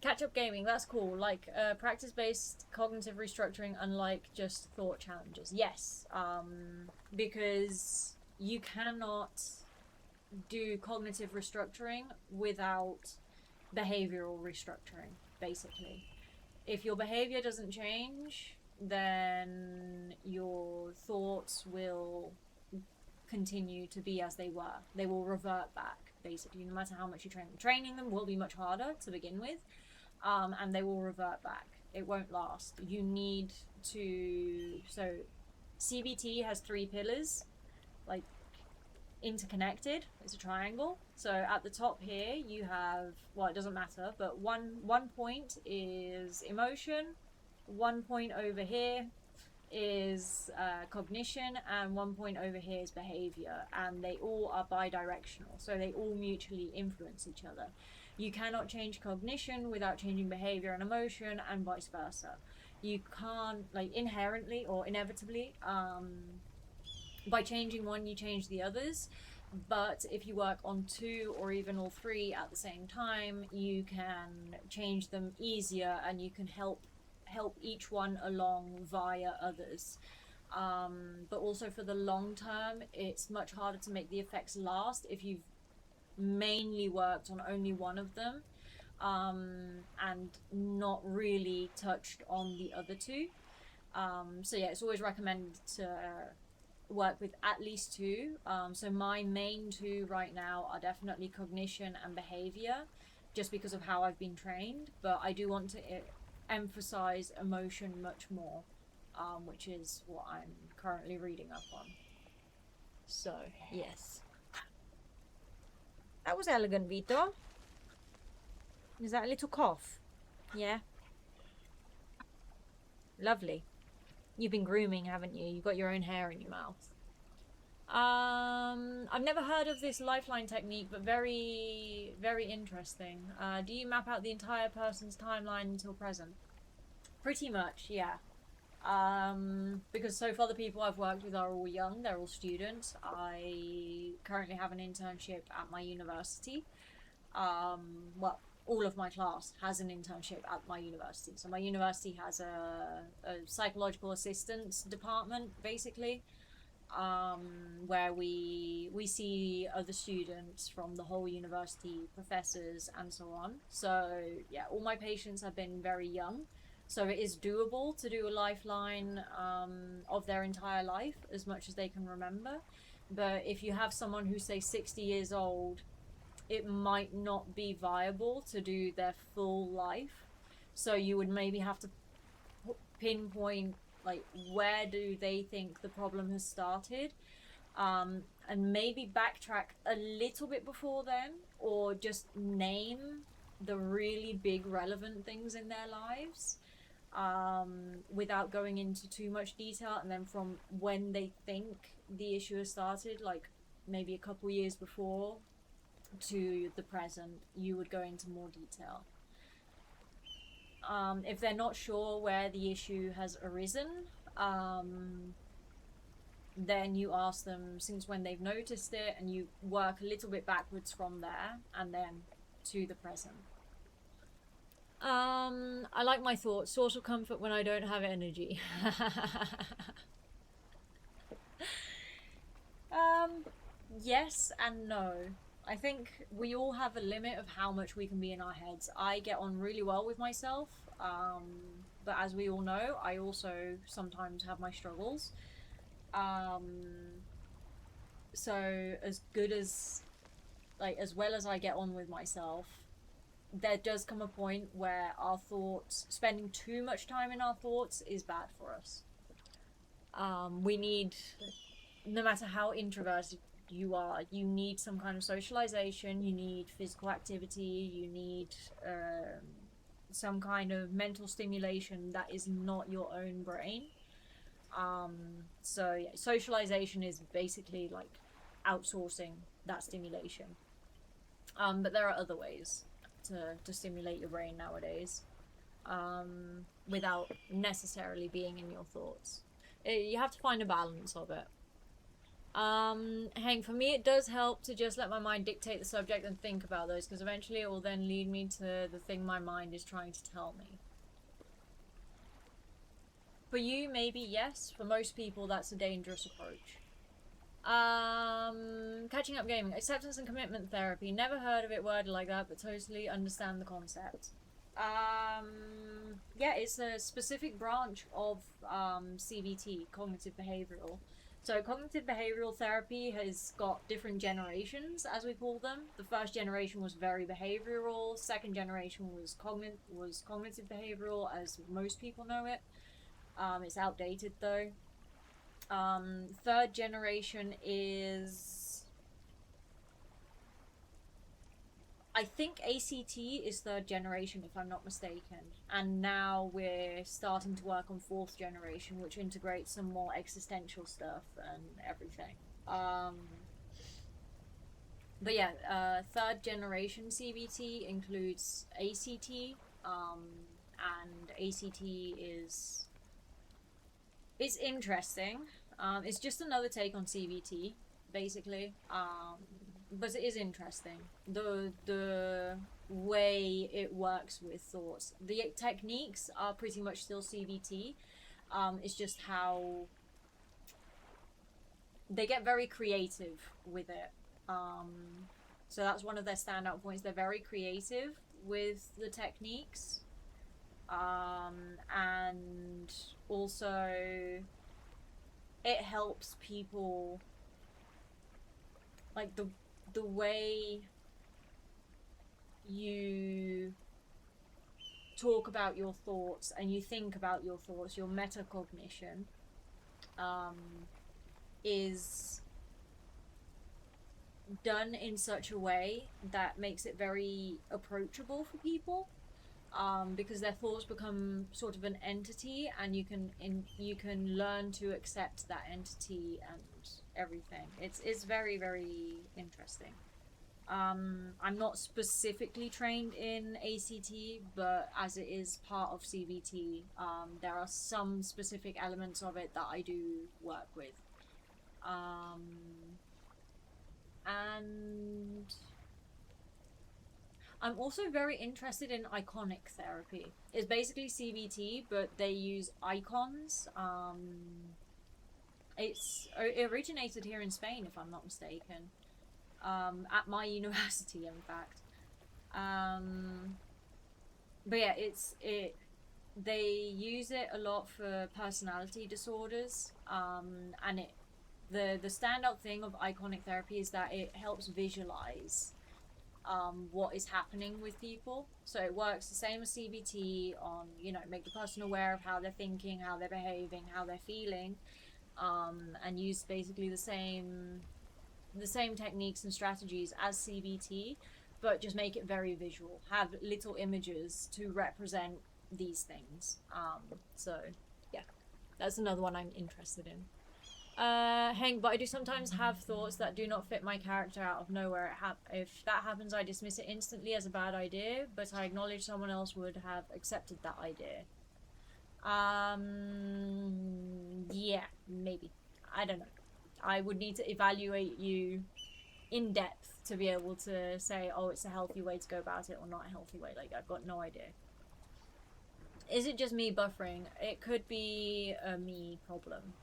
Catch up gaming, that's cool. Like practice-based cognitive restructuring, unlike just thought challenges. Yes, because you cannot do cognitive restructuring without behavioral restructuring, basically. If your behavior doesn't change, then your thoughts will continue to be as they were. They will revert back, basically, no matter how much you train them. Training them will be much harder to begin with, and they will revert back. It won't last. You need to... So, CBT has 3 pillars, like, interconnected. It's a triangle. So at the top here you have, well, it doesn't matter, but one point is emotion, 1 point over here is cognition, and 1 point over here is behavior, and they all are bi-directional, so they all mutually influence each other. You cannot change cognition without changing behavior and emotion, and vice versa. You can't, like, inherently or inevitably, by changing one you change the others, but if you work on 2 or even all 3 at the same time, you can change them easier, and you can help each one along via others. But also for the long term, it's much harder to make the effects last if you've mainly worked on only one of them, and not really touched on the other 2. So yeah, it's always recommended to work with at least 2. So my main 2 right now are definitely cognition and behavior, just because of how I've been trained, but I do want to emphasize emotion much more, which is what I'm currently reading up on. So yes, that was elegant, Vito. Is that a little cough? Yeah, lovely. You've been grooming, haven't you? You've got your own hair in your mouth. I've never heard of this lifeline technique, but very, very interesting. Do you map out the entire person's timeline until present? Pretty much, yeah. Because so far the people I've worked with are all young, they're all students. I currently have an internship at my university. Well, all of my class has an internship at my university. So my university has a psychological assistance department, basically, where we see other students from the whole university, professors, and so on. So yeah, all my patients have been very young. So it is doable to do a lifeline of their entire life, as much as they can remember. But if you have someone who's, say, 60 years old, it might not be viable to do their full life. So you would maybe have to pinpoint, like, where do they think the problem has started, and maybe backtrack a little bit before then, or just name the really big relevant things in their lives, without going into too much detail, and then from when they think the issue has started, like maybe a couple years before to the present, you would go into more detail. If they're not sure where the issue has arisen, then you ask them since when they've noticed it, and you work a little bit backwards from there and then to the present. I like my thoughts. Source of comfort when I don't have energy. Yes and no. I think we all have a limit of how much we can be in our heads. I get on really well with myself, but as we all know, I also sometimes have my struggles. So as good as, like, as well as I get on with myself, there does come a point where our thoughts, spending too much time in our thoughts is bad for us. We need, no matter how introverted you are, you need some kind of socialization, you need physical activity, you need some kind of mental stimulation that is not your own brain. So yeah, socialization is basically like outsourcing that stimulation. But there are other ways to stimulate your brain nowadays, without necessarily being in your thoughts. You have to find a balance of it. Hank, for me it does help to just let my mind dictate the subject and think about those, because eventually it will then lead me to the thing my mind is trying to tell me. For you, maybe yes. For most people, that's a dangerous approach. Catching up gaming. Acceptance and commitment therapy. Never heard of it worded like that, but totally understand the concept. Yeah, it's a specific branch of CBT, cognitive behavioral. So cognitive behavioral therapy has got different generations, as we call them. The first generation was very behavioral. Second generation was cognitive behavioral, as most people know it. It's outdated though. Third generation is, I think ACT is third generation if I'm not mistaken, and now we're starting to work on fourth generation, which integrates some more existential stuff and everything. But yeah, third generation CBT includes ACT, and ACT is, it's interesting. It's just another take on CBT, basically. But it is interesting. The way it works with thoughts. The techniques are pretty much still CBT. It's just how they get very creative with it. So that's one of their standout points. They're very creative with the techniques. And also it helps people, like the way you talk about your thoughts and you think about your thoughts, your metacognition, is done in such a way that makes it very approachable for people. Because their thoughts become sort of an entity, and you can learn to accept that entity and everything. It's very, very interesting. I'm not specifically trained in ACT, but as it is part of CBT, there are some specific elements of it that I do work with. And I'm also very interested in iconic therapy. It's basically CBT, but they use icons. It originated here in Spain, if I'm not mistaken. At my university, in fact. But yeah, they use it a lot for personality disorders. And the standout thing of iconic therapy is that it helps visualize what is happening with people. So it works the same as CBT on, make the person aware of how they're thinking, how they're behaving, how they're feeling, and use basically the same techniques and strategies as CBT, but just make it very visual, have little images to represent these things. So yeah, that's another one I'm interested in. Hank, but I do sometimes have thoughts that do not fit my character out of nowhere. If that happens, I dismiss it instantly as a bad idea, but I acknowledge someone else would have accepted that idea. Yeah, maybe. I don't know. I would need to evaluate you in depth to be able to say, oh, it's a healthy way to go about it or not a healthy way. Like, I've got no idea. Is it just me buffering? It could be a me problem.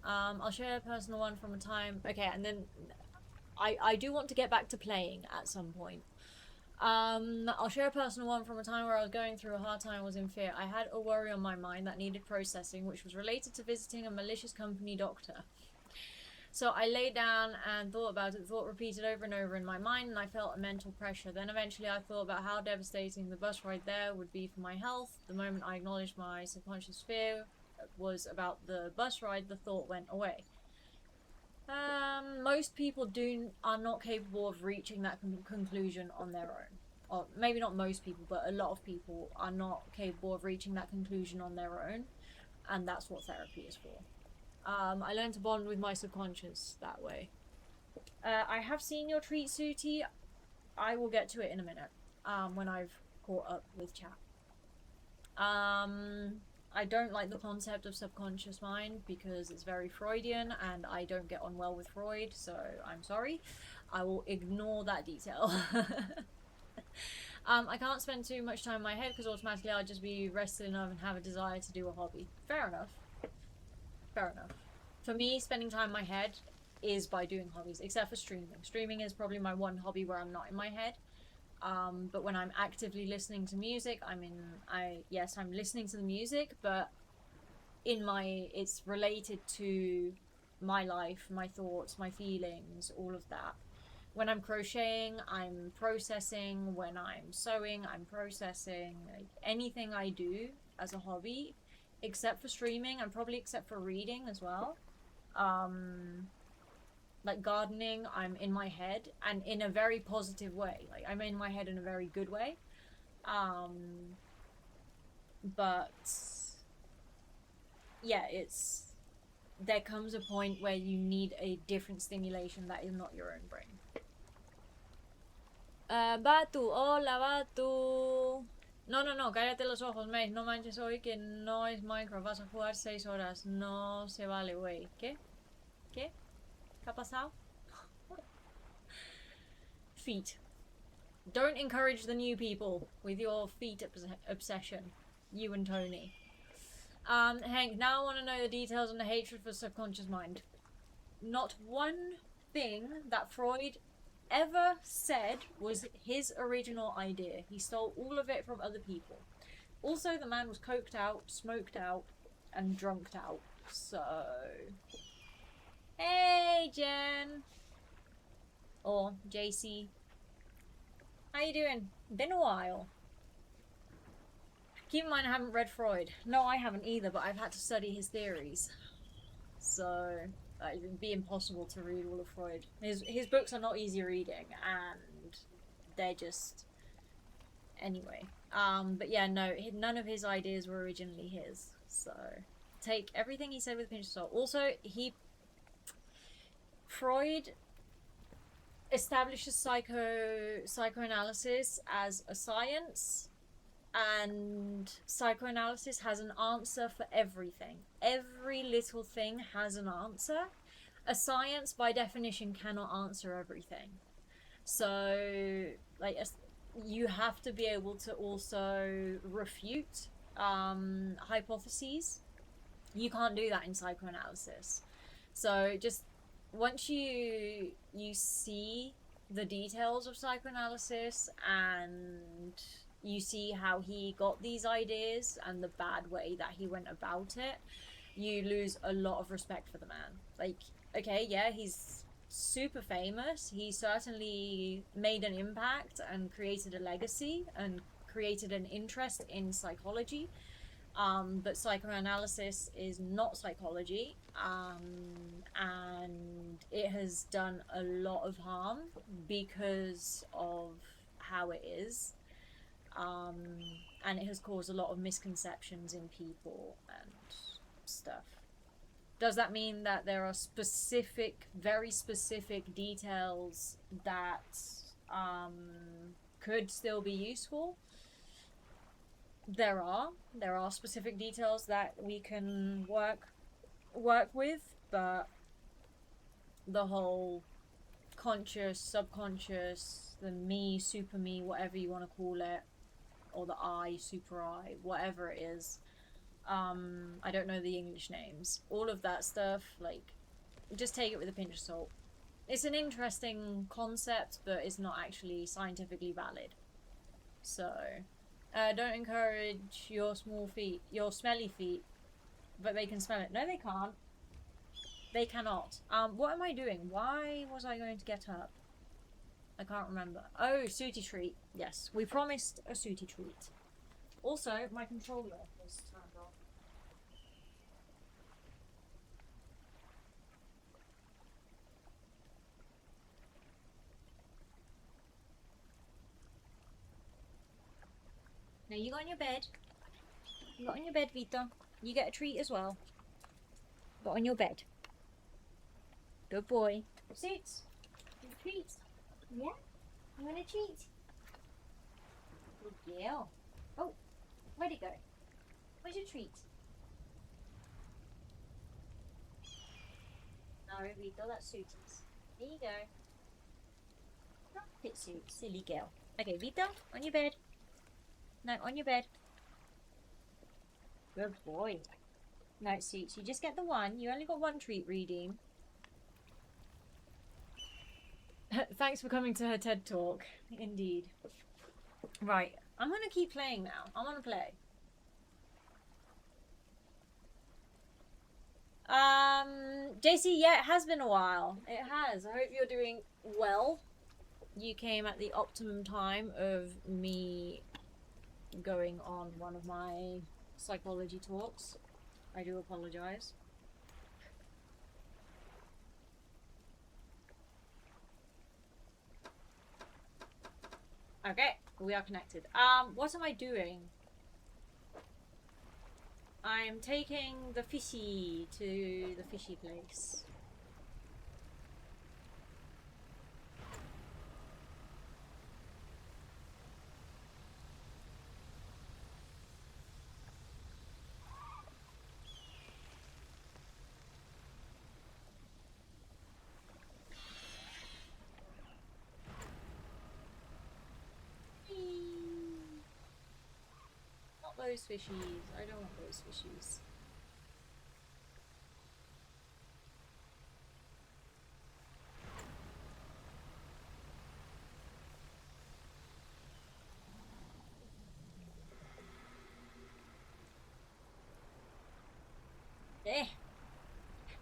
I'll share a personal one from a time. Okay, and then I do want to get back to playing at some point. I'll share a personal one from a time where I was going through a hard time. I was in fear. I had a worry on my mind that needed processing, which was related to visiting a malicious company doctor. So I lay down and thought about it, thought repeated over and over in my mind, and I felt a mental pressure. Then eventually I thought about how devastating the bus ride there would be for my health. The moment I acknowledged my subconscious fear was about the bus ride, the thought went away. Most people are not capable of reaching that conclusion on their own. Or maybe not most people, but a lot of people are not capable of reaching that conclusion on their own, and that's what therapy is for. I learned to bond with my subconscious that way. I have seen your treat, Sooty. I will get to it in a minute, when I've caught up with chat. I don't like the concept of subconscious mind because it's very Freudian and I don't get on well with Freud, so I'm sorry. I will ignore that detail. I can't spend too much time in my head because automatically I'll just be rested enough and have a desire to do a hobby. Fair enough. Fair enough. For me, spending time in my head is by doing hobbies, except for streaming. Streaming is probably my one hobby where I'm not in my head. But when I'm actively listening to music, I'm listening to the music, but it's related to my life, my thoughts, my feelings, all of that. When I'm crocheting, I'm processing. When I'm sewing, I'm processing. Like, anything I do as a hobby, except for streaming, and probably except for reading as well. Like gardening, I'm in my head, and in a very positive way. Like, I'm in my head in a very good way. But yeah, there comes a point where you need a different stimulation that is not your own brain. Batu, hola Batu. No, cállate los ojos, mate. No manches hoy que no es Minecraft. Vas a jugar 6 horas. No se vale, güey. ¿Qué? ¿Qué ha pasado? Feet. Don't encourage the new people with your feet obsession. You and Tony. Hank, now I want to know the details on the hatred for subconscious mind. Not one thing that Freud ever said was his original idea. He stole all of it from other people. Also, the man was coked out, smoked out, and drunked out. So... Hey, Jen! Or JC. How you doing? Been a while. Keep in mind I haven't read Freud. No, I haven't either, but I've had to study his theories. So... it would be impossible to read all of Freud. His books are not easy reading, and they're just... Anyway. But yeah, no, none of his ideas were originally his. So, take everything he said with a pinch of salt. Also, Freud establishes psychoanalysis as a science, and psychoanalysis has an answer for everything. Every little thing has an answer. A science, by definition, cannot answer everything. So, like, you have to be able to also refute hypotheses. You can't do that in psychoanalysis. So, just once you see the details of psychoanalysis and you see how he got these ideas and the bad way that he went about it, you lose a lot of respect for the man. Like, okay, yeah, he's super famous. He certainly made an impact and created a legacy and created an interest in psychology. But psychoanalysis is not psychology, and it has done a lot of harm because of how it is. And it has caused a lot of misconceptions in people and stuff. Does that mean that there are very specific details that could still be useful? There are specific details that we can work with, but the whole conscious, subconscious, the me, super me, whatever you want to call it, or the I, super I, whatever it is, I don't know the English names. All of that stuff, like, just take it with a pinch of salt. It's an interesting concept, but it's not actually scientifically valid. So, don't encourage your smelly feet, but they can smell it. No, they can't. They cannot. What am I doing? Why was I going to get up? I can't remember. Oh, Sooty treat. Yes, we promised a Sooty treat. Also, my controller was turned off. Now you got on your bed. You got on your bed, Vita. You get a treat as well. Got on your bed. Good boy. Suits. Your treat. Yeah? You want a treat? Good girl. Oh, where'd it go? Where's your treat? No, Vita, that's Sooty's. There you go. Pit suit, silly girl. Okay, Vita, on your bed. No, on your bed. Good boy. No, Suits, you just get the one. You only got one treat, reading. Thanks for coming to her TED Talk. Indeed. Right, I'm going to keep playing now. I want to play. JC, yeah, it has been a while. It has. I hope you're doing well. You came at the optimum time of me going on one of my psychology talks. I do apologize. Okay, we are connected. What am I doing? I am taking the fishy to the fishy place. Not those fishies. I don't want those fishies. Eh.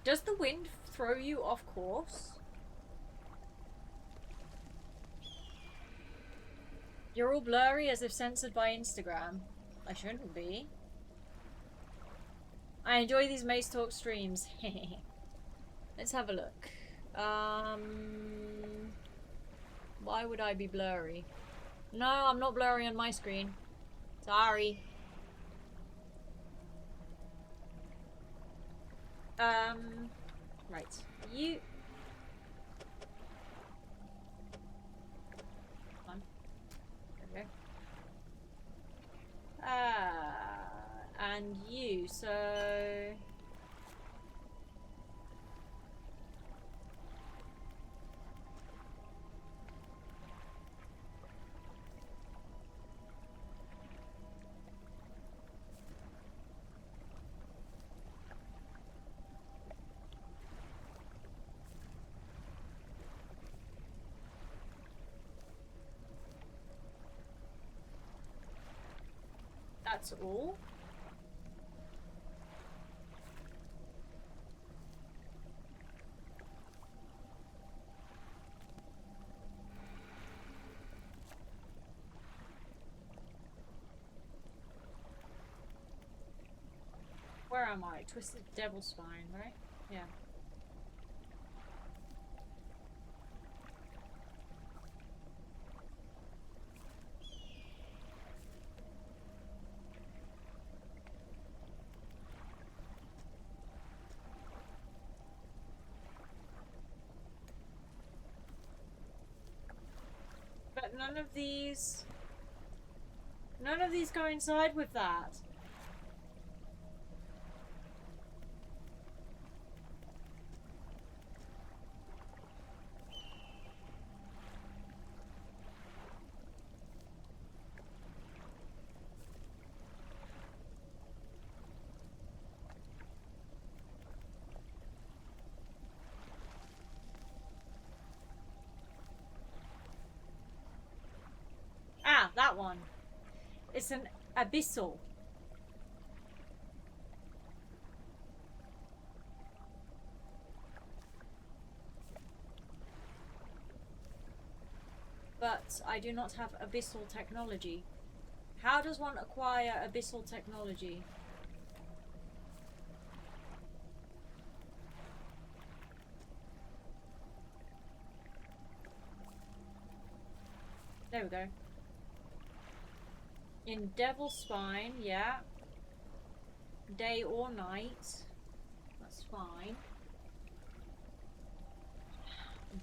Does the wind throw you off course? You're all blurry as if censored by Instagram. I shouldn't be. I enjoy these Mace Talk streams. Let's have a look. Why would I be blurry? No, I'm not blurry on my screen. Sorry. Right. You... Come on. There we go. And you, so... That's all. Where am I? Twisted Devil Spine, right? Yeah. But none of these coincide with that. Ah, that one. It's an abyssal. But I do not have abyssal technology. How does one acquire abyssal technology? There we go. In Devil's Spine, yeah. Day or night. That's fine.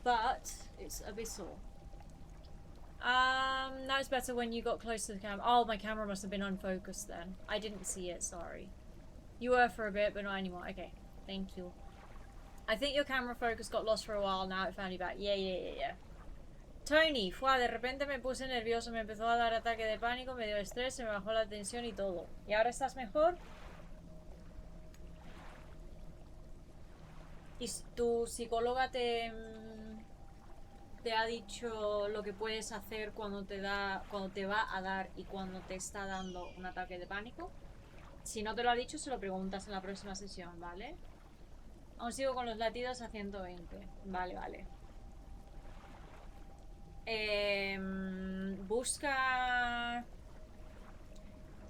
But it's abyssal. Now it's better when you got close to the camera. Oh, my camera must have been unfocused then. I didn't see it, sorry. You were for a bit, but not anymore. Okay, thank you. I think your camera focus got lost for a while, now it found you back. Yeah. Tony, de repente me puse nervioso, me empezó a dar ataque de pánico, me dio estrés, se me bajó la tensión y todo. ¿Y ahora estás mejor? ¿Y tu psicóloga te ha dicho lo que puedes hacer cuando te va a dar y cuando te está dando un ataque de pánico? Si no te lo ha dicho, se lo preguntas en la próxima sesión, ¿vale? Aún sigo con los latidos a 120. Vale. Busca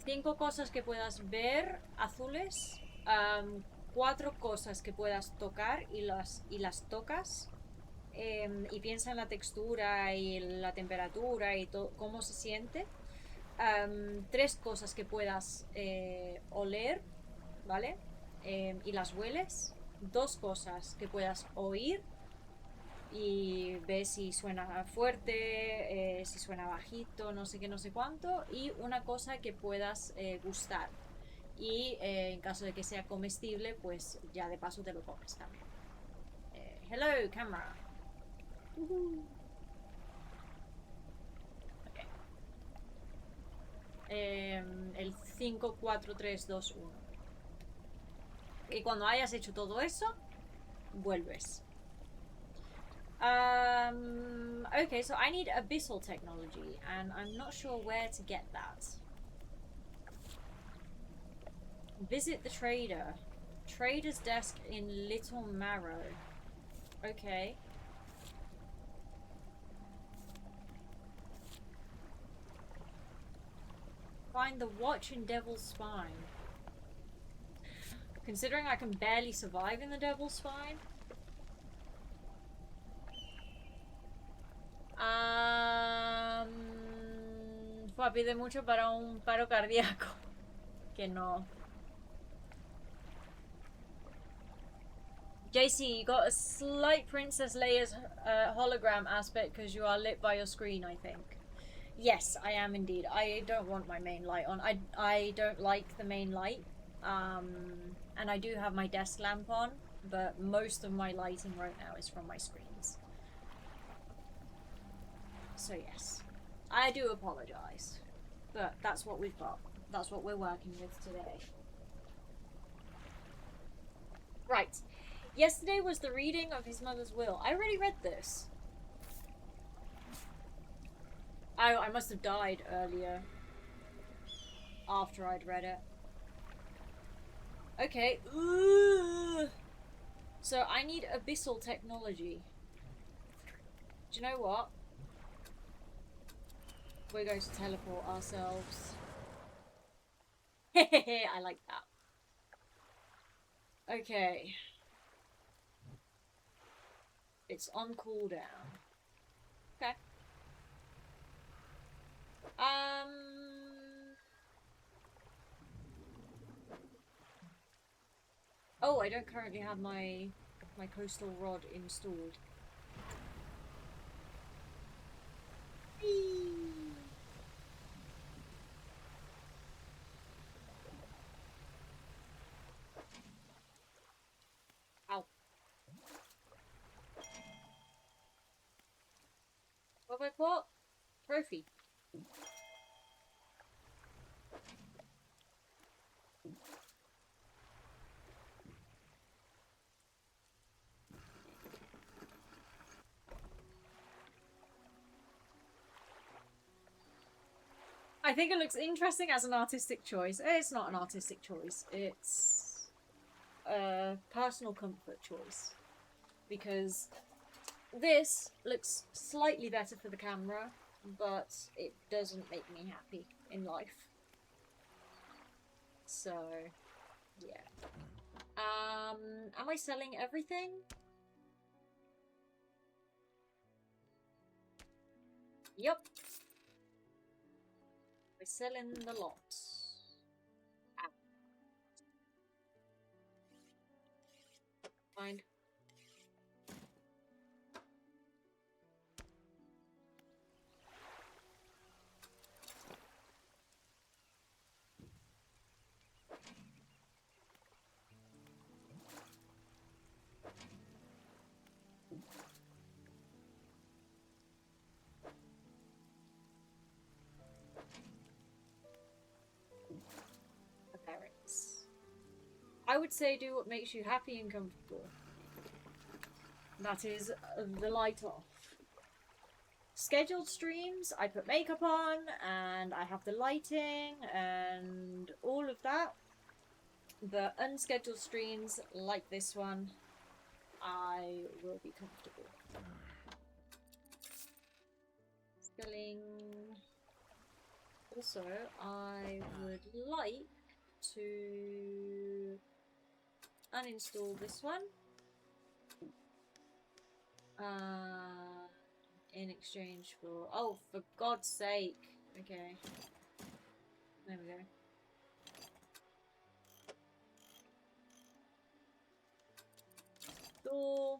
5 cosas que puedas ver azules, 4 cosas que puedas tocar y las tocas, y piensa en la textura y la temperatura y todo, cómo se siente. 3 cosas que puedas oler, ¿vale? Y las hueles. 2 cosas que puedas oír y ves si suena fuerte, si suena bajito, no sé qué, no sé cuánto. Y una cosa que puedas gustar. Y en caso de que sea comestible, pues ya de paso te lo comes también. Hello, camera. Okay. El 5, 4, 3, 2, 1. Y cuando hayas hecho todo eso, vuelves. Okay, so I need abyssal technology, and I'm not sure where to get that. Visit the trader. Trader's desk in Little Marrow. Okay. Find the watch in Devil's Spine. Considering I can barely survive in the Devil's Spine. Pide mucho para un paro cardíaco. Que no. JC, you got a slight Princess Leia's hologram aspect because you are lit by your screen, I think. Yes, I am indeed. I don't want my main light on. I don't like the main light. And I do have my desk lamp on, but most of my lighting right now is from my screens. So yes, I do apologise, but that's what we've got. That's what we're working with today. Right. Yesterday was the reading of his mother's will. I already read this. I must have died earlier. After I'd read it. Okay. Ooh. So I need abyssal technology. Do you know what? We're going to teleport ourselves. I like that. Okay. It's on cooldown. Okay. Oh, I don't currently have my coastal rod installed. Whee! Ow. What have I caught? Trophy. I think it looks interesting as an artistic choice. It's not an artistic choice. It's a personal comfort choice. Because this looks slightly better for the camera, but it doesn't make me happy in life. So, yeah. Am I selling everything? Yep. We're selling the lot. Ah. Fine. Parents. I would say do what makes you happy and comfortable. That is the light off. Scheduled streams, I put makeup on and I have the lighting and all of that. The unscheduled streams, like this one, I will be comfortable. Spelling. Also, I would like to uninstall this one. In exchange for... Oh, for God's sake. Okay. There we go. Door.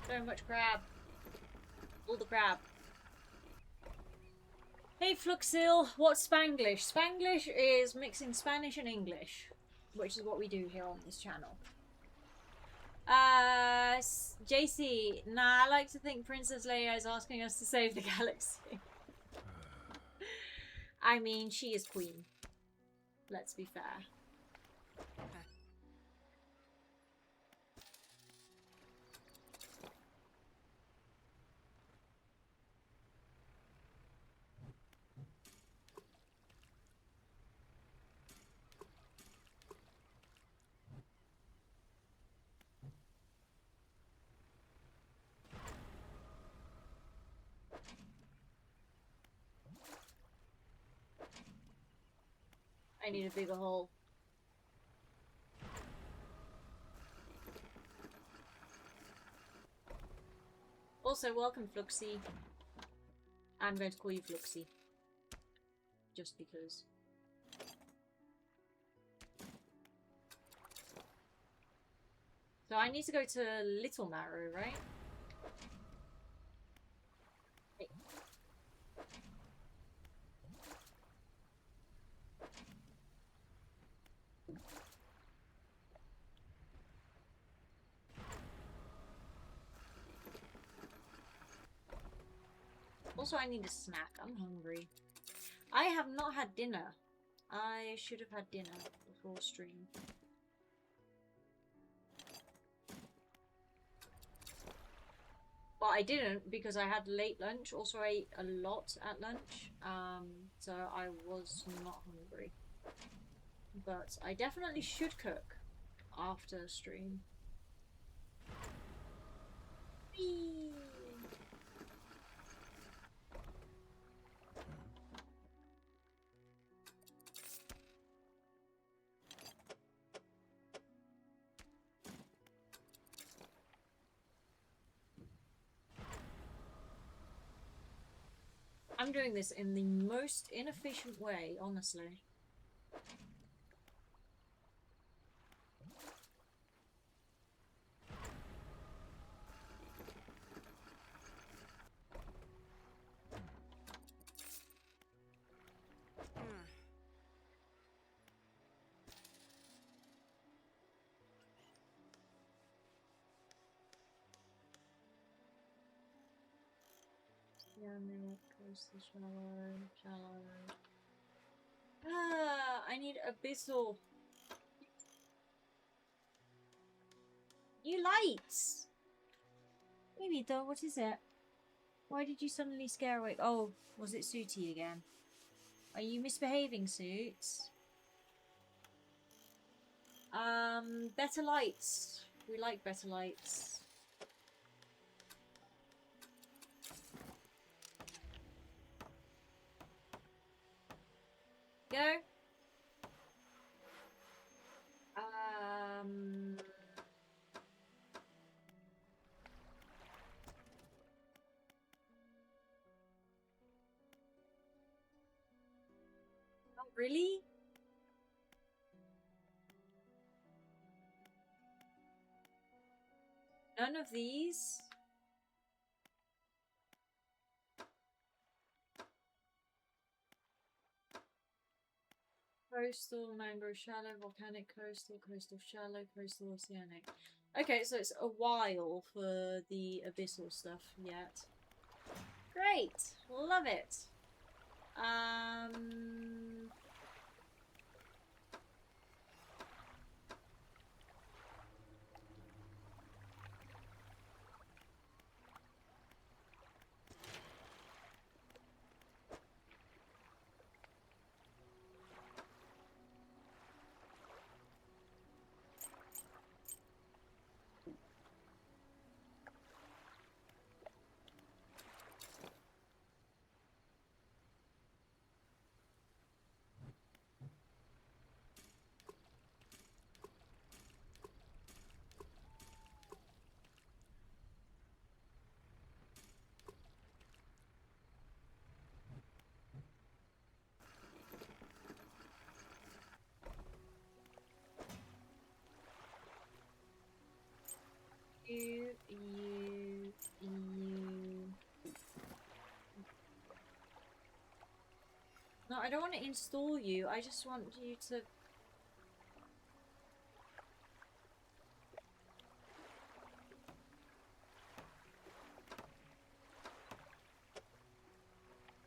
So much crab. All the crab. Hey Fluxil, what's Spanglish? Spanglish is mixing Spanish and English, which is what we do here on this channel. JC, nah, I like to think Princess Leia is asking us to save the galaxy. I mean, she is queen. Let's be fair. I need a bigger hole. Also, welcome Fluxy. I'm going to call you Fluxy. Just because. So I need to go to Little Marrow, right? Hey. Also, I need a snack. I'm hungry. I have not had dinner. I should have had dinner before stream. But I didn't because I had late lunch. Also, I ate a lot at lunch. So I was not hungry. But I definitely should cook after stream. Whee! I'm doing this in the most inefficient way, honestly. Yeah, milk, goes to shallow. Ah, I need abyssal. New lights! Hey Vito, what is it? Why did you suddenly scare away? Oh, was it Sooty again? Are you misbehaving, Suits? Better lights. We like better lights. Go. Oh, really? None of these? Coastal, mangrove, shallow, volcanic, coastal, coastal, shallow, coastal, oceanic. Okay, so it's a while for the abyssal stuff yet. Great! Love it! You. No, I don't want to install you. I just want you to... You...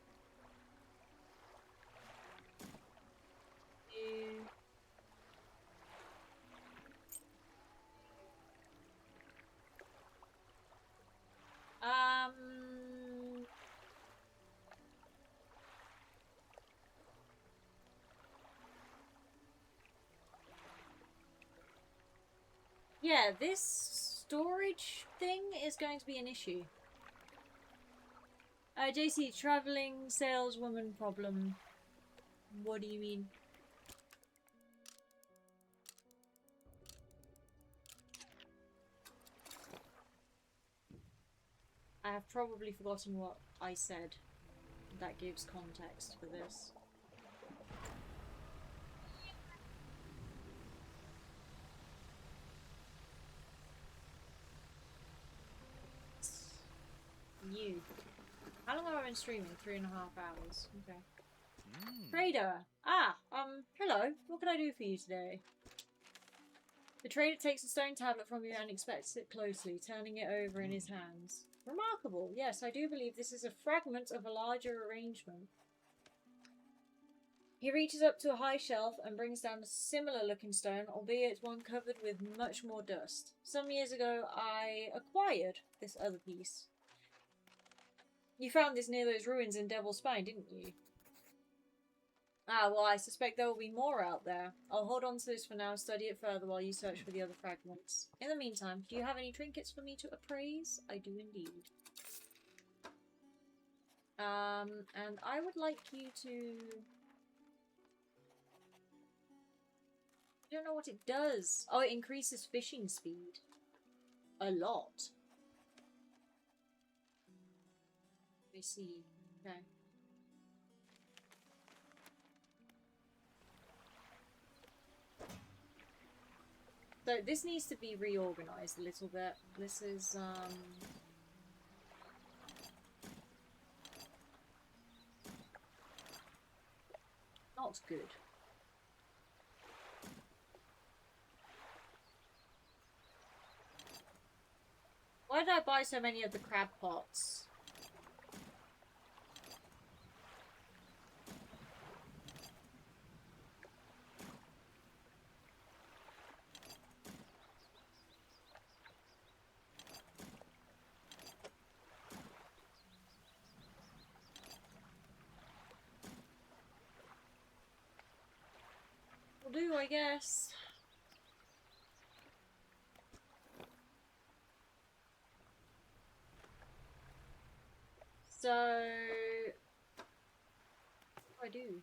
Yeah, this storage thing is going to be an issue. JC, traveling saleswoman problem. What do you mean? I have probably forgotten what I said. That gives context for this. You. How long have I been streaming? 3.5 hours. Okay. Trader! Ah! Hello. What can I do for you today? The trader takes a stone tablet from you and inspects it closely, turning it over in his hands. Remarkable. Yes, I do believe this is a fragment of a larger arrangement. He reaches up to a high shelf and brings down a similar-looking stone, albeit one covered with much more dust. Some years ago, I acquired this other piece. You found this near those ruins in Devil's Spine, didn't you? Ah, well, I suspect there will be more out there. I'll hold on to this for now and study it further while you search for the other fragments. In the meantime, do you have any trinkets for me to appraise? I do indeed. And I would like you to... I don't know what it does. Oh, it increases fishing speed. A lot. Let me see. Okay. So this needs to be reorganized a little bit. This is, not good. Why did I buy so many of the crab pots? do, I guess. So, what do I do?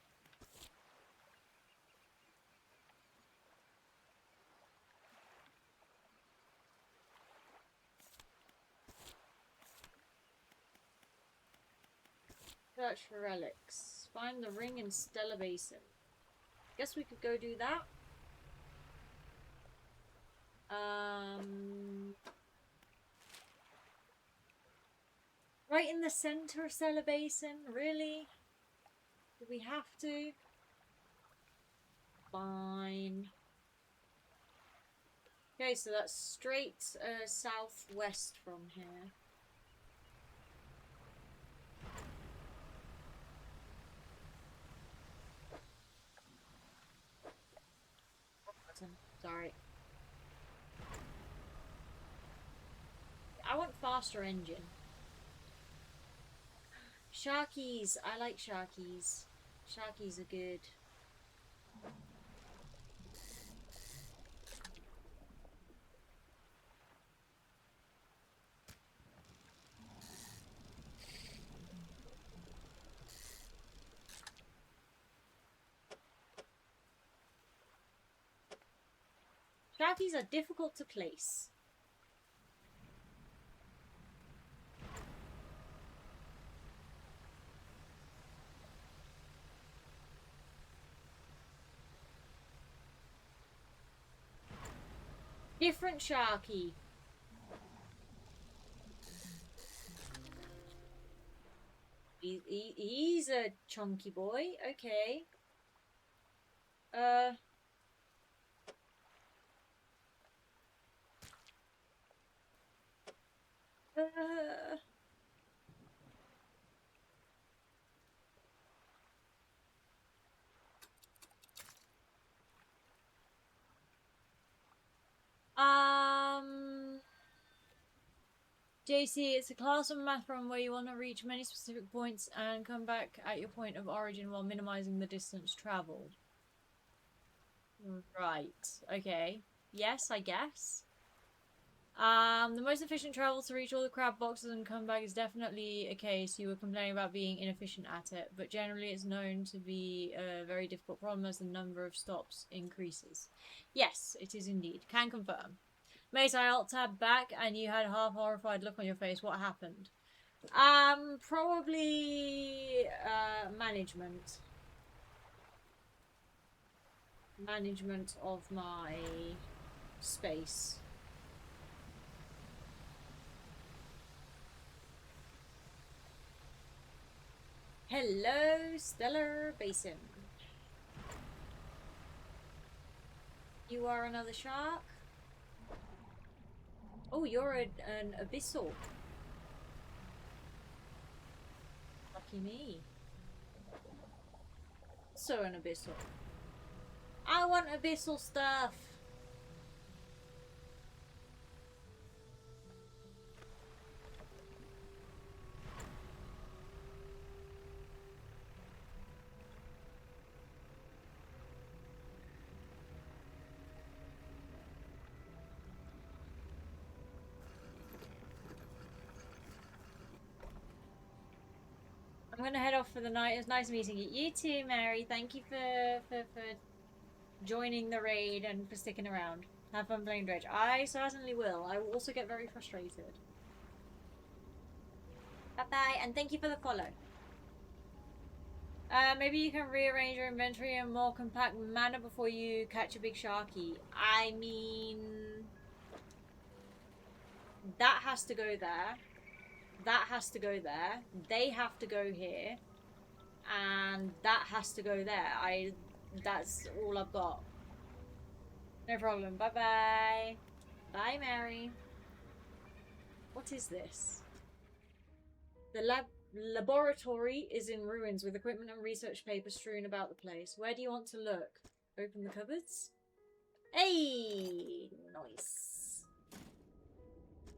Search for relics. Find the ring in Stellar Basin. Guess we could go do that. Right in the center of Stellar Basin? Really? Do we have to? Fine. Okay, so that's straight southwest from here. Sorry. I want faster engine. Sharkies. I like sharkies. Sharkies are good. Sharkies are difficult to place. Different Sharky. He's a chunky boy. Okay. JC, it's a class of math run where you want to reach many specific points and come back at your point of origin while minimizing the distance traveled. Right. Okay. Yes, I guess. The most efficient travel to reach all the crab boxes and come back is definitely a case. You were complaining about being inefficient at it, but generally it's known to be a very difficult problem as the number of stops increases. Yes, it is indeed. Can confirm. Mate, I alt-tabbed back and you had a half-horrified look on your face. What happened? Probably, management. Management of my space. Hello, Stellar Basin. You are another shark? Oh, you're an abyssal. Lucky me. Also an abyssal. I want abyssal stuff. I'm gonna head off for the night. It was nice meeting you. You too, Mary. Thank you for joining the raid and for sticking around. Have fun playing dredge. I certainly will. I will also get very frustrated. Bye-bye, and thank you for the follow. Maybe you can rearrange your inventory in a more compact manner before you catch a big sharky. I mean... that has to go there. That has to go there. They have to go here. And that has to go there. That's all I've got. No problem. Bye-bye. Bye, Mary. What is this? The laboratory is in ruins with equipment and research papers strewn about the place. Where do you want to look? Open the cupboards? Hey! Nice.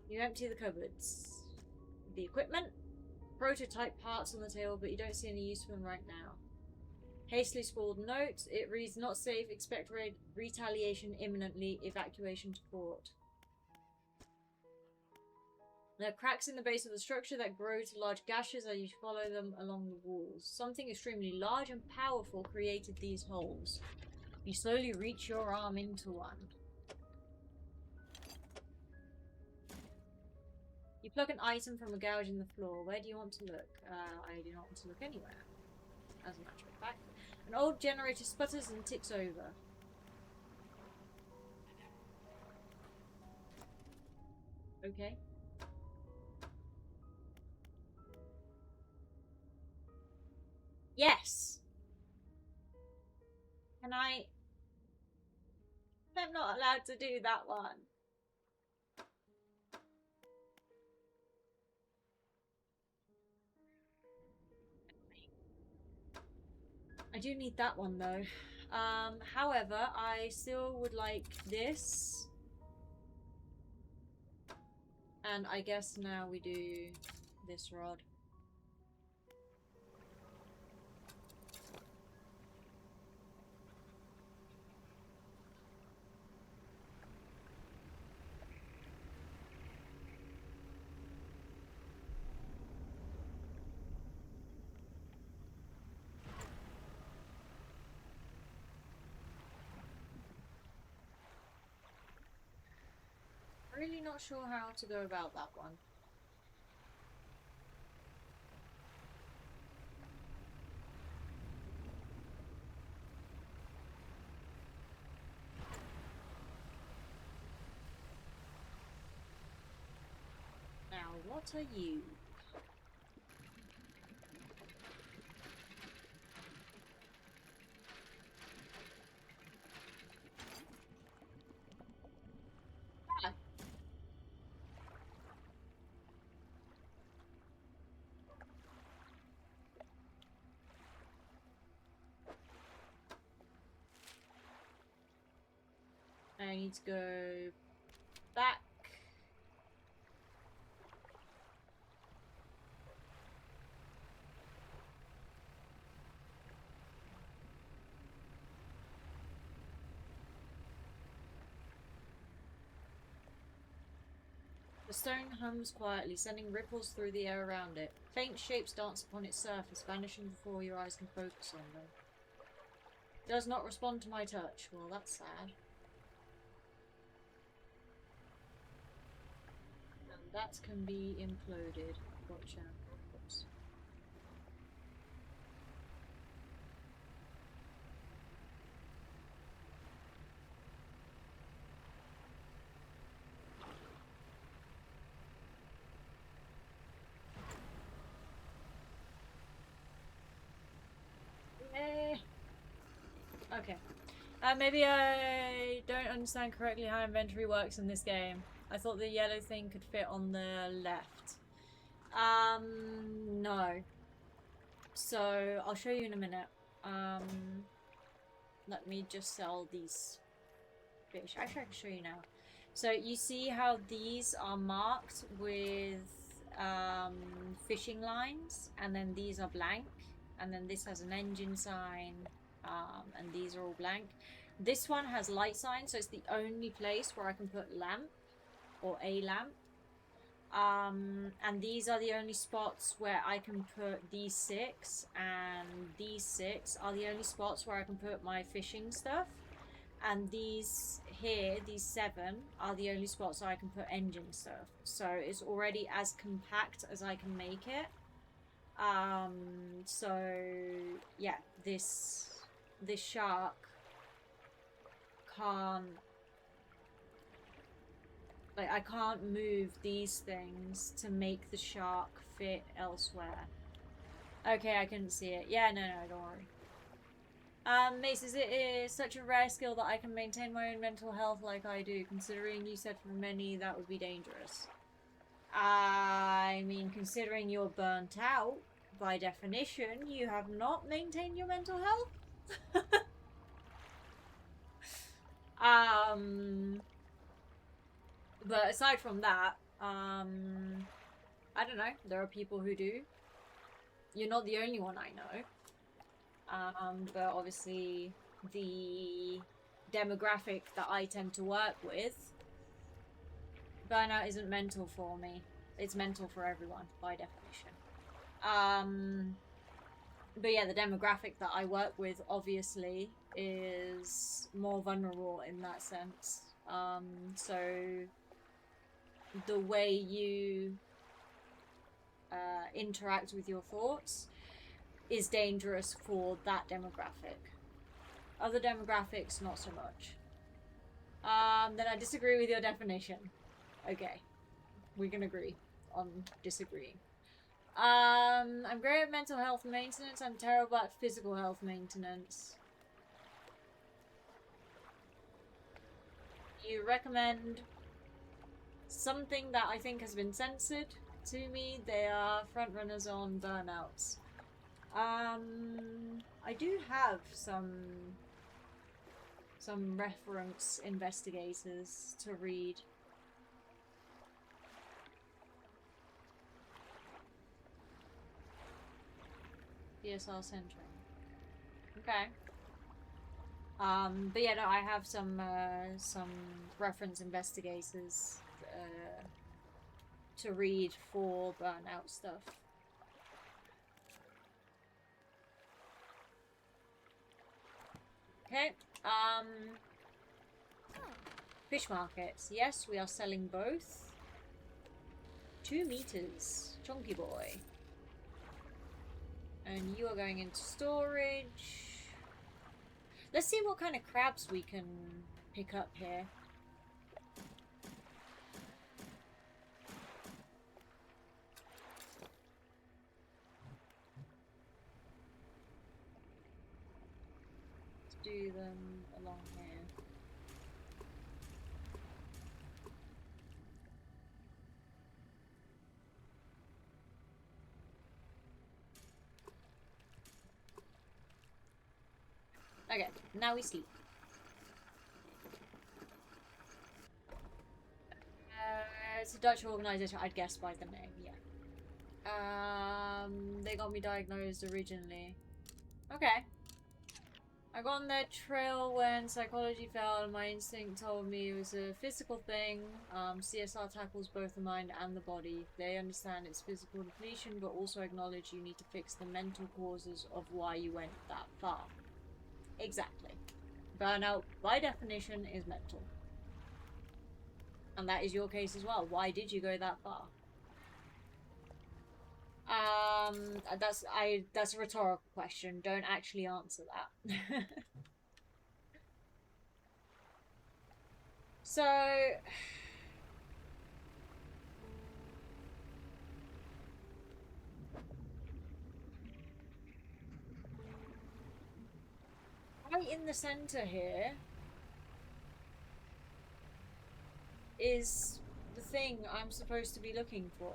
You empty the cupboards. The equipment? Prototype parts on the table, but you don't see any use for them right now. Hastily scrawled note. It reads, not safe, expect retaliation imminently, evacuation to port. There are cracks in the base of the structure that grow to large gashes as you follow them along the walls. Something extremely large and powerful created these holes. You slowly reach your arm into one. You plug an item from a gouge in the floor. Where do you want to look? I do not want to look anywhere. As a matter of fact. An old generator sputters and ticks over. Okay. Yes! Can I... I'm not allowed to do that one. I do need that one though. However, I still would like this. And I guess now we do this rod. Really not sure how to go about that one. Now, what are you? Ah. I need to go back. The stone hums quietly, sending ripples through the air around it. Faint shapes dance upon its surface, vanishing before your eyes can focus on them. It does not respond to my touch. Well, that's sad. And that can be imploded. Gotcha. Oops. Okay. Maybe I don't understand correctly how inventory works in this game. I thought the yellow thing could fit on the left. No. So, I'll show you in a minute. Let me just sell these fish. Actually, I can show you now. So, you see how these are marked with fishing lines, and then these are blank, and then this has an engine sign, and these are all blank. This one has light signs, so it's the only place where I can put lamp or a lamp. And these are the only spots where I can put these 6, and these 6 are the only spots where I can put my fishing stuff. And these here, these 7, are the only spots where I can put engine stuff. So it's already as compact as I can make it. So yeah, this shark can't, like, I can't move these things to make the shark fit elsewhere. Okay, I couldn't see it. Yeah, no, don't worry. Mace, it is such a rare skill that I can maintain my own mental health like I do, considering you said for many that would be dangerous. I mean, considering you're burnt out, by definition, you have not maintained your mental health. But aside from that, I don't know. There are people who do. You're not the only one I know. But obviously the demographic that I tend to work with, burnout isn't mental for me. It's mental for everyone, by definition. But yeah, the demographic that I work with obviously is more vulnerable in that sense. So the way you interact with your thoughts is dangerous for that demographic. Other demographics, not so much. Then I disagree with your definition. Okay, we can agree on disagreeing. I'm great at mental health maintenance. I'm terrible at physical health maintenance. You recommend something that I think has been censored to me. They are frontrunners on burnouts. I do have some reference investigators to read. DSR centering. Okay. But yeah, no, I have some reference investigators to read for burnout stuff. Okay. Fish markets. Yes, we are selling both. 2 meters. Chunky boy. And you are going into storage. Let's see what kind of crabs we can pick up here. Let's do them along here. Okay, now we sleep. It's a Dutch organization, I'd guess by the name, yeah. They got me diagnosed originally. Okay. I got on their trail when psychology failed. My instinct told me it was a physical thing. CSR tackles both the mind and the body. They understand it's physical depletion, but also acknowledge you need to fix the mental causes of why you went that far. Exactly. Burnout, by definition, is mental. And that is your case as well. Why did you go that far? That's a rhetorical question. Don't actually answer that. So right in the center here is the thing I'm supposed to be looking for.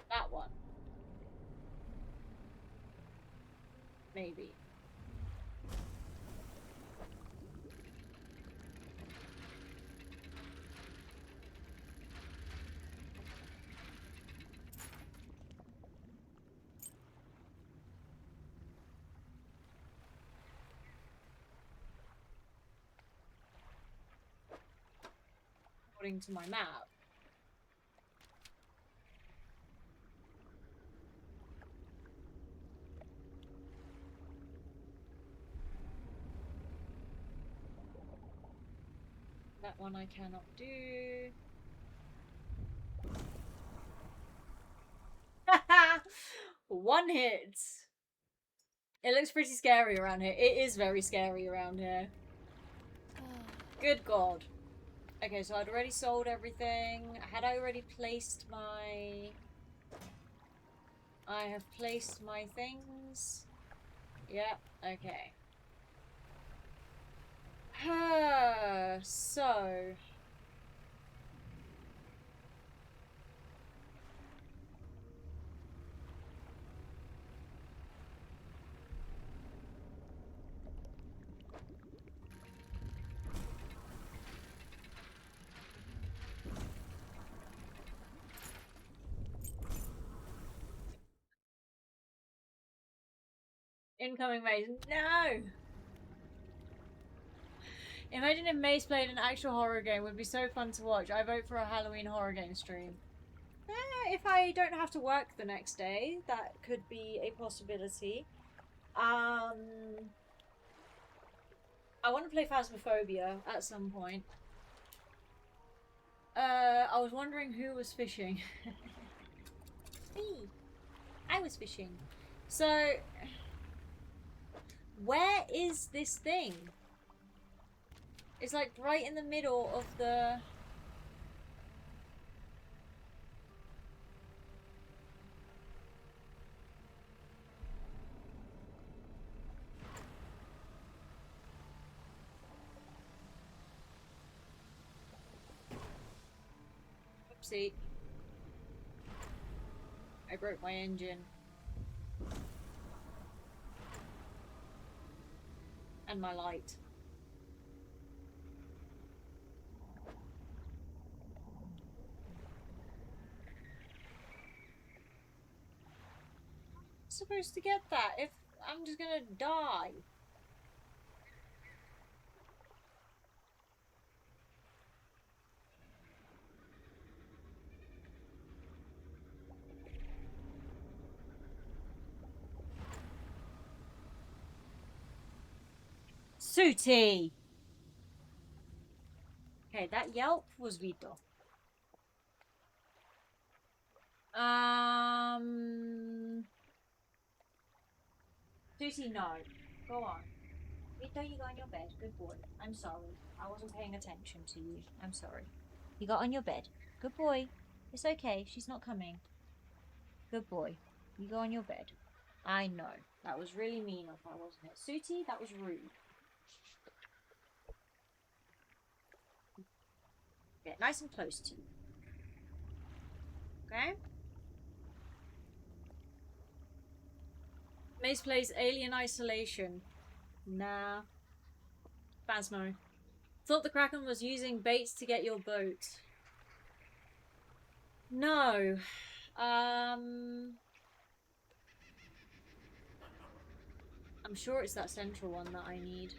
That one. Maybe. According to my map. That one I cannot do. One hit. It looks pretty scary around here. It is very scary around here. Good God. Okay, so I'd already sold everything. Had I already placed my... I have placed my things. Yep, okay. So... Incoming Mace. No! Imagine if Mace played an actual horror game. It would be so fun to watch. I vote for a Halloween horror game stream. If I don't have to work the next day, that could be a possibility. I want to play Phasmophobia at some point. I was wondering who was fishing. Me. I was fishing. So, where is this thing? It's like right in the middle of the... Oopsie. I broke my engine. And my light. Supposed to get that if I'm just gonna die. Sooty! Okay, that yelp was Vito. Sooty, no. Go on. Vito, you got on your bed. Good boy. I'm sorry. I wasn't paying attention to you. I'm sorry. You got on your bed. Good boy. It's okay. She's not coming. Good boy. You go on your bed. I know. That was really mean of her, wasn't it? Sooty, that was rude. Get nice and close to you. Okay? Mace plays Alien Isolation. Nah. Phasmo. Thought the Kraken was using baits to get your boat. No. I'm sure it's that central one that I need.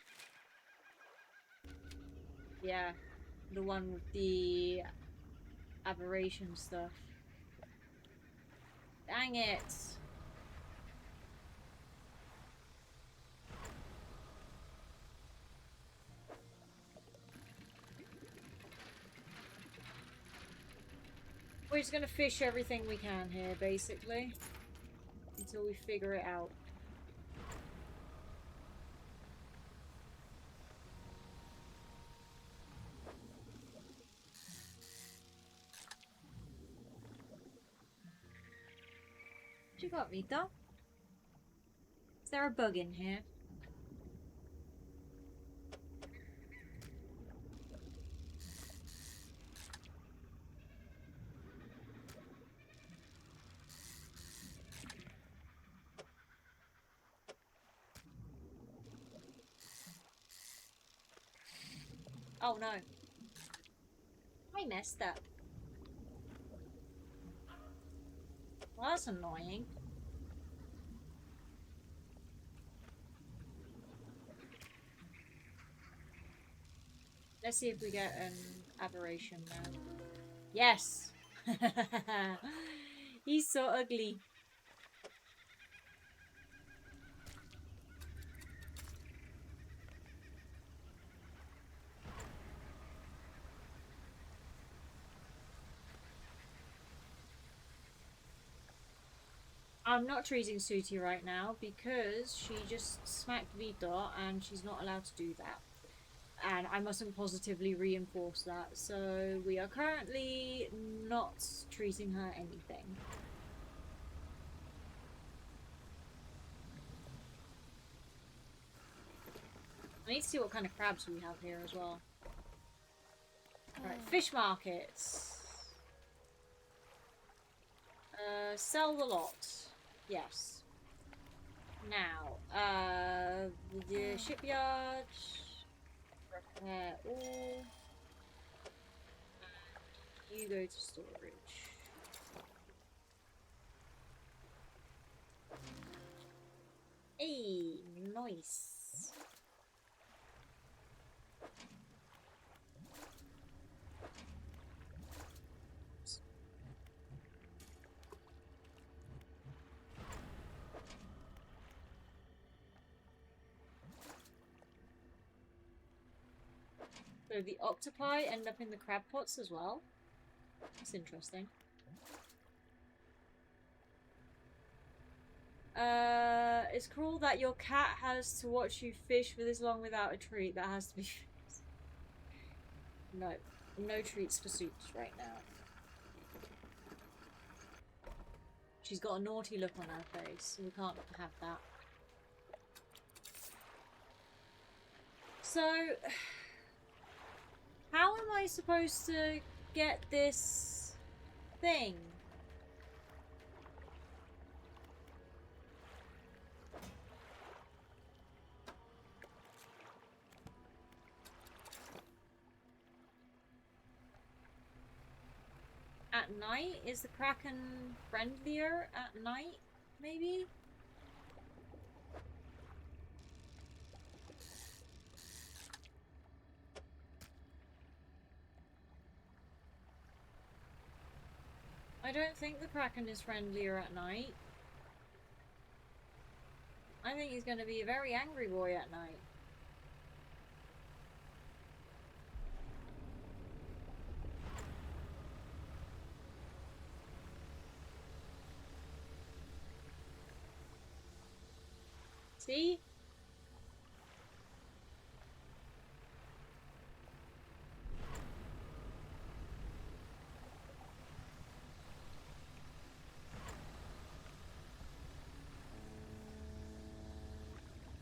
Yeah. The one with the aberration stuff. Dang it. We're just gonna fish everything we can here, basically. Until we figure it out. What you got, Vito? Is there a bug in here? Oh no. I messed up. Well, that's annoying. Let's see if we get an aberration now. Yes! He's so ugly. I'm not treating Sooty right now because she just smacked Vito and she's not allowed to do that. And I mustn't positively reinforce that. So we are currently not treating her anything. I need to see what kind of crabs we have here as well. Alright, fish markets. Sell the lot. Yes. Now, the shipyard. Repair all. And you go to storage. Hey! Nice. So the octopi end up in the crab pots as well. That's interesting. It's cruel that your cat has to watch you fish for this long without a treat. That has to be fixed. No. No treats for Soups right now. She's got a naughty look on her face, so we can't have that. So, how am I supposed to get this thing? At night? Is the Kraken friendlier at night, maybe? I don't think the Kraken is friendlier at night. I think he's going to be a very angry boy at night. See?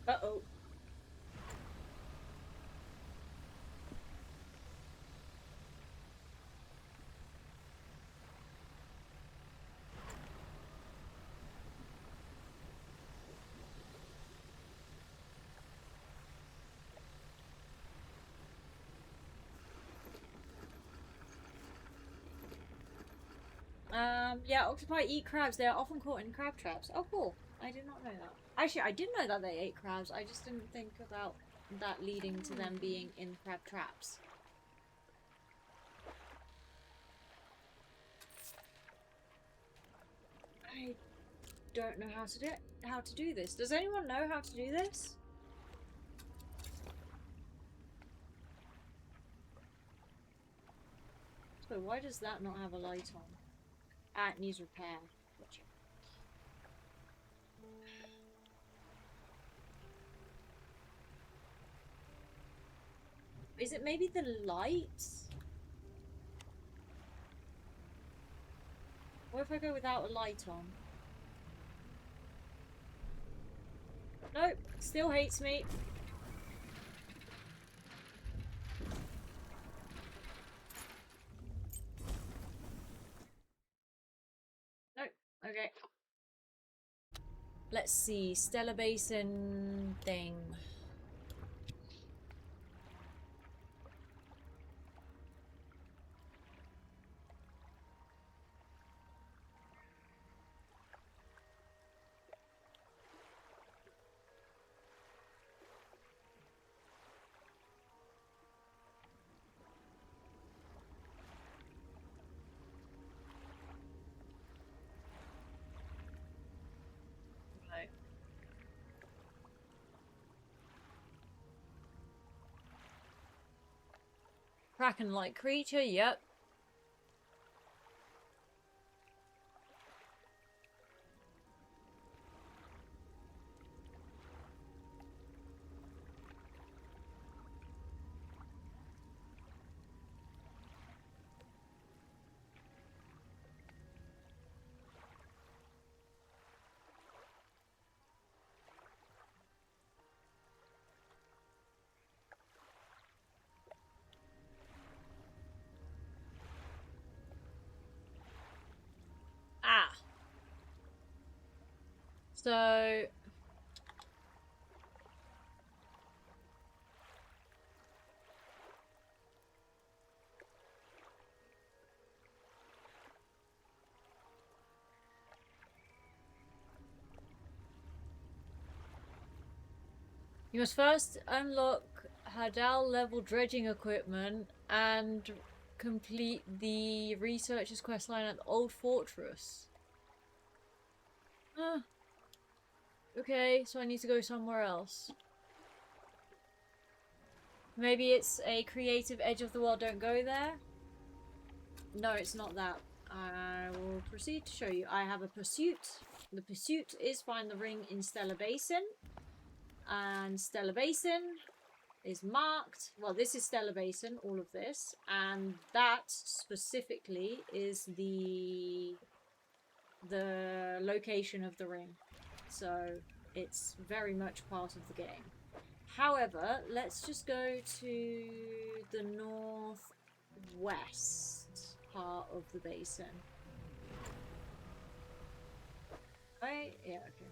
Uh-oh. Yeah, octopi eat crabs. They are often caught in crab traps. Oh, cool. I did not know that. Actually, I did know that they ate crabs. I just didn't think about that leading to them being in crab traps. I don't know how to do this. Does anyone know how to do this? So why does that not have a light on? Ah, it needs repair. Gotcha. Is it maybe the light? What if I go without a light on? Nope, still hates me. Nope, okay. Let's see, Stellar Basin thing. Kraken-like creature, yep. Ah. So... You must first unlock Hadal level dredging equipment and complete the researcher's questline at the old fortress. Huh. Okay, so I need to go somewhere else. Maybe it's a creative edge of the world, don't go there? No, it's not that. I will proceed to show you. I have a pursuit. The pursuit is find the ring in Stellar Basin. And Stellar Basin is marked. Well, this is Stellar Basin, all of this. And that specifically is the location of the ring. So it's very much part of the game. However, let's just go to the northwest part of the basin. Right? Yeah, okay.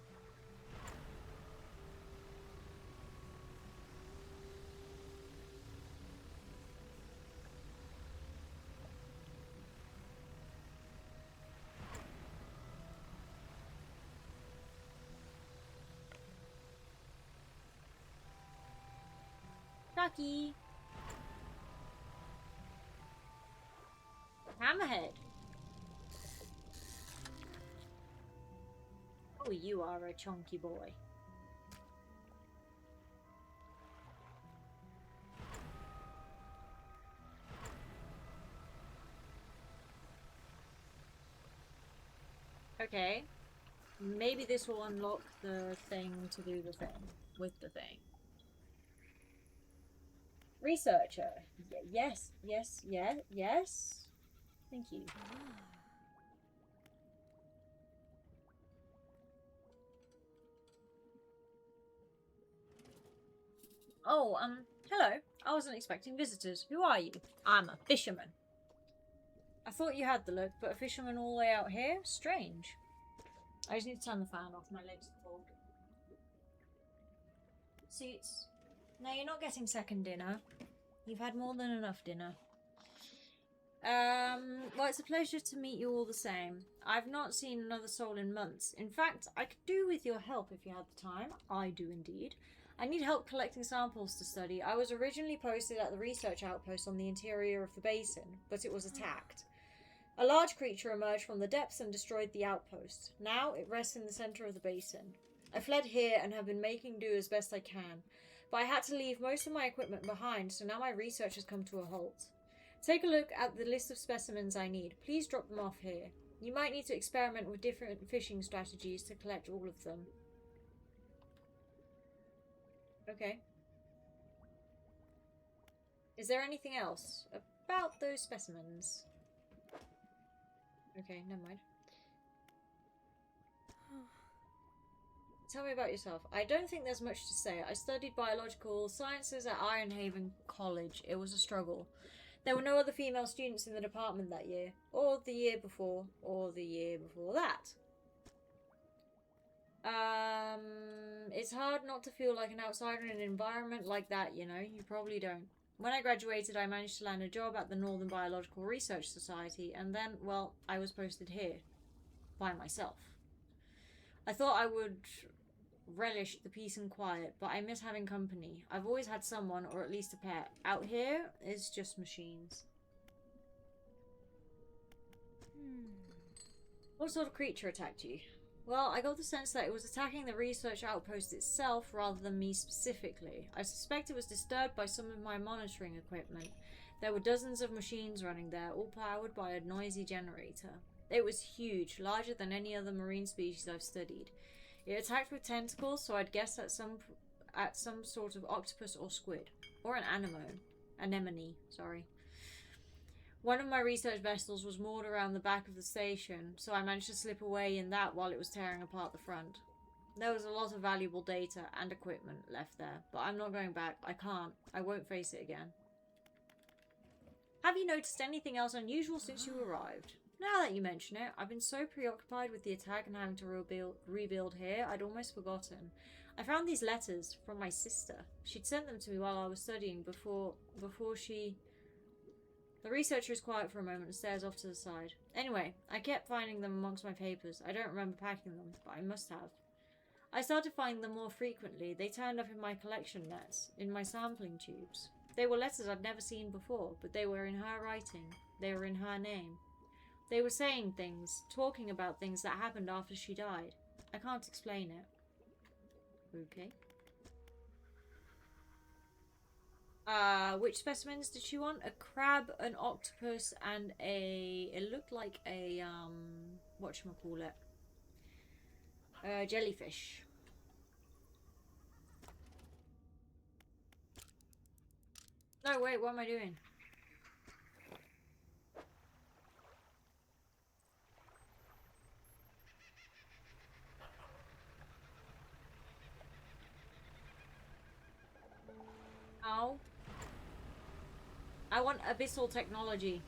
Ducky! Hammerhead! Oh, you are a chunky boy. Okay. Maybe this will unlock the thing to do the thing with the thing. Researcher. Yes, yes, yeah, yes. Thank you. Oh, hello. I wasn't expecting visitors. Who are you? I'm a fisherman. I thought you had the look, but a fisherman all the way out here? Strange. I just need to turn the fan off. My legs are cold. Seats. No, you're not getting second dinner. You've had more than enough dinner. Well, it's a pleasure to meet you all the same. I've not seen another soul in months. In fact, I could do with your help if you had the time. I do indeed. I need help collecting samples to study. I was originally posted at the research outpost on the interior of the basin, but it was attacked. A large creature emerged from the depths and destroyed the outpost. Now it rests in the center of the basin. I fled here and have been making do as best I can, but I had to leave most of my equipment behind, so now my research has come to a halt. Take a look at the list of specimens I need. Please drop them off here. You might need to experiment with different fishing strategies to collect all of them. Okay. Is there anything else about those specimens? Okay, never mind. Tell me about yourself. I don't think there's much to say. I studied biological sciences at Ironhaven College. It was a struggle. There were no other female students in the department that year, or the year before, or the year before that. It's hard not to feel like an outsider in an environment like that, you know? You probably don't. When I graduated, I managed to land a job at the Northern Biological Research Society, and then, well, I was posted here. By myself. I thought I would relish the peace and quiet, but I miss having company. I've always had someone, or at least a pet. Out here, it's just machines. What sort of creature attacked you? Well, I got the sense that it was attacking the research outpost itself rather than me specifically. I suspect it was disturbed by some of my monitoring equipment. There were dozens of machines running there, all powered by a noisy generator. It was huge, larger than any other marine species I've studied. It attacked with tentacles, so I'd guess at some sort of octopus or squid. Or an anemone, sorry. One of my research vessels was moored around the back of the station, so I managed to slip away in that while it was tearing apart the front. There was a lot of valuable data and equipment left there, but I'm not going back. I can't. I won't face it again. Have you noticed anything else unusual since you arrived? Now that you mention it, I've been so preoccupied with the attack and having to rebuild here, I'd almost forgotten. I found these letters from my sister. She'd sent them to me while I was studying before she... The researcher is quiet for a moment and stares off to the side. Anyway, I kept finding them amongst my papers. I don't remember packing them, but I must have. I started finding them more frequently. They turned up in my collection nets, in my sampling tubes. They were letters I'd never seen before, but they were in her writing. They were in her name. They were saying things, talking about things that happened after she died. I can't explain it. Okay. Which specimens did she want? A crab, an octopus, and it looked like a, whatchamacallit? Jellyfish. No, wait, what am I doing? Oh. I want abyssal technology.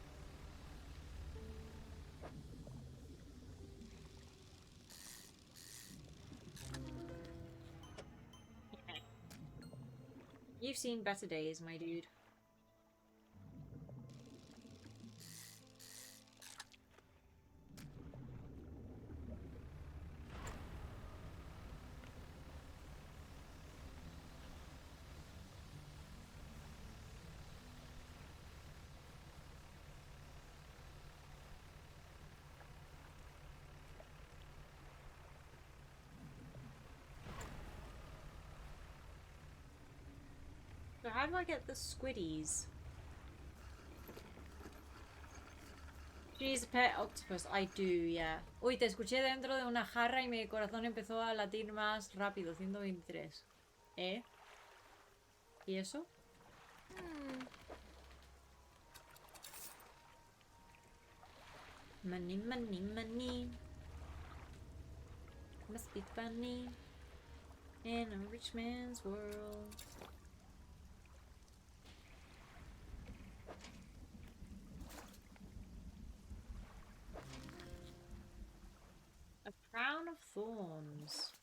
You've seen better days, my dude. So how do I get the squiddies? She's a pet octopus. I do, yeah. Uy, te escuché dentro de una jarra y mi corazón empezó a latir más rápido. 123. ¿Eh? ¿Y eso? Money, money, money. Must be funny in a rich man's world. A crown of thorns.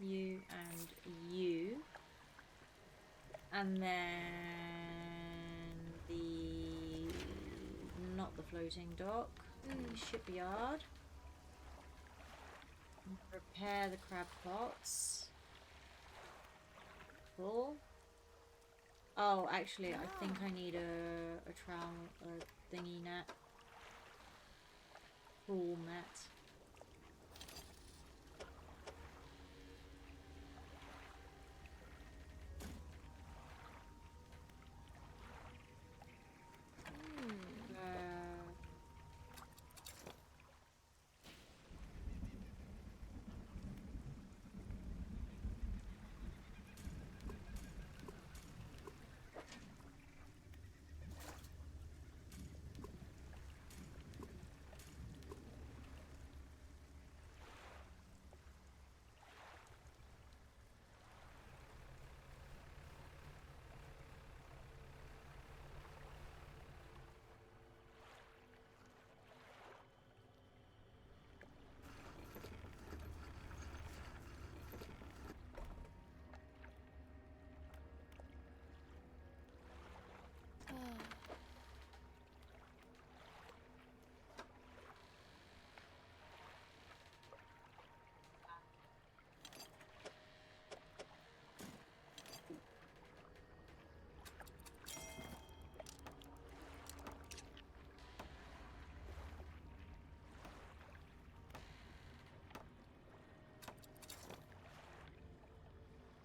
You, and you. And then not the floating dock, the shipyard. Repair the crab pots. Cool. Oh, actually, I think I need a trowel, a thingy net. Cool net.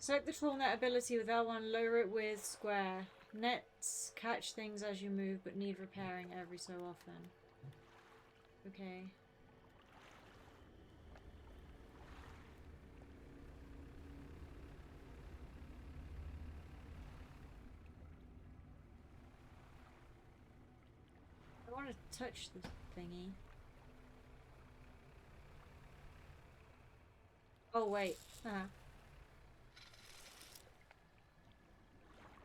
Select the trawl net ability with L1, lower it with square. Nets catch things as you move, but need repairing every so often. Okay. touch the thingy. Oh wait.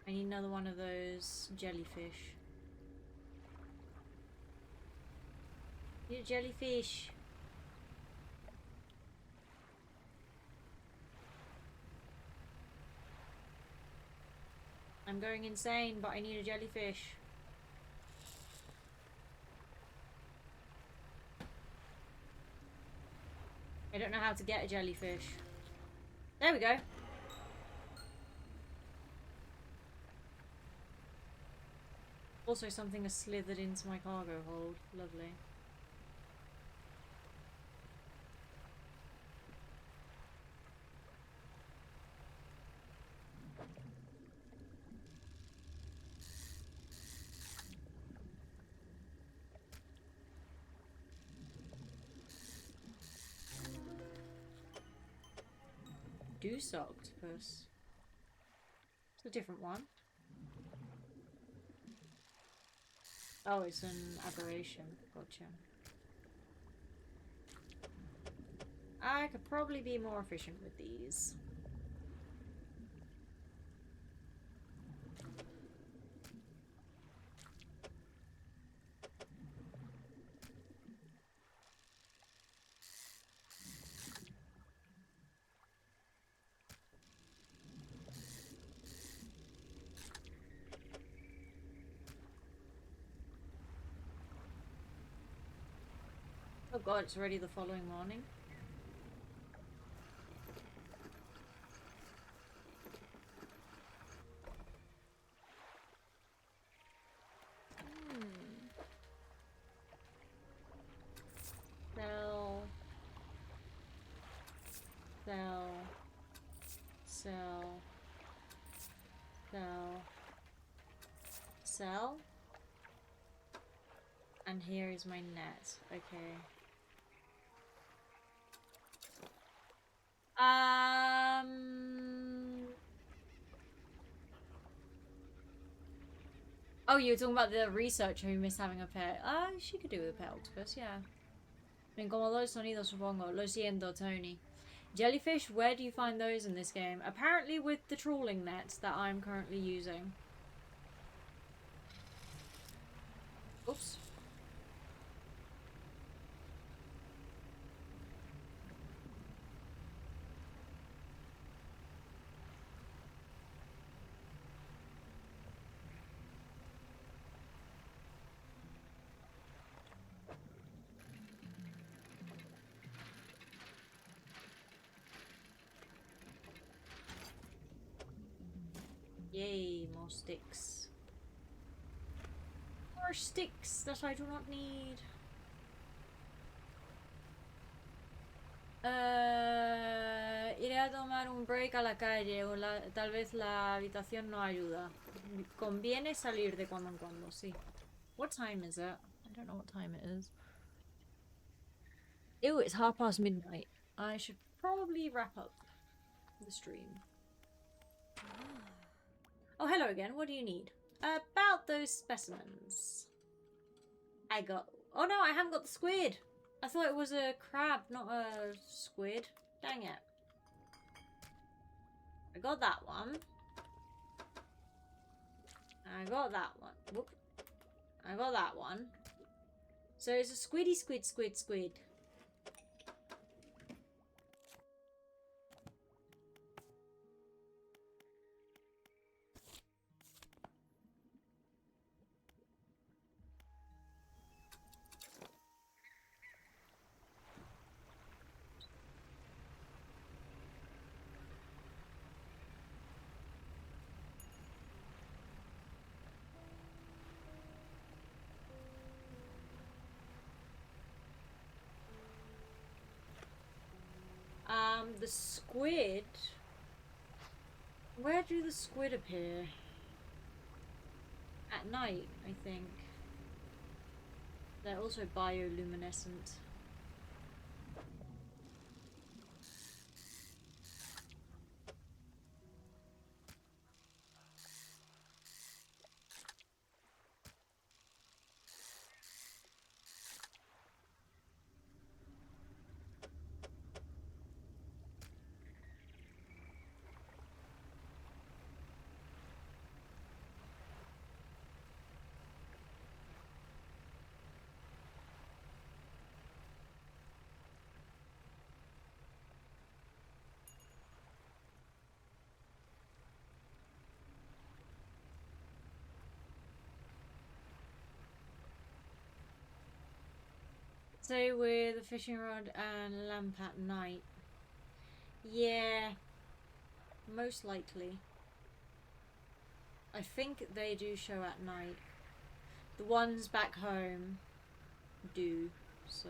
I need another one of those jellyfish. Need a jellyfish. I'm going insane, but I need a jellyfish. I don't know how to get a jellyfish. There we go. Also, something has slithered into my cargo hold. Lovely. Goose octopus. It's a different one. Oh, it's an aberration. Gotcha. I could probably be more efficient with these. Oh god, it's already the following morning. Sell. And here is my net. Okay. Oh, you were talking about the researcher who missed having a pet. She could do with a pet octopus, yeah. Me incomodó el sonido, supongo. Lo siento, Tony. Jellyfish, where do you find those in this game? Apparently with the trawling net that I'm currently using. Oops. Yay, more sticks. More sticks that I do not need. Iré a tomar un break a la calle o tal vez la habitación no ayuda. Conviene salir de cuando en cuando, sí. What time is it? I don't know what time it is. Ew, it's midnight. I should probably wrap up the stream. Oh, hello again. What do you need? About those specimens. I got... Oh no, I haven't got the squid. I thought it was a crab, not a squid. Dang it. I got that one. I got that one. Whoop. I got that one. So it's a squiddy squid. The squid... Where do the squid appear? At night, I think. They're also bioluminescent. Stay with a fishing rod and lamp at night. Yeah, most likely. I think they do show at night. The ones back home do, so...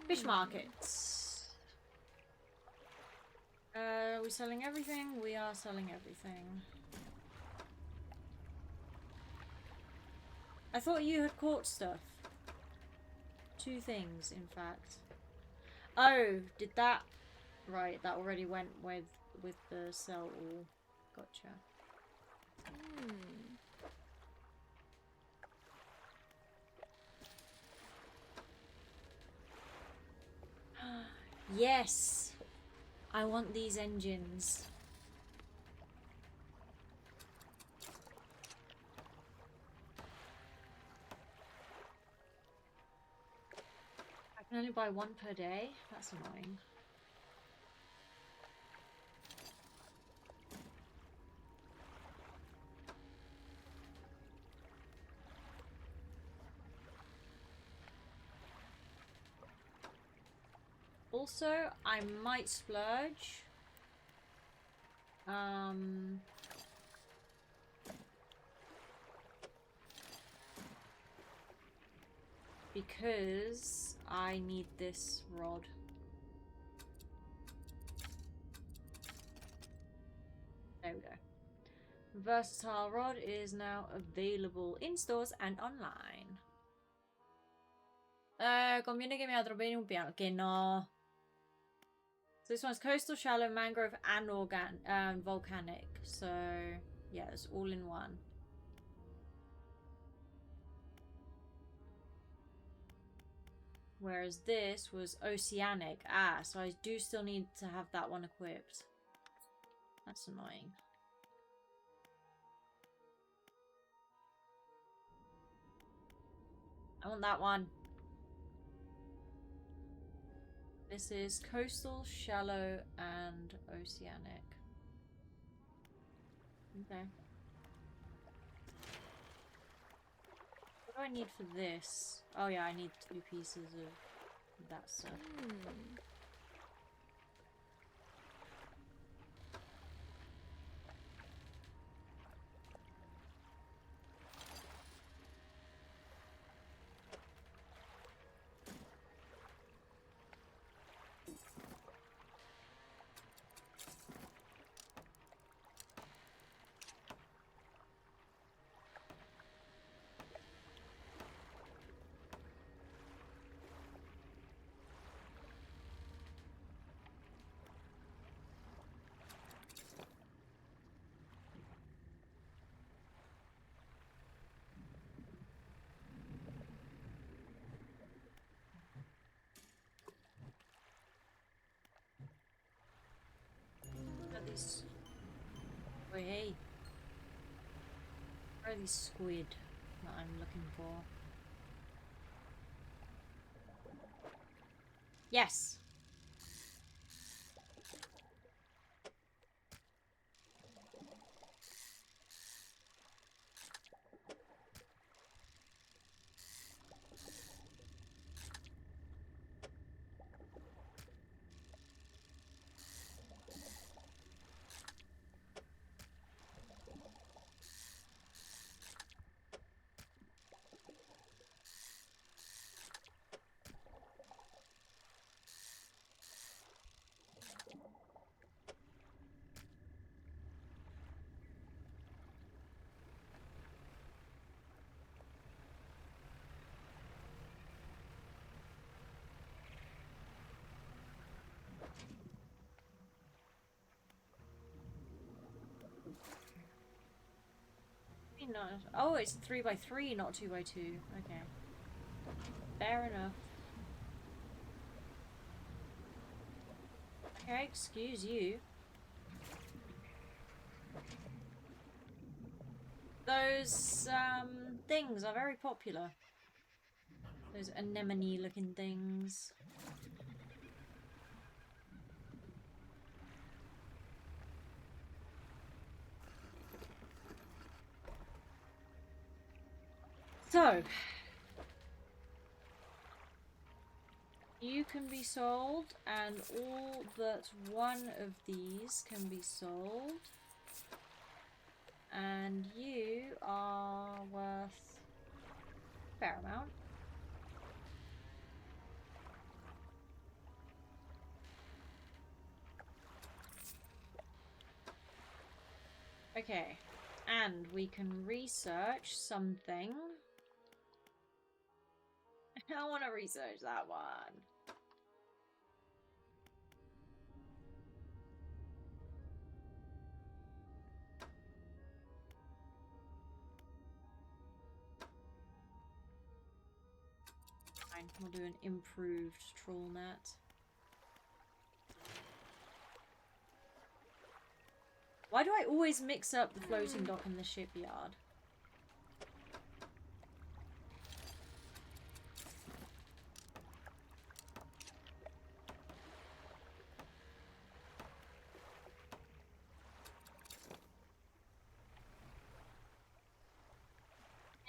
Fish markets. Are we selling everything? We are selling everything. I thought you had caught stuff. 2 things, in fact. Oh, did that... Right, that already went with the sell all. Gotcha. Yes! I want these engines. I can only buy 1 per day? That's annoying. Also, I might splurge. Because I need this rod. There we go. Versatile rod is now available in stores and online. Conviene que me atropelle un piano. Que no. So this one's coastal, shallow, mangrove, and volcanic. So yeah, it's all in one. Whereas this was oceanic. Ah, so I do still need to have that one equipped. That's annoying. I want that one. This is coastal, shallow, and oceanic. Okay. What do I need for this? Oh yeah, I need 2 pieces of that stuff. These... Wait, hey. Where are these squid that I'm looking for? Yes! Not... Oh, it's a 3x3, not 2x2. Okay. Fair enough. Okay, excuse you. Those things are very popular. Those anemone looking things. So, you can be sold, and all but one of these can be sold. And you are worth a fair amount. Okay, and we can research something. I want to research that one. Fine, we'll do an improved trawl net. Why do I always mix up the floating dock and the shipyard?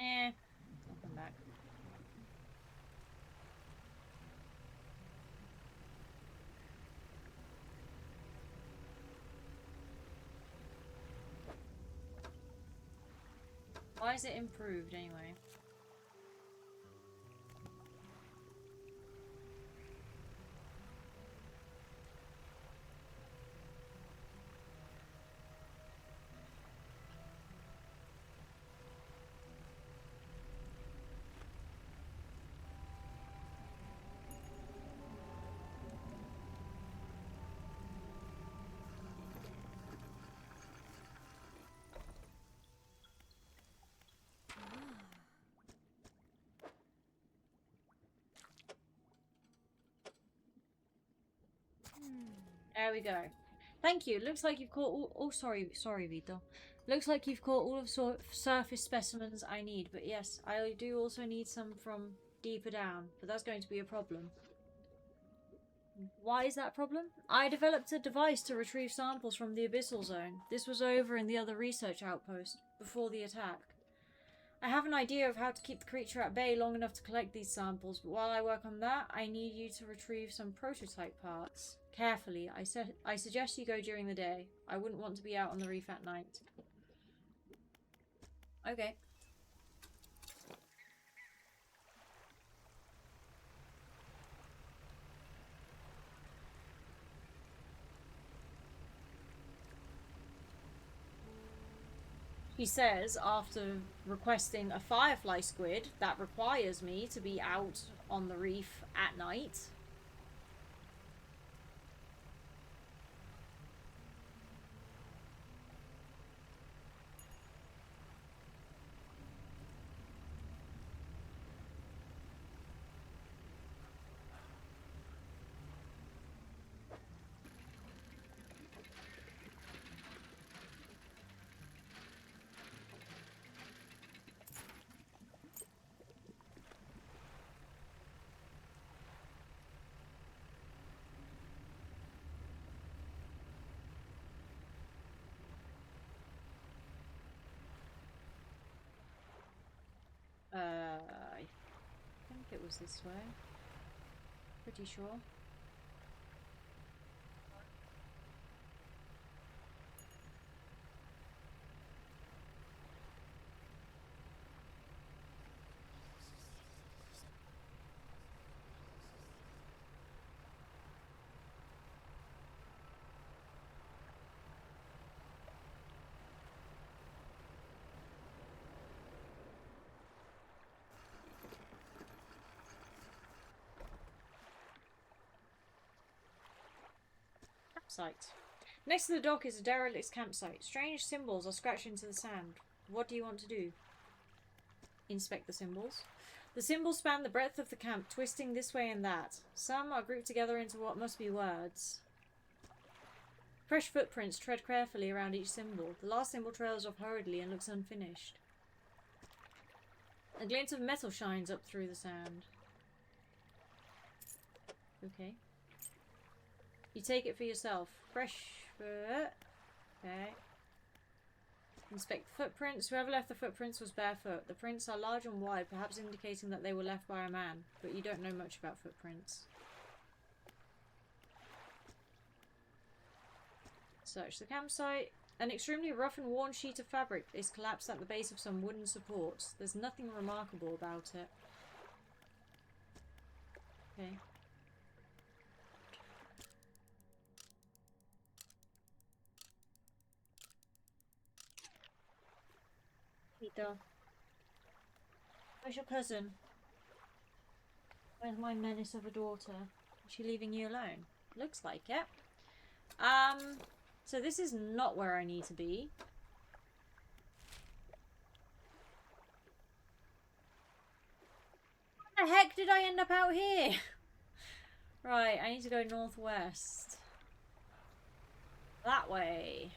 I'll come back. Why is it improved anyway? There we go. Thank you. Looks like you've caught all... Oh, sorry, Vito. Looks like you've caught all of surface specimens I need. But yes, I do also need some from deeper down. But that's going to be a problem. Why is that a problem? I developed a device to retrieve samples from the abyssal zone. This was over in the other research outpost, before the attack. I have an idea of how to keep the creature at bay long enough to collect these samples, but while I work on that, I need you to retrieve some prototype parts. Carefully, I suggest you go during the day. I wouldn't want to be out on the reef at night. Okay. He says, after requesting a firefly squid, that requires me to be out on the reef at night. I think it was this way. Pretty sure. Campsite. Next to the dock is a derelict campsite. Strange symbols are scratched into the sand. What do you want to do? Inspect the symbols. The symbols span the breadth of the camp, twisting this way and that. Some are grouped together into what must be words. Fresh footprints tread carefully around each symbol. The last symbol trails off hurriedly and looks unfinished. A glint of metal shines up through the sand. Okay. You take it for yourself. Fresh foot. Okay. Inspect the footprints. Whoever left the footprints was barefoot. The prints are large and wide, perhaps indicating that they were left by a man. But you don't know much about footprints. Search the campsite. An extremely rough and worn sheet of fabric is collapsed at the base of some wooden supports. There's nothing remarkable about it. Okay. Peter. Where's your cousin? Where's my menace of a daughter? Is she leaving you alone? Looks like it. So this is not where I need to be. How the heck did I end up out here? Right, I need to go northwest. That way.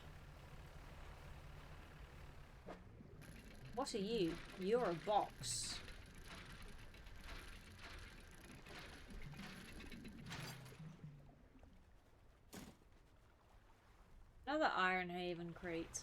What are you? You're a box. Another Iron Haven crate.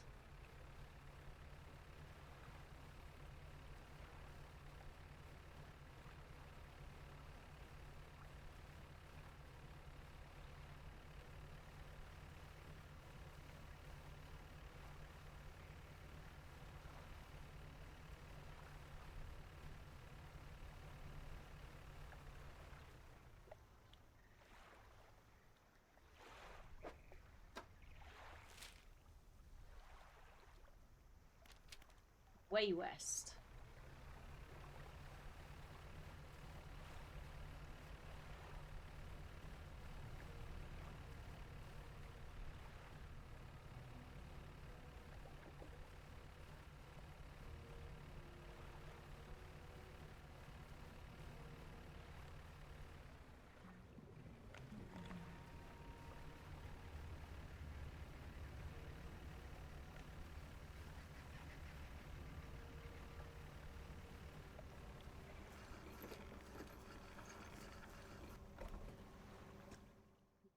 Way west.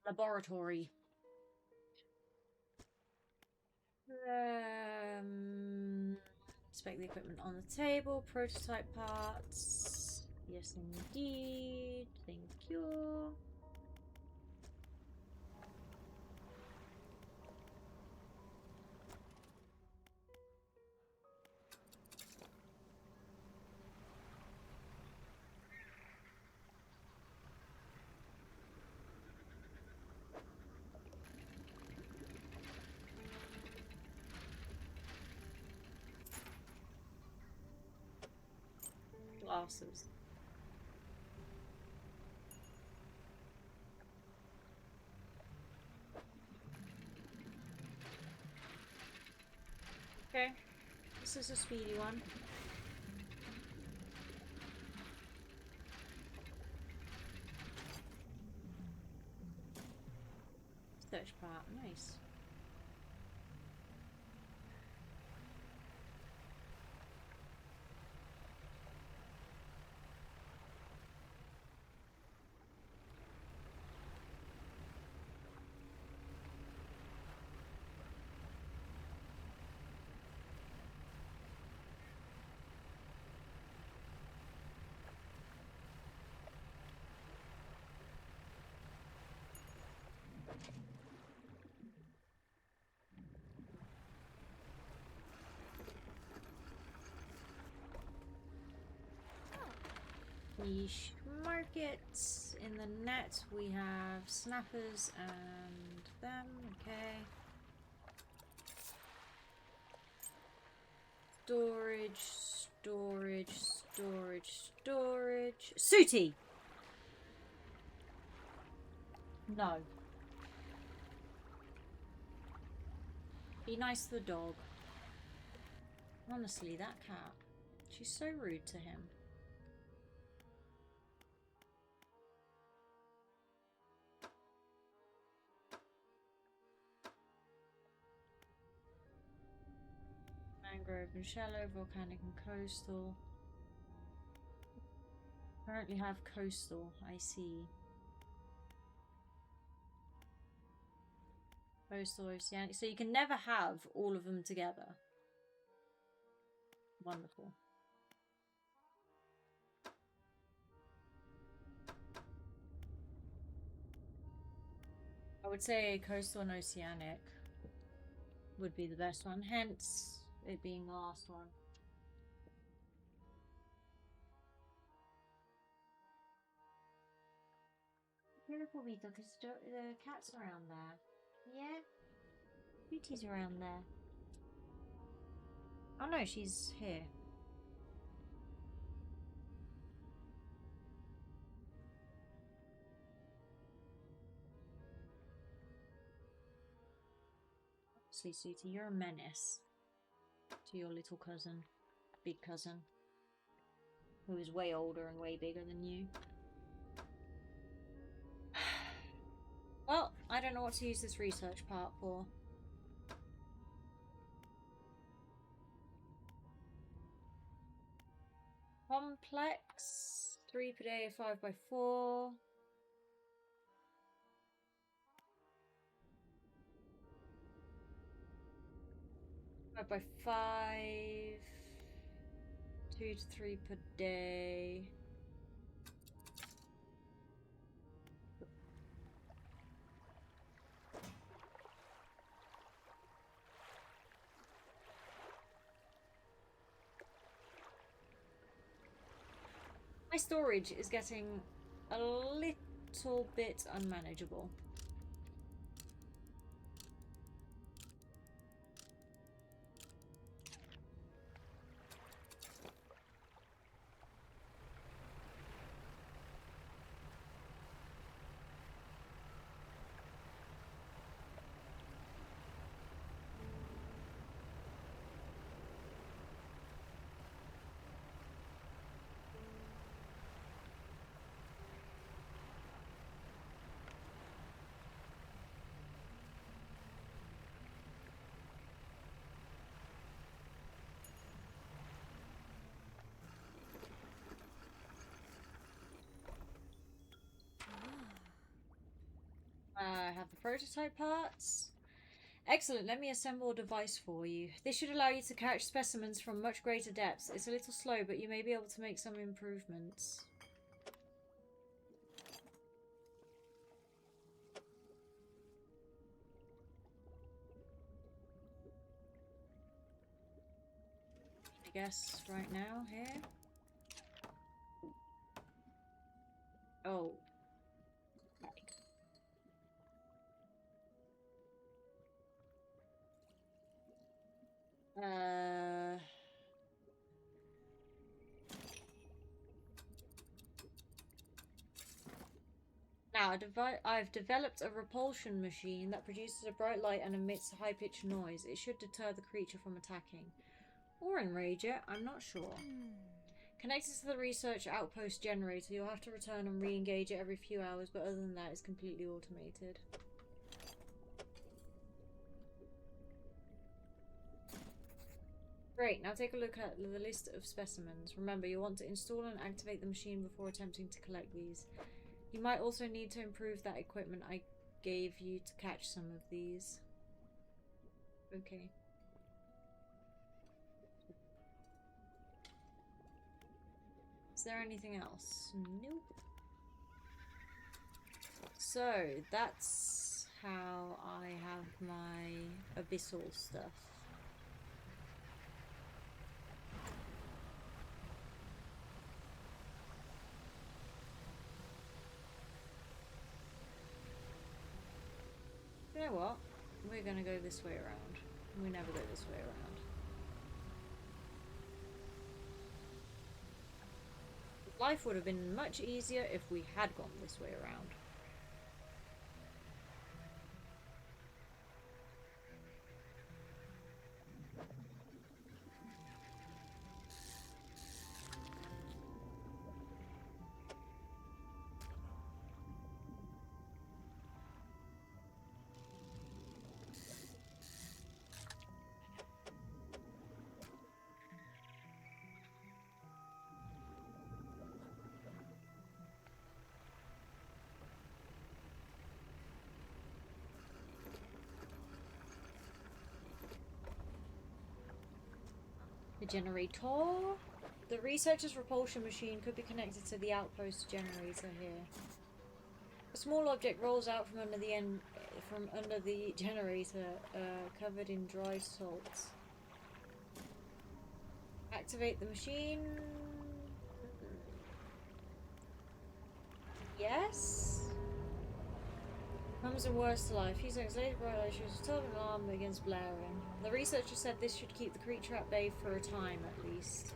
Laboratory. Inspect the equipment on the table. Prototype parts. Yes, indeed. Thank you. Glasses. Okay, this is a speedy one. Search part, nice. Niche markets. In the net we have snappers and them, okay. Storage, storage, storage, storage. Sooty! No. Be nice to the dog. Honestly, that cat. She's so rude to him. Mangrove and shallow, volcanic and coastal. Currently have coastal, I see. Coastal, oceanic. So you can never have all of them together. Wonderful. I would say coastal and oceanic would be the best one, hence it being the last one. Beautiful Vito, because the cat's around there. Yeah? Beauty's around there. Oh no, she's here. Honestly, Sweetie, you're a menace to your little cousin, big cousin, who is way older and way bigger than you. Well, I don't know what to use this research part for. Complex, 3 per day, 5x4. By 5, 2 to 3 per day. My storage is getting a little bit unmanageable. I have the prototype parts. Excellent, let me assemble a device for you. This should allow you to catch specimens from much greater depths. It's a little slow, but you may be able to make some improvements. I guess right now, here. Oh. Now, I've developed a repulsion machine that produces a bright light and emits a high-pitched noise. It should deter the creature from attacking. Or enrage it, I'm not sure. Connected to the research outpost generator, you'll have to return and re-engage it every few hours, but other than that, it's completely automated. Great, now take a look at the list of specimens. Remember, you'll want to install and activate the machine before attempting to collect these. You might also need to improve that equipment I gave you to catch some of these. Okay. Is there anything else? Nope. So, that's how I have my abyssal stuff. You know what? We're gonna go this way around. We never go this way around. Life would have been much easier if we had gone this way around. generator. The researcher's repulsion machine could be connected to the outpost generator here. A small object rolls out from under the generator, covered in dry salt. Activate the machine. Yes. Comes in worse to life. Few seconds later, bright light shows a telephone alarm begins blaring. The researcher said this should keep the creature at bay for a time at least.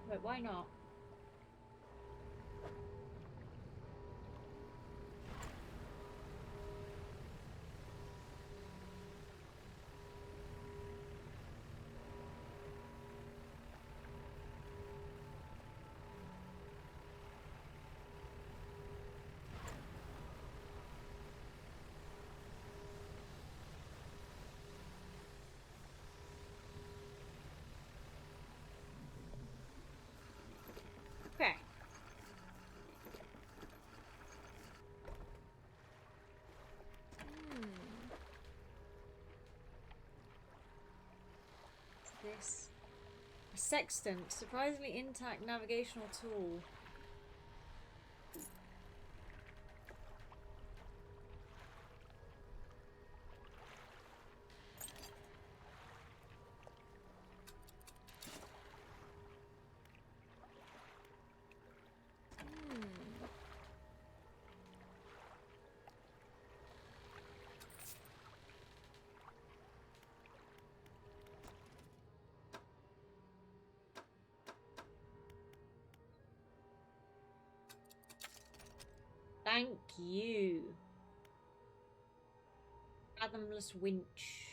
But why not? Okay. What's this? A sextant, surprisingly intact navigational tool. Thank you. Fathomless winch.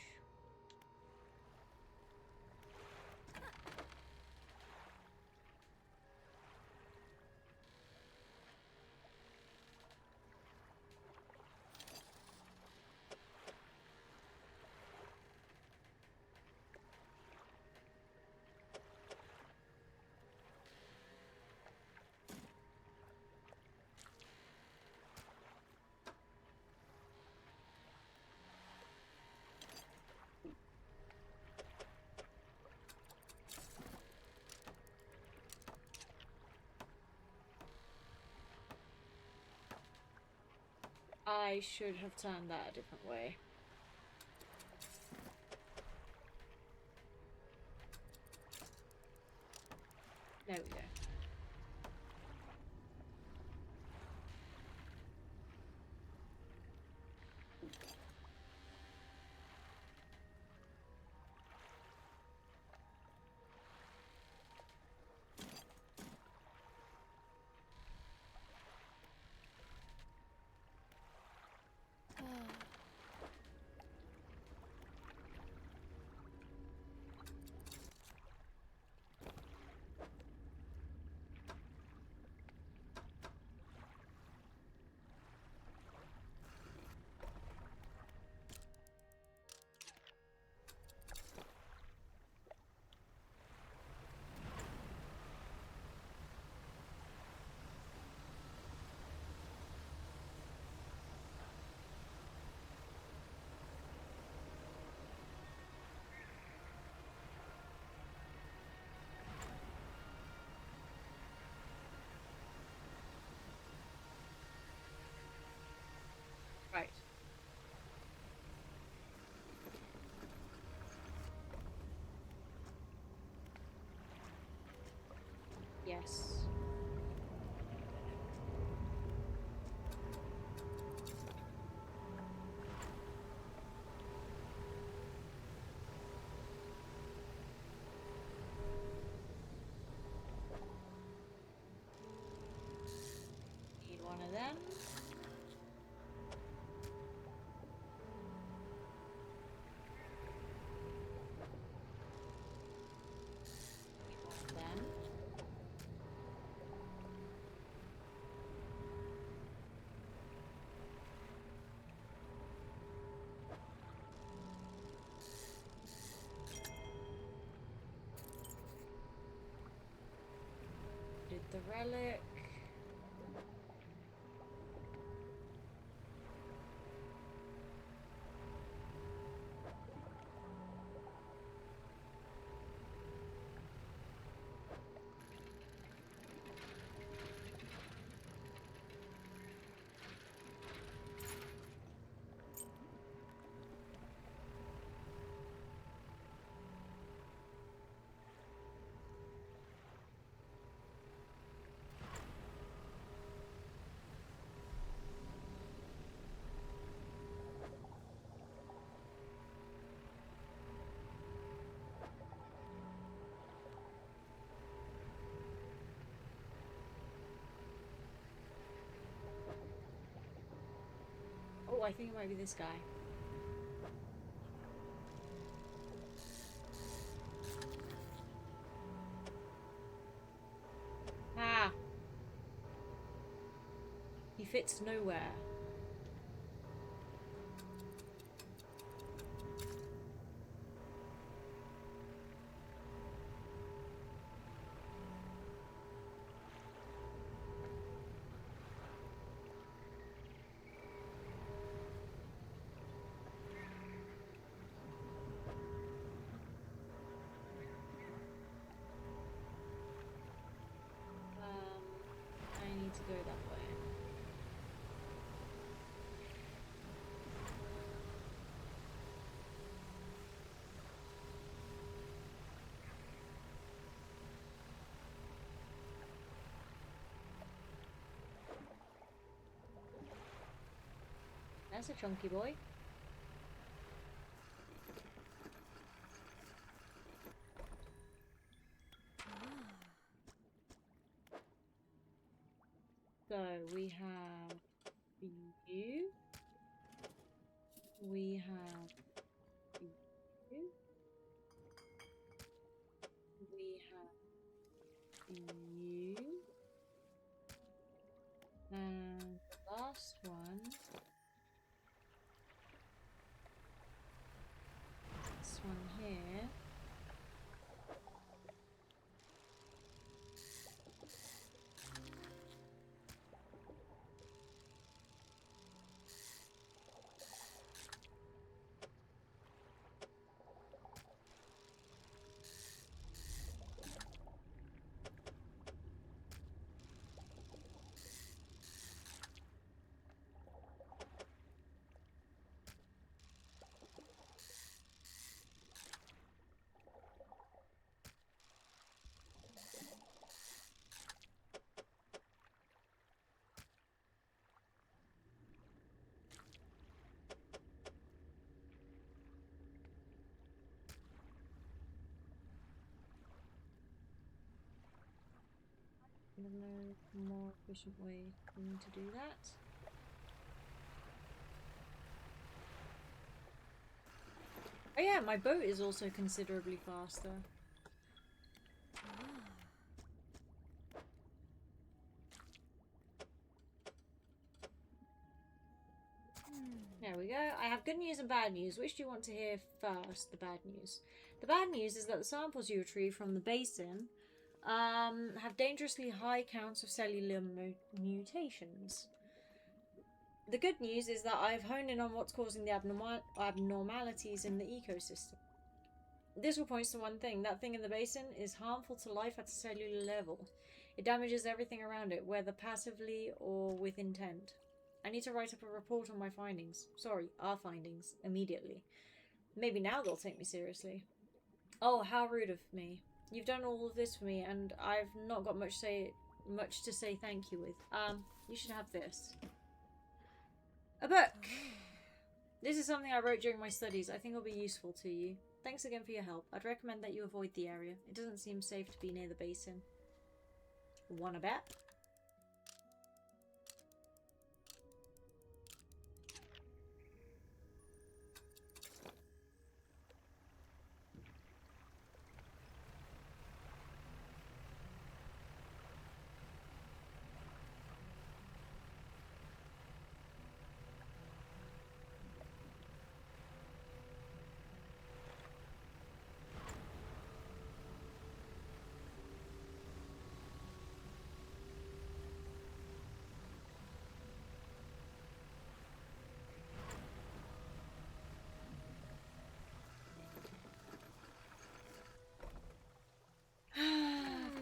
I should have turned that a different way. There we go. Right. Yes. Need one of them. Need one of them. the relic. Oh, I think it might be this guy. Ah! He fits nowhere. I need to go that way. That's a chunky boy. So we have you. We have you. We have you. And the last one. This one here. No more efficient way for me to do that. Oh yeah, my boat is also considerably faster. There we go. I have good news and bad news. Which do you want to hear first? The bad news. The bad news is that the samples you retrieve from the basin have dangerously high counts of cellular mutations. The good news is that I've honed in on what's causing the abnormalities in the ecosystem. This all points to one thing. That thing in the basin is harmful to life at a cellular level. It damages everything around it, whether passively or with intent. I need to write up a report on my findings. Sorry, our findings. Immediately. Maybe now they'll take me seriously. Oh, how rude of me. You've done all of this for me, and I've not got much to say thank you with. You should have this. A book! This is something I wrote during my studies. I think it'll be useful to you. Thanks again for your help. I'd recommend that you avoid the area. It doesn't seem safe to be near the basin. Wanna bet?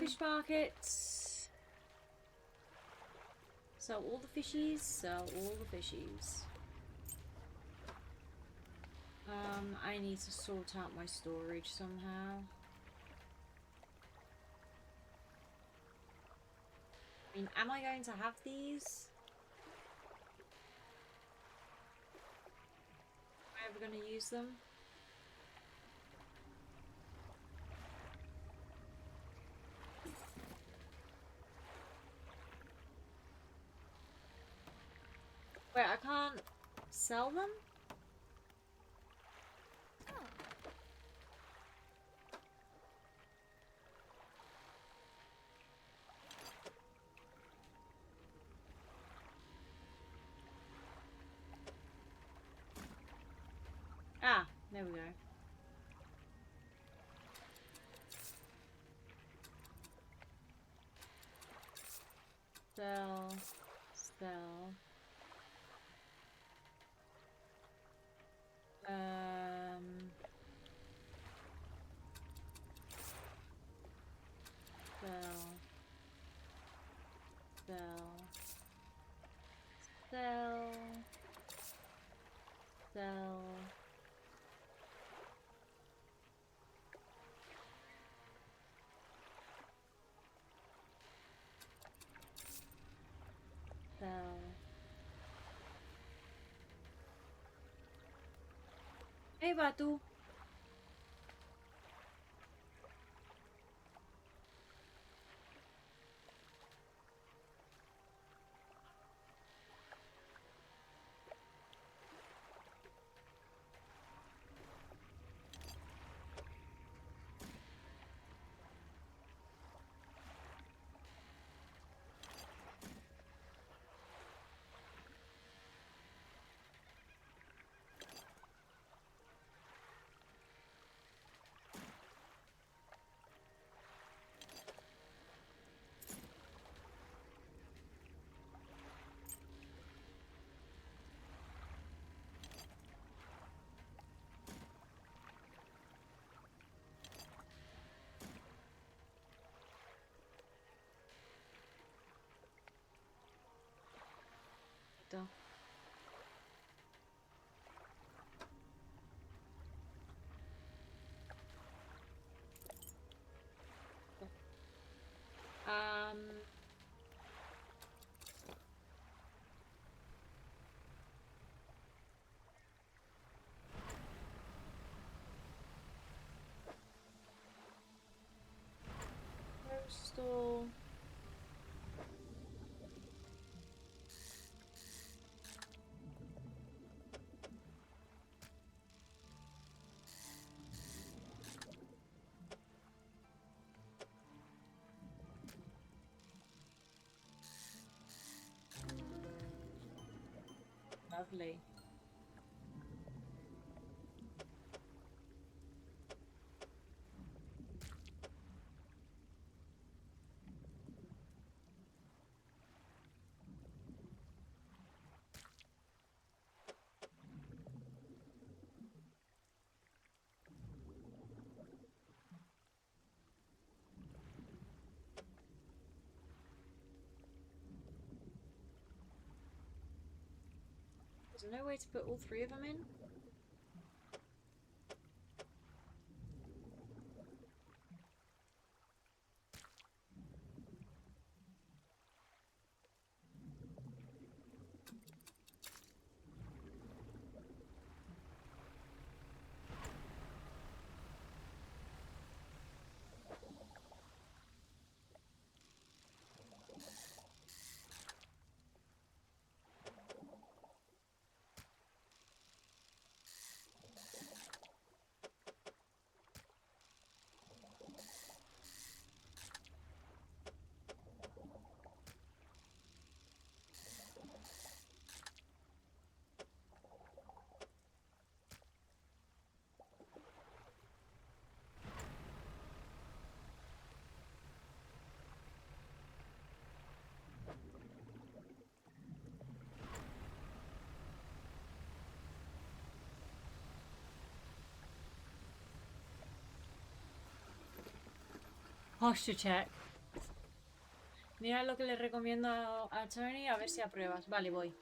fish market. Sell all the fishies. Sell all the fishies. I need to sort out my storage somehow. I mean, am I going to have these? Am I ever going to use them? Wait, I can't sell them? Ah, there we go. Sell, sell. Sell, sell. Hey, Batu. Då. Coastal. Lovely. Is there no way to put all three of them in? Posture check. Mira lo que le recomiendo a Tony, a ver si apruebas. Vale, voy.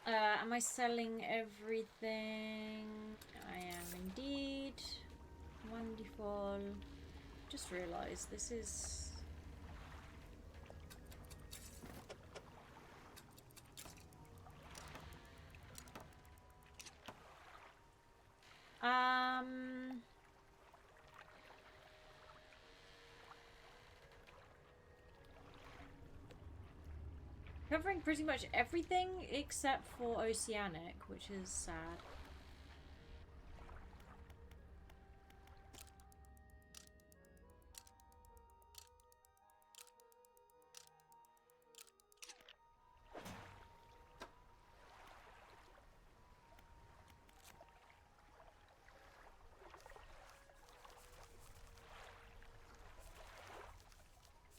Am I selling everything? I am indeed. Wonderful. Just realised this is... Covering pretty much everything except for Oceanic, which is sad.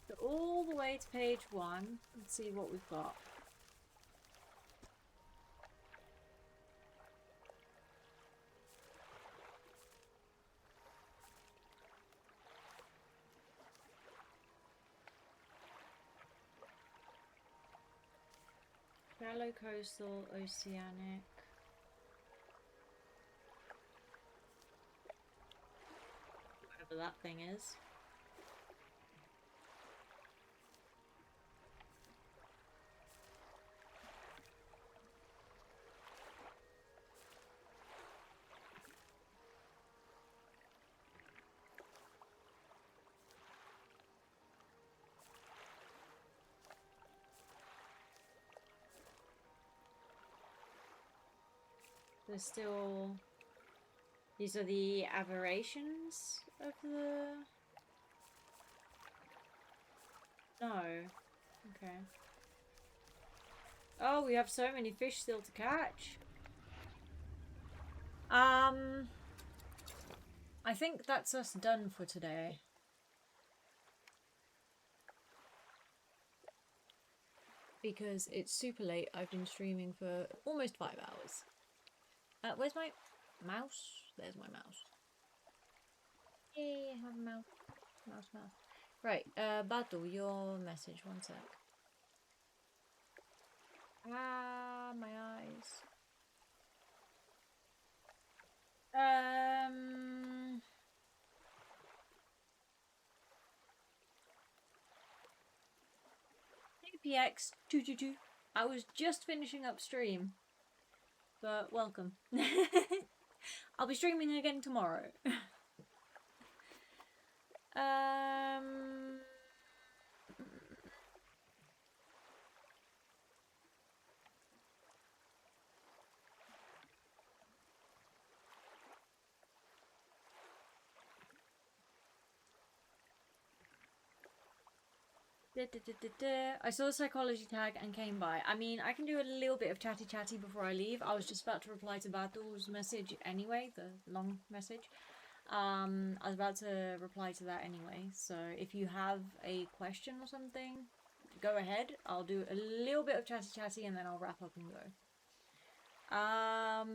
So all the way to page 1. Let's see what we've got. Shallow coastal, oceanic. Whatever that thing is. There's still... These are the aberrations of the... No. Okay. Oh, we have so many fish still to catch. I think that's us done for today. Because it's super late. I've been streaming for almost 5 hours. Where's my mouse? There's my mouse. Yay, I have a mouse. Mouse. Right, Batu, your message. One sec. Ah, my eyes. APX 222. I was just finishing up stream. But welcome. I'll be streaming again tomorrow. I saw a psychology tag and came by. I mean, I can do a little bit of chatty before I leave. I was just about to reply to Batu's message anyway, the long message. I was about to reply to that anyway. So if you have a question or something, go ahead. I'll do a little bit of chatty and then I'll wrap up and go.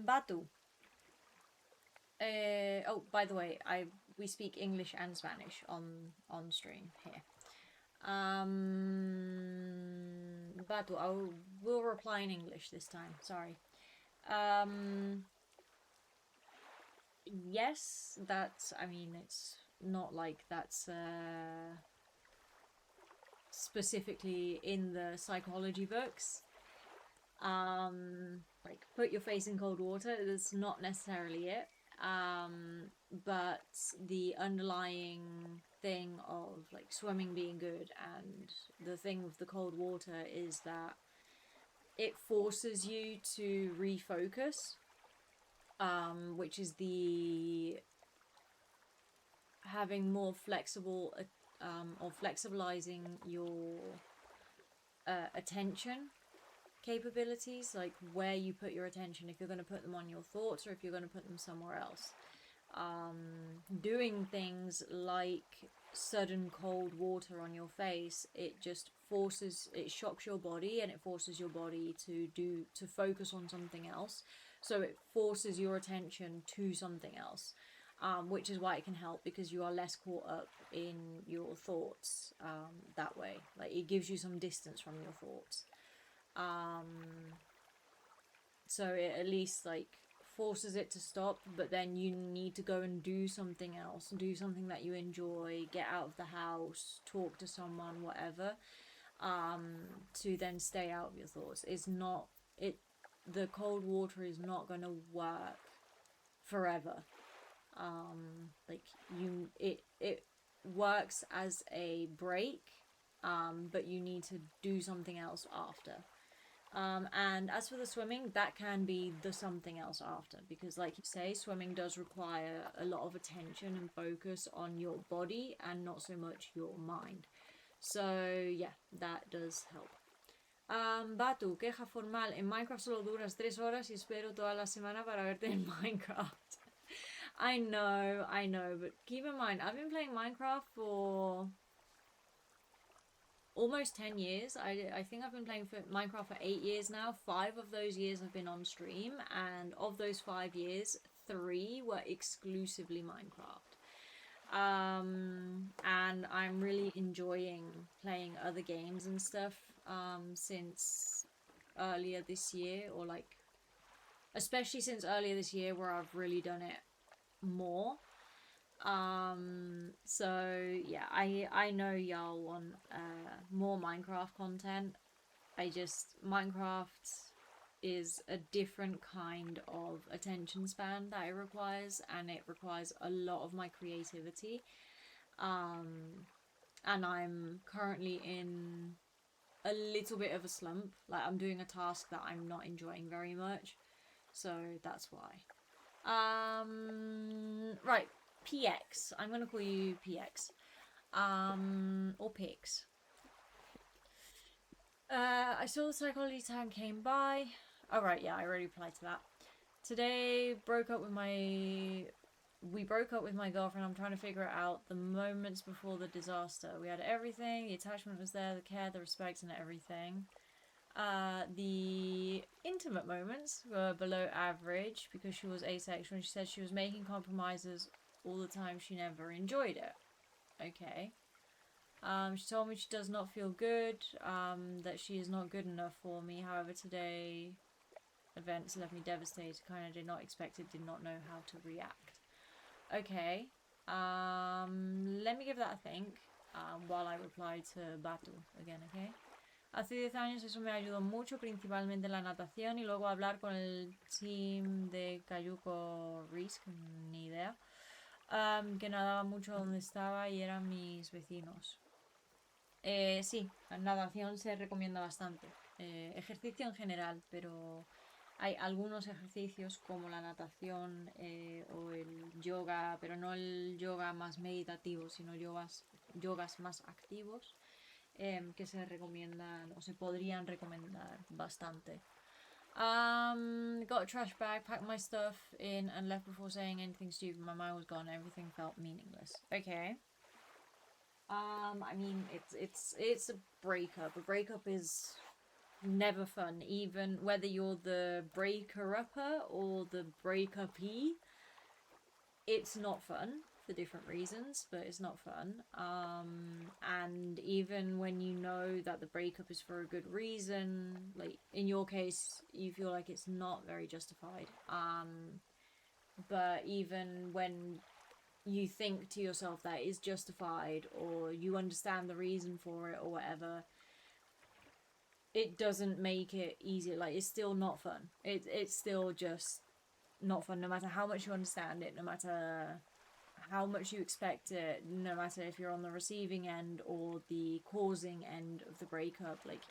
Batu. Oh, by the way, we speak English and Spanish on stream here. Batu, I will reply in English this time. Sorry. Yes, that's, I mean, it's not like that's specifically in the psychology books. Like, put your face in cold water, that's not necessarily it. But the underlying thing of like swimming being good and the thing with the cold water is that it forces you to refocus, which is the having more flexible or flexibilizing your attention capabilities, like where you put your attention, if you're going to put them on your thoughts or if you're going to put them somewhere else. Doing things like sudden cold water on your face, it just forces, it shocks your body and it forces your body to focus on something else, so it forces your attention to something else. which is why it can help, because you are less caught up in your thoughts that way. Like, it gives you some distance from your thoughts. So it at least, like, forces it to stop, but then you need to go and do something else, do something that you enjoy, get out of the house, talk to someone, whatever, to then stay out of your thoughts. The cold water is not going to work forever. It works as a break, but you need to do something else after. And as for the swimming, that can be the something else after, because like you say, swimming does require a lot of attention and focus on your body and not so much your mind. So yeah, that does help. Batu, queja formal. En Minecraft solo duras 3 horas y espero toda la semana para verte en Minecraft. I know, but keep in mind, I've been playing Minecraft for almost 10 years. I think I've been playing Minecraft for 8 years now. 5 of those years have been on stream, and of those 5 years, 3 were exclusively Minecraft. And I'm really enjoying playing other games and stuff since earlier this year, or like especially since earlier this year, where I've really done it more. So yeah, I know y'all want more Minecraft content. Minecraft is a different kind of attention span that it requires, and it requires a lot of my creativity. And I'm currently in a little bit of a slump. Like, I'm doing a task that I'm not enjoying very much, so that's why. Right, PX. I'm gonna call you PX. Or Pix. I saw the psychology time came by. Oh right, yeah, I already replied to that. Today, we broke up with my girlfriend. I'm trying to figure it out. The moments before the disaster, we had everything. The attachment was there, the care, the respect, and everything. The intimate moments were below average because she was asexual and she said she was making compromises all the time. She never enjoyed it. Okay. She told me she does not feel good, that she is not good enough for me. However, today events left me devastated. Kind of did not expect it, did not know how to react. Okay. Let me give that a think while I reply to Batu again, okay? Hace 10 años eso me ayudó mucho, principalmente la natación, y luego hablar con el team de Cayuco Risk, ni idea, que nadaba mucho donde estaba y eran mis vecinos. Sí, la natación se recomienda bastante. Ejercicio en general, pero hay algunos ejercicios como la natación o el yoga, pero no el yoga más meditativo, sino yogas más activos, que se recomiendan o se podrían recomendar bastante. Got a trash bag, packed my stuff in and left before saying anything stupid. My mind was gone, everything felt meaningless. Okay. I mean, it's a breakup. A breakup is never fun, even whether you're the breaker-upper or the breakup-y. It's not fun for different reasons, but it's not fun. And even when you know that the breakup is for a good reason, like in your case, you feel like it's not very justified. But even when you think to yourself that is justified, or you understand the reason for it or whatever, it doesn't make it easier. Like, it's still not fun. It's still just not fun, no matter how much you understand it, no matter how much you expect it, no matter if you're on the receiving end or the causing end of the breakup. Like,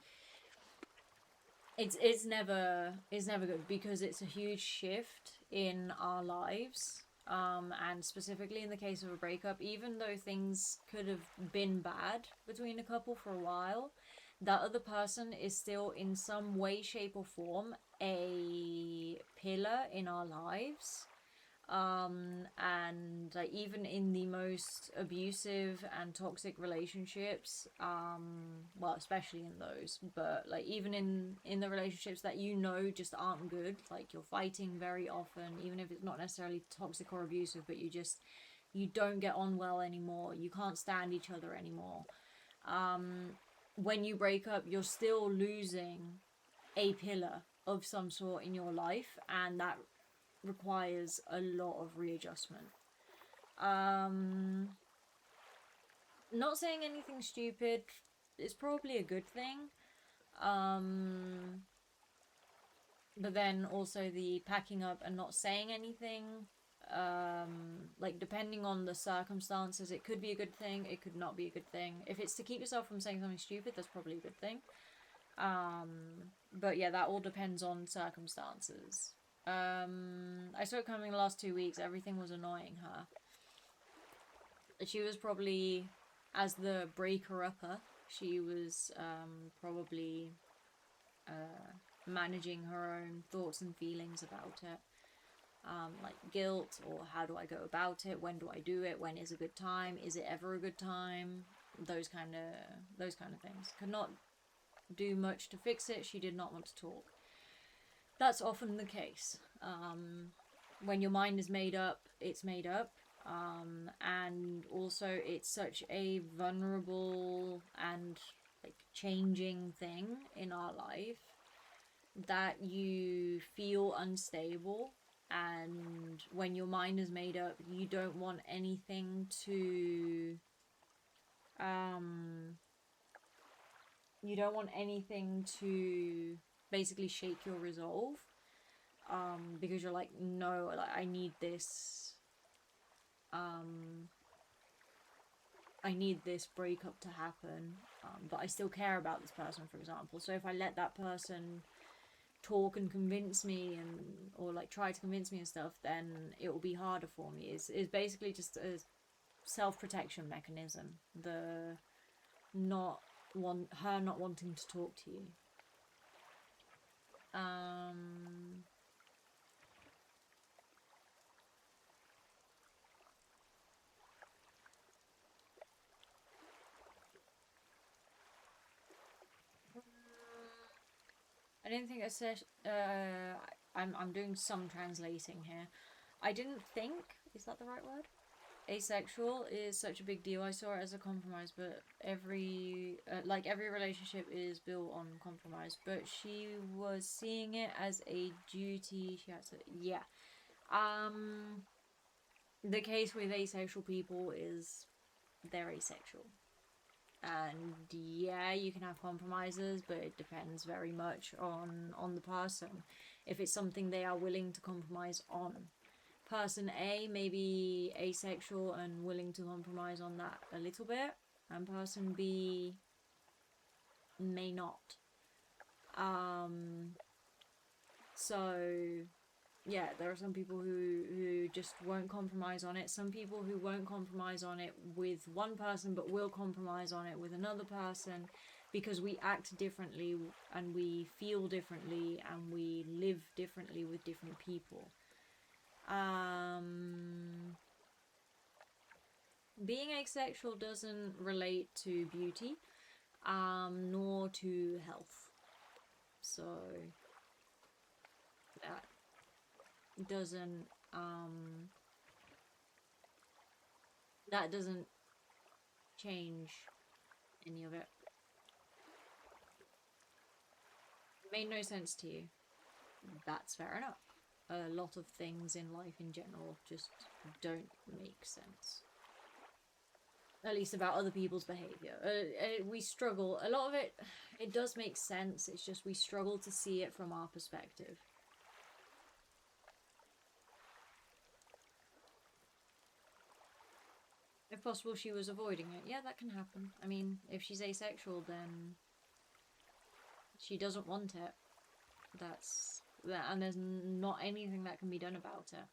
it's never good, because it's a huge shift in our lives. And specifically in the case of a breakup, even though things could have been bad between a couple for a while, that other person is still in some way, shape or form a pillar in our lives. And like even in the most abusive and toxic relationships, well, especially in those, but like even in the relationships that you know just aren't good, like you're fighting very often, even if it's not necessarily toxic or abusive, but you don't get on well anymore, you can't stand each other anymore. When you break up, you're still losing a pillar of some sort in your life, and that requires a lot of readjustment. Not saying anything stupid is probably a good thing. But then also the packing up and not saying anything, like depending on the circumstances, it could be a good thing, it could not be a good thing. If it's to keep yourself from saying something stupid, that's probably a good thing. But yeah, that all depends on circumstances. I saw it coming the last 2 weeks. Everything was annoying her. She was probably, as the breaker-upper, she was probably managing her own thoughts and feelings about it. Like guilt, or how do I go about it? When do I do it? When is a good time? Is it ever a good time? Those kind of things. Could not do much to fix it. She did not want to talk. That's often the case. When your mind is made up, it's made up. And also it's such a vulnerable and like changing thing in our life that you feel unstable, and when your mind is made up, you don't want anything to basically shake your resolve, because you're like, no, like I need this breakup to happen, but I still care about this person, for example. So if I let that person talk and convince me, or like try to convince me and stuff, then it will be harder for me. It's basically just a self-protection mechanism. Her not wanting to talk to you. I didn't think I said. I'm doing some translating here. I didn't think, is that the right word? Asexual is such a big deal. I saw it as a compromise, but every relationship is built on compromise. But she was seeing it as a duty. She had to, yeah. The case with asexual people is they're asexual. And yeah, you can have compromises, but it depends very much on the person. If it's something they are willing to compromise on. Person A may be asexual and willing to compromise on that a little bit, and person B may not. So yeah, there are some people who just won't compromise on it. Some people who won't compromise on it with one person, but will compromise on it with another person, because we act differently and we feel differently and we live differently with different people. Being asexual doesn't relate to beauty, nor to health. So that doesn't change any of it. It made no sense to you. That's fair enough. A lot of things in life in general just don't make sense. At least about other people's behaviour. We struggle. A lot of it does make sense. It's just we struggle to see it from our perspective. If possible, she was avoiding it. Yeah, that can happen. I mean, if she's asexual, then she doesn't want it. And there's not anything that can be done about it.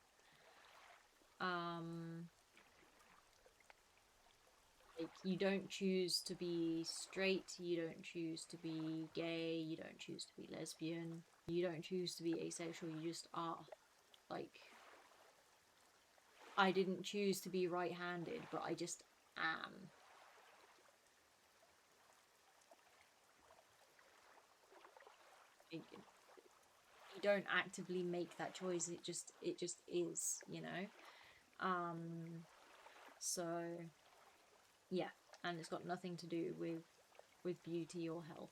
Like, you don't choose to be straight, you don't choose to be gay, you don't choose to be lesbian, you don't choose to be asexual, you just are. Like, I didn't choose to be right-handed, but I just am. You don't actively make that choice, it just is, you know. So yeah, and it's got nothing to do with beauty or health.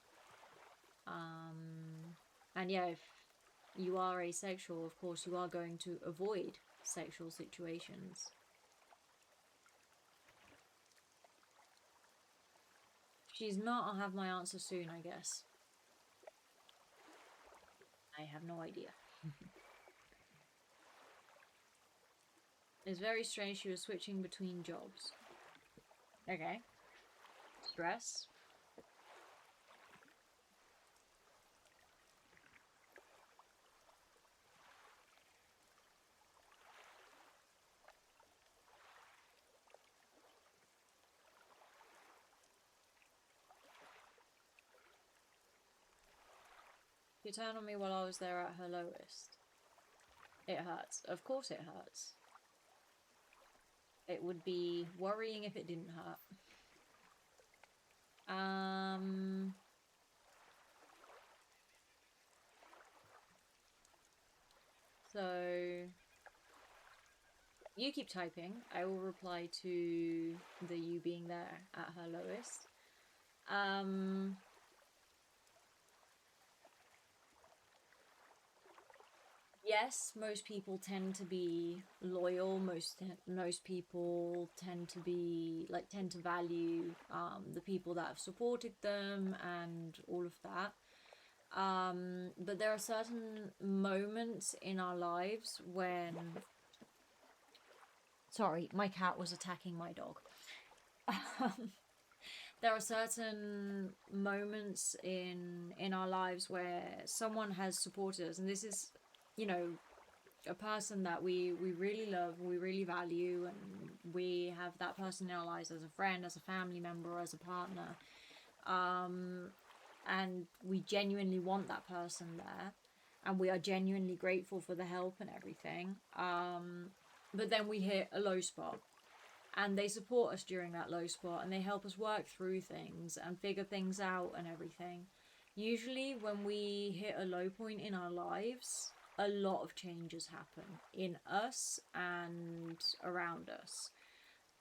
And yeah, if you are asexual, of course you are going to avoid sexual situations. If she's not, I'll have my answer soon, I guess. I have no idea. It's very strange she was switching between jobs. Okay. Stress. She turned on me while I was there at her lowest. It hurts. Of course it hurts. It would be worrying if it didn't hurt. So you keep typing. I will reply to the you being there at her lowest. Yes, most people tend to be loyal. Most people tend to value the people that have supported them and all of that. But there are certain moments in our lives when... Sorry, my cat was attacking my dog. There are certain moments in our lives where someone has supported us, and this is, you know, a person that we really love, we really value, and we have that person in our lives as a friend, as a family member, as a partner. And we genuinely want that person there, and we are genuinely grateful for the help and everything. But then we hit a low spot, and they support us during that low spot, and they help us work through things and figure things out and everything. Usually when we hit a low point in our lives, a lot of changes happen in us and around us.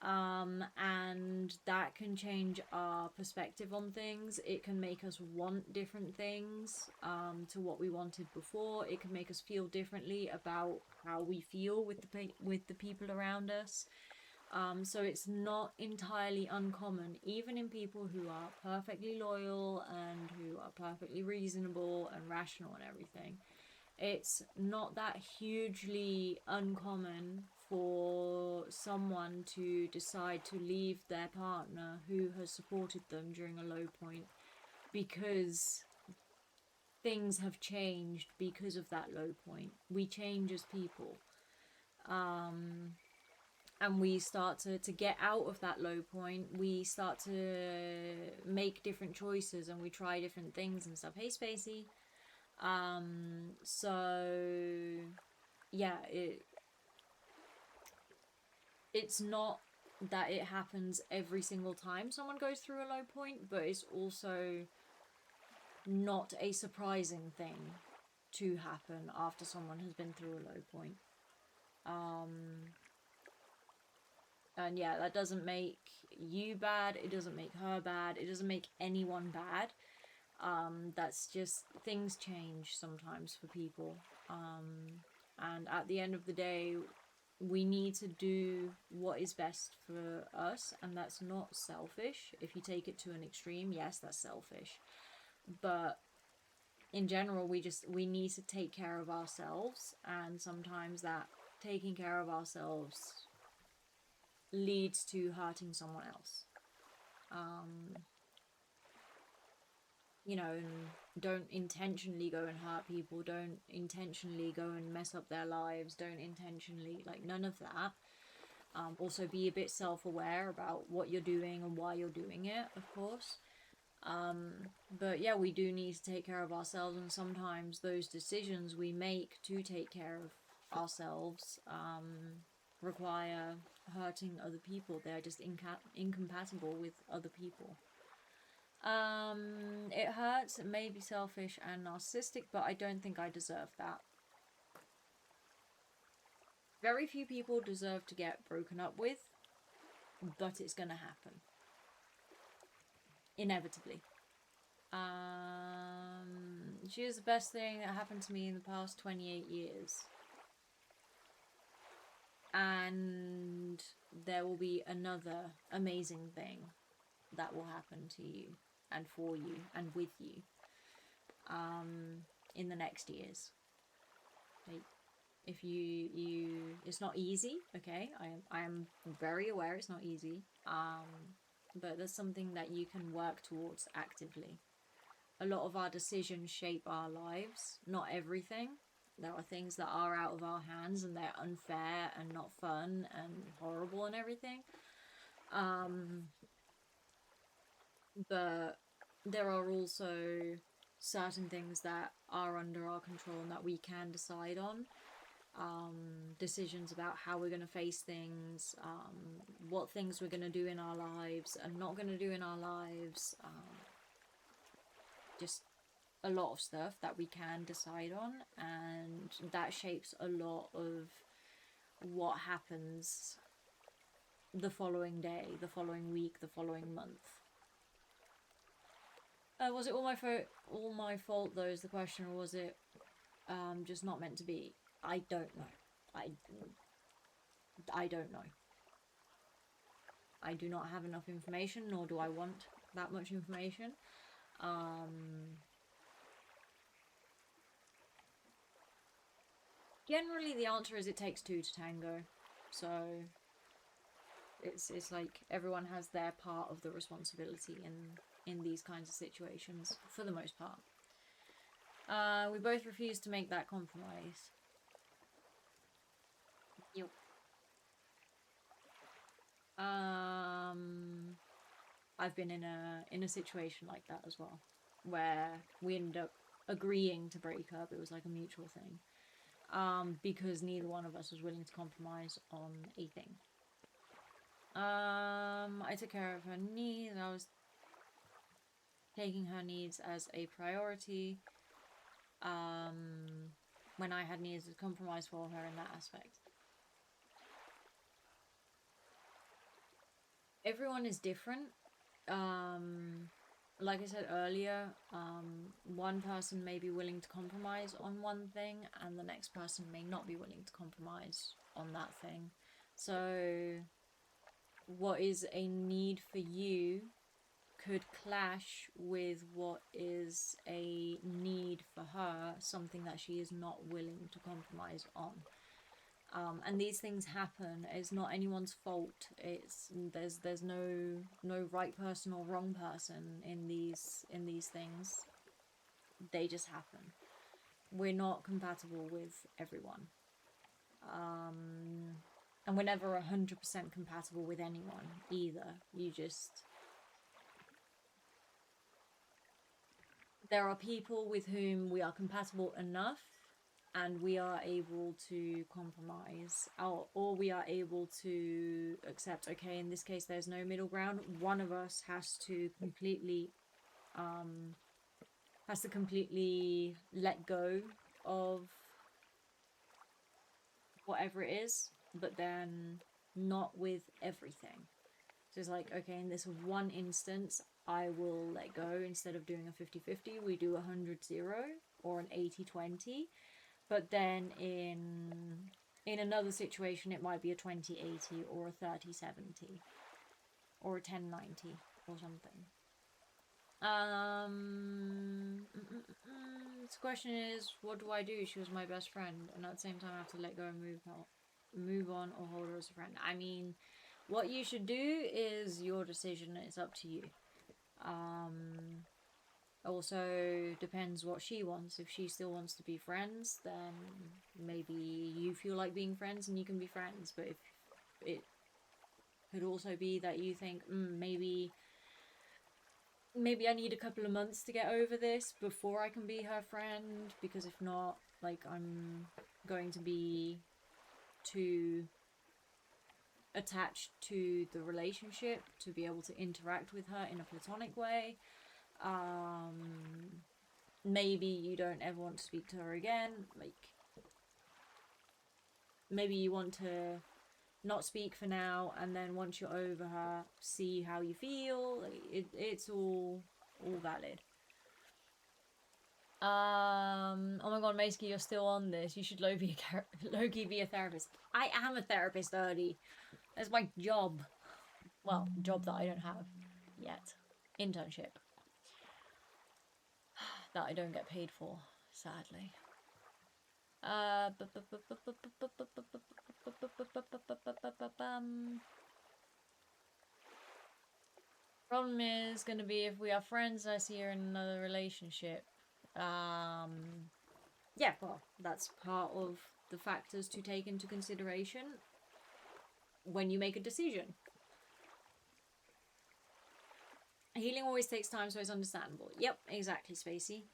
And that can change our perspective on things. It can make us want different things to what we wanted before. It can make us feel differently about how we feel with the people around us. So it's not entirely uncommon, even in people who are perfectly loyal and who are perfectly reasonable and rational and everything. It's not that hugely uncommon for someone to decide to leave their partner who has supported them during a low point because things have changed because of that low point. We change as people. And we start to get out of that low point. We start to make different choices and we try different things and stuff. Hey, Spacey. So yeah, it's not that it happens every single time someone goes through a low point, but it's also not a surprising thing to happen after someone has been through a low point. And yeah, that doesn't make you bad, it doesn't make her bad, it doesn't make anyone bad. That's just, things change sometimes for people. And at the end of the day, we need to do what is best for us, and that's not selfish. If you take it to an extreme, yes, that's selfish. But in general, we need to take care of ourselves, and sometimes that taking care of ourselves leads to hurting someone else. You know, and don't intentionally go and hurt people, don't intentionally go and mess up their lives, don't intentionally, like, none of that. Also be a bit self-aware about what you're doing and why you're doing it, of course. But yeah, we do need to take care of ourselves, and sometimes those decisions we make to take care of ourselves require hurting other people. They're just incompatible with other people. It hurts, it may be selfish and narcissistic, but I don't think I deserve that. Very few people deserve to get broken up with, but it's gonna happen. Inevitably. She is the best thing that happened to me in the past 28 years. And there will be another amazing thing that will happen to you and for you and with you in the next years. Like, if you it's not easy, okay? I am very aware it's not easy, but there's something that you can work towards actively. A lot of our decisions shape our lives, not everything. There are things that are out of our hands and they're unfair and not fun and horrible and everything. But there are also certain things that are under our control and that we can decide on. Decisions about how we're going to face things, what things we're going to do in our lives and not going to do in our lives. Just a lot of stuff that we can decide on, and that shapes a lot of what happens the following day, the following week, the following month. Was it all my fault though is the question, or was it just not meant to be? I don't know. I don't know. I do not have enough information, nor do I want that much information. Generally, the answer is it takes two to tango. So it's like everyone has their part of the responsibility in these kinds of situations, for the most part. We both refuse to make that compromise. Yep. I've been in a situation like that as well, where we ended up agreeing to break up. It was like a mutual thing, because neither one of us was willing to compromise on a thing. I took care of her needs. I was taking her needs as a priority. When I had needs to compromise for her in that aspect. Everyone is different. Like I said earlier, one person may be willing to compromise on one thing and the next person may not be willing to compromise on that thing. So what is a need for you could clash with what is a need for her, something that she is not willing to compromise on. And these things happen. It's not anyone's fault. There's no right person or wrong person in these things. They just happen. We're not compatible with everyone. And we're never 100% compatible with anyone either. There are people with whom we are compatible enough and we are able to compromise, or we are able to accept, okay, in this case there's no middle ground. One of us has to completely let go of whatever it is, but then not with everything. So it's like, okay, in this one instance, I will let go. Instead of doing a 50-50, we do a 100-0 or an 80-20. But then in another situation, it might be a 20-80 or a 30-70 or a 10-90 or something. The question is, what do I do? She was my best friend, and at the same time, I have to let go and move on or hold her as a friend. I mean, what you should do is your decision. It's up to you. Also depends what she wants. If she still wants to be friends, then maybe you feel like being friends and you can be friends. But if it could also be that you think, maybe I need a couple of months to get over this before I can be her friend, because if not, like, I'm going to be too attached to the relationship to be able to interact with her in a platonic way. Maybe you don't ever want to speak to her again. Like, maybe you want to not speak for now, and then once you're over her, see how you feel. Like, it's all valid. Oh my god, Meiskie, you're still on this. You should low-key be a therapist. I am a therapist, Ernie. That's my job. Well, job that I don't have yet. Internship. That I don't get paid for, sadly. Problem is gonna be if we are friends and I see her in another relationship. Yeah, well, that's part of the factors to take into consideration when you make a decision. Healing always takes time, so it's understandable. Yep, exactly, Spacey.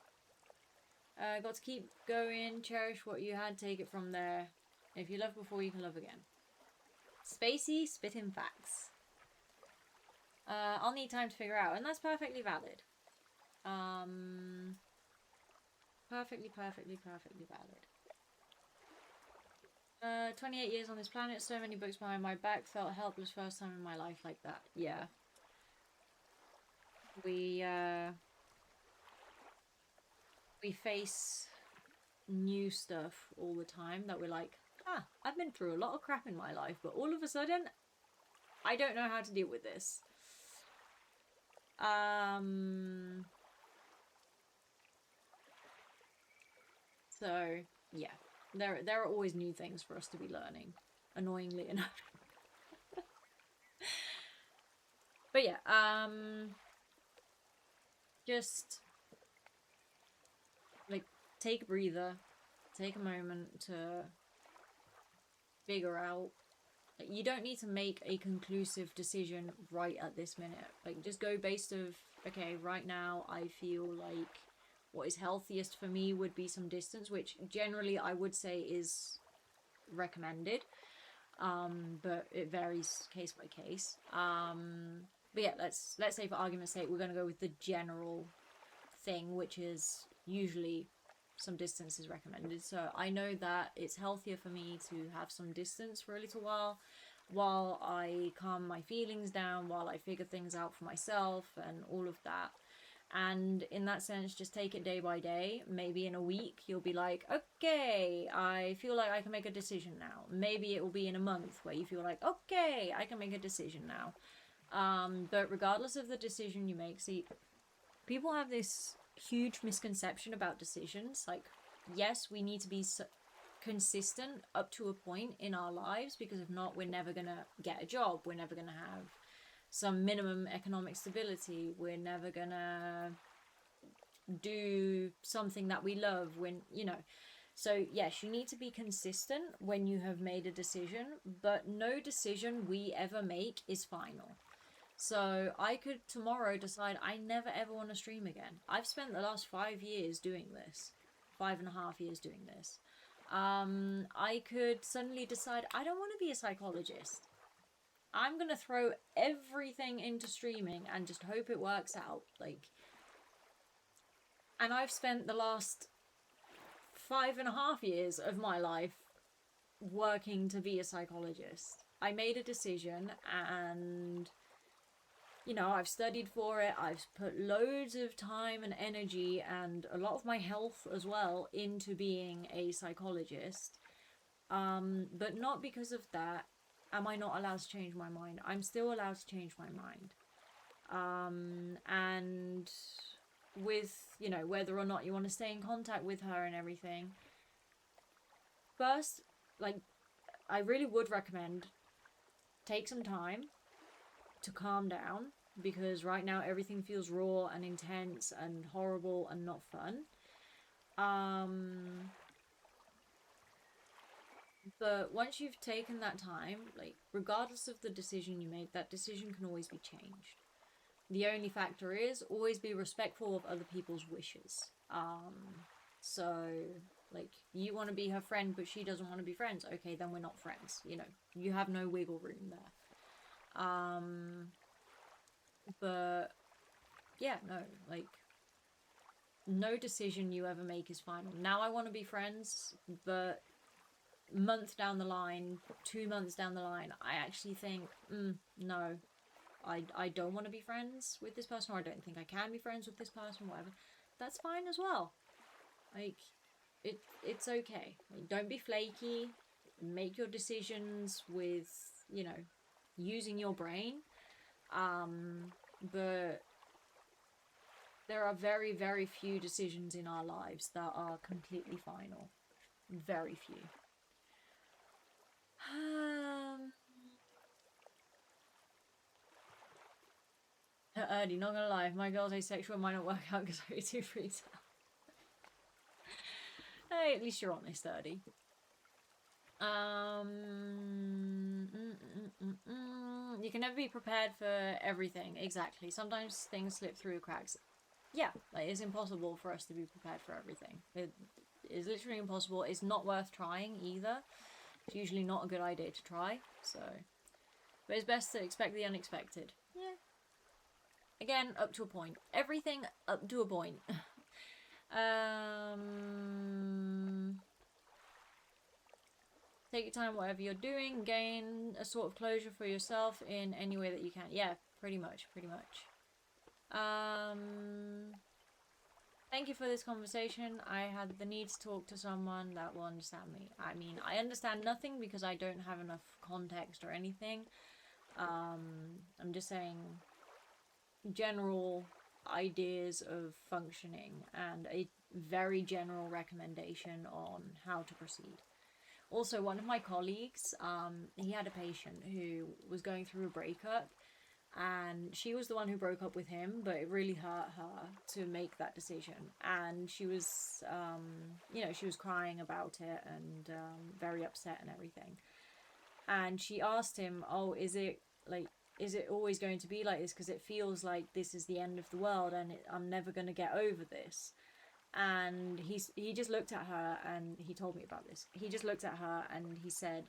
Got to keep going, cherish what you had, take it from there. If you love before, you can love again. Spacey, spitting facts. I'll need time to figure out, and that's perfectly valid. Perfectly valid. 28 years on this planet, so many books behind my back, felt helpless first time in my life like that. Yeah. We face new stuff all the time that we're like, I've been through a lot of crap in my life, but all of a sudden, I don't know how to deal with this. So, yeah. There are always new things for us to be learning, annoyingly enough. But yeah, just like take a breather, take a moment to figure out. Like, you don't need to make a conclusive decision right at this minute. Like, just go based of, okay, right now I feel like what is healthiest for me would be some distance, which generally I would say is recommended, but it varies case by case. But yeah, let's say for argument's sake, we're going to go with the general thing, which is usually some distance is recommended. So I know that it's healthier for me to have some distance for a little while I calm my feelings down, while I figure things out for myself and all of that. And in that sense, just take it day by day. Maybe in a week, you'll be like, okay, I feel like I can make a decision now. Maybe it will be in a month where you feel like, okay, I can make a decision now. But regardless of the decision you make, see, people have this huge misconception about decisions. Like, yes, we need to be consistent up to a point in our lives, because if not, we're never going to get a job. We're never going to have some minimum economic stability. We're never gonna do something that we love when, you know. So yes, you need to be consistent when you have made a decision, but no decision we ever make is final. So I could tomorrow decide I never ever want to stream again. I've spent the last 5 years doing this, 5.5 years doing this. I could suddenly decide I don't want to be a psychologist. I'm gonna throw everything into streaming and just hope it works out. Like, and I've spent the last 5.5 years of my life working to be a psychologist. I made a decision, and you know, I've studied for it. I've put loads of time and energy and a lot of my health as well into being a psychologist. But not because of that am I not allowed to change my mind. I'm still allowed to change my mind. And with, you know, whether or not you want to stay in contact with her and everything, first, like, I really would recommend take some time to calm down, because right now everything feels raw and intense and horrible and not fun. But once you've taken that time, like, regardless of the decision you make, that decision can always be changed. The only factor is always be respectful of other people's wishes. So Like, you want to be her friend, but she doesn't want to be friends. Okay, then we're not friends. You know, you have no wiggle room there. But yeah, no, like, no decision you ever make is final. Now I want to be friends, but month down the line, 2 months down the line, I actually think, no, I don't want to be friends with this person, or I don't think I can be friends with this person, whatever. That's fine as well. Like, it's okay. Like, don't be flaky. Make your decisions with, you know, using your brain. But there are very, very few decisions in our lives that are completely final. Very few. Ernie, not gonna lie, if my girl's asexual, it might not work out because I too freaked out. Hey, at least you're honest, Ernie. You can never be prepared for everything. Exactly. Sometimes things slip through cracks. Yeah, like, it's impossible for us to be prepared for everything. It is literally impossible. It's not worth trying either. It's usually not a good idea to try, so... But it's best to expect the unexpected. Yeah. Again, up to a point. Everything up to a point. Take your time, whatever you're doing. Gain a sort of closure for yourself in any way that you can. Yeah, pretty much. Thank you for this conversation. I had the need to talk to someone that will understand me. I mean, I understand nothing because I don't have enough context or anything. I'm just saying general ideas of functioning and a very general recommendation on how to proceed. Also, one of my colleagues, he had a patient who was going through a breakup, and she was the one who broke up with him, but it really hurt her to make that decision. And she was, you know, she was crying about it and very upset and everything. And she asked him, oh, is it always going to be like this? Because it feels like this is the end of the world and I'm never going to get over this. And he just looked at her, and he told me about this. He just looked at her and he said,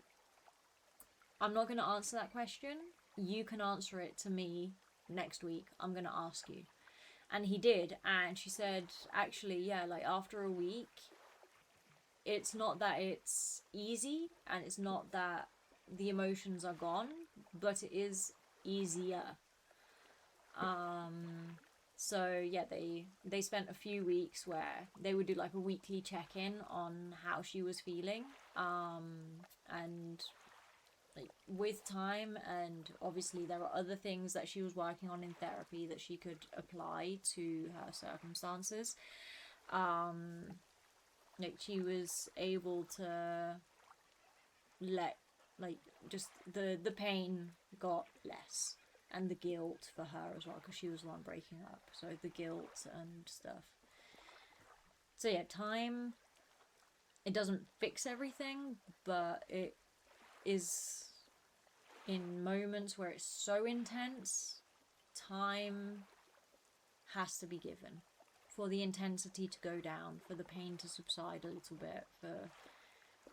I'm not going to answer that question. You can answer it to me next week. I'm going to ask you. And he did. And she said, actually, yeah, like after a week, it's not that it's easy and it's not that the emotions are gone, but it is easier. So yeah, they spent a few weeks where they would do like a weekly check-in on how she was feeling, and like with time, and obviously there are other things that she was working on in therapy that she could apply to her circumstances. Like she was able to let, like, just the pain got less. And the guilt for her as well, because she was the one breaking up. So the guilt and stuff. So yeah, time, it doesn't fix everything, but it is, in moments where it's so intense, time has to be given for the intensity to go down, for the pain to subside a little bit, for,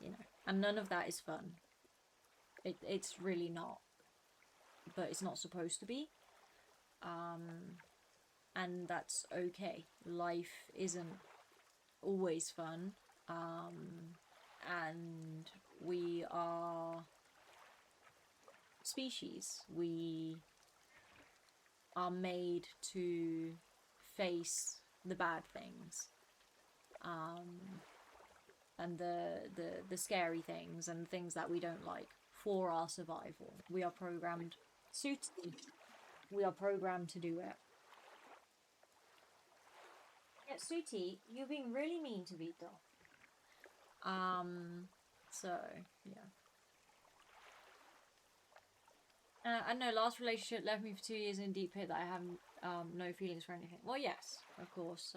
you know, and none of that is fun. It's really not. But it's not supposed to be, and that's okay. Life isn't always fun, and we are species. We are made to face the bad things, and the scary things and things that we don't like, for our survival. We are programmed. We are programmed to do it. Yeah, Suti, you're being really mean to Vito. So, yeah. I know, last relationship left me for 2 years in a deep pit that I have no feelings for anything. Well, yes, of course.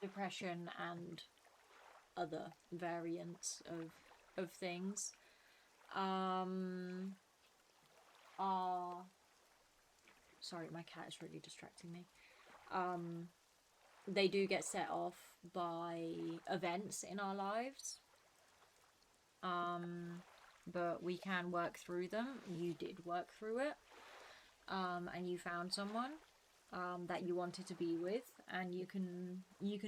Depression and other variants of things. Sorry, my cat is really distracting me. they do get set off by events in our lives. But we can work through them. You did work through it. And you found someone that you wanted to be with, and you can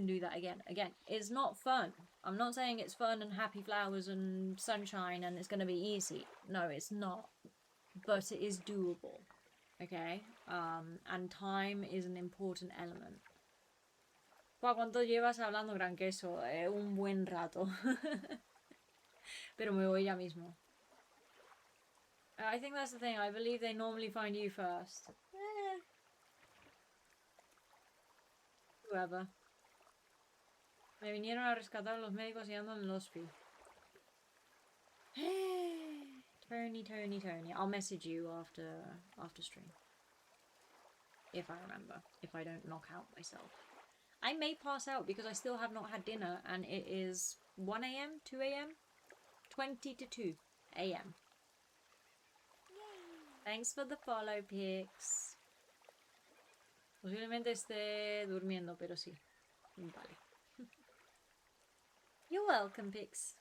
do that again. Again, it's not fun. I'm not saying it's fun and happy flowers and sunshine and it's going to be easy. No, it's not. But it is doable. Okay? And time is an important element. ¿Cuánto llevas hablando, gran queso? Un buen rato. Pero me voy ya mismo. I think that's the thing. I believe they normally find you first. Whoever. Me vinieron a rescatar los médicos y ando en el hospital. Tony. I'll message you after stream. If I remember. If I don't knock out myself. I may pass out because I still have not had dinner and it is 1 a.m, 2 a.m, 20 to 2 a.m. Thanks for the follow, Pix. Posiblemente esté durmiendo, pero sí. Vale. You're welcome, Pix.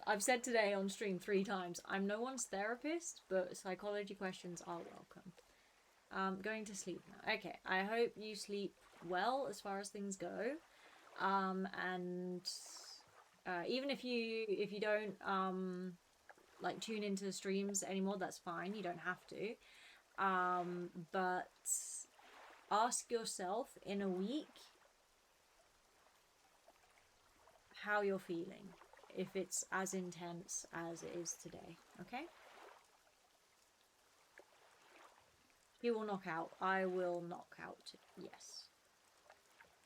I've said today on stream 3 times, I'm no one's therapist, but psychology questions are welcome. Going to sleep now. Okay, I hope you sleep well as far as things go. And even if you don't like tune into streams anymore, that's fine. You don't have to. But ask yourself in a week how you're feeling. If it's as intense as it is today, okay? You will knock out. I will knock out. Yes.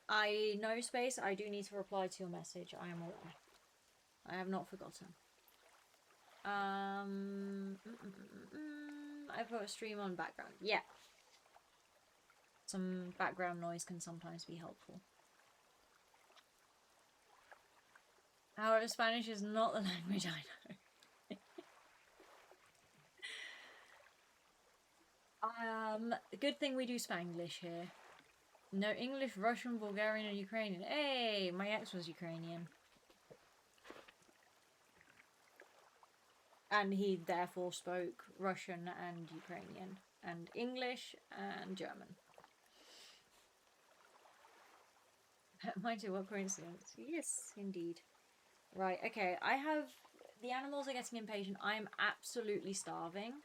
I know, Space. I do need to reply to your message. I am aware. I have not forgotten. I put a stream on background. Yeah. Some background noise can sometimes be helpful. However, Spanish is not the language I know. Good thing we do Spanglish here. No English, Russian, Bulgarian, and Ukrainian. Hey, my ex was Ukrainian. And he therefore spoke Russian and Ukrainian, and English and German. Mine too, what coincidence. Yes, indeed. Right, okay, the animals are getting impatient. I am absolutely starving.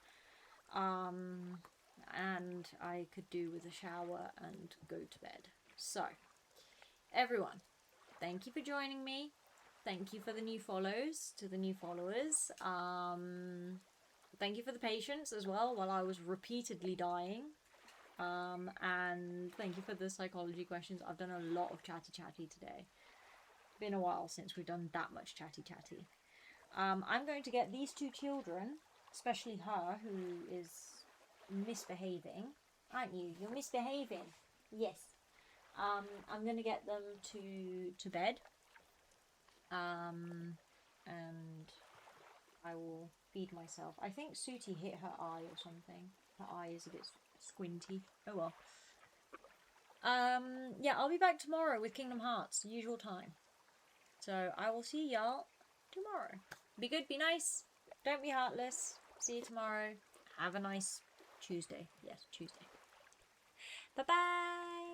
And I could do with a shower and go to bed. So, everyone, thank you for joining me. Thank you for the new follows, to the new followers. Thank you for the patience as well while I was repeatedly dying. And thank you for the psychology questions. I've done a lot of chatty today. Been a while since we've done that much chatty. I'm going to get these 2 children, especially her, who is misbehaving. Aren't you? You're misbehaving. Yes. I'm going to get them to bed. And I will feed myself. I think Sooty hit her eye or something. Her eye is a bit squinty. Oh well. Yeah, I'll be back tomorrow with Kingdom Hearts, usual time. So I will see y'all tomorrow. Be good, be nice. Don't be heartless. See you tomorrow. Have a nice Tuesday. Yes, Tuesday. Bye-bye.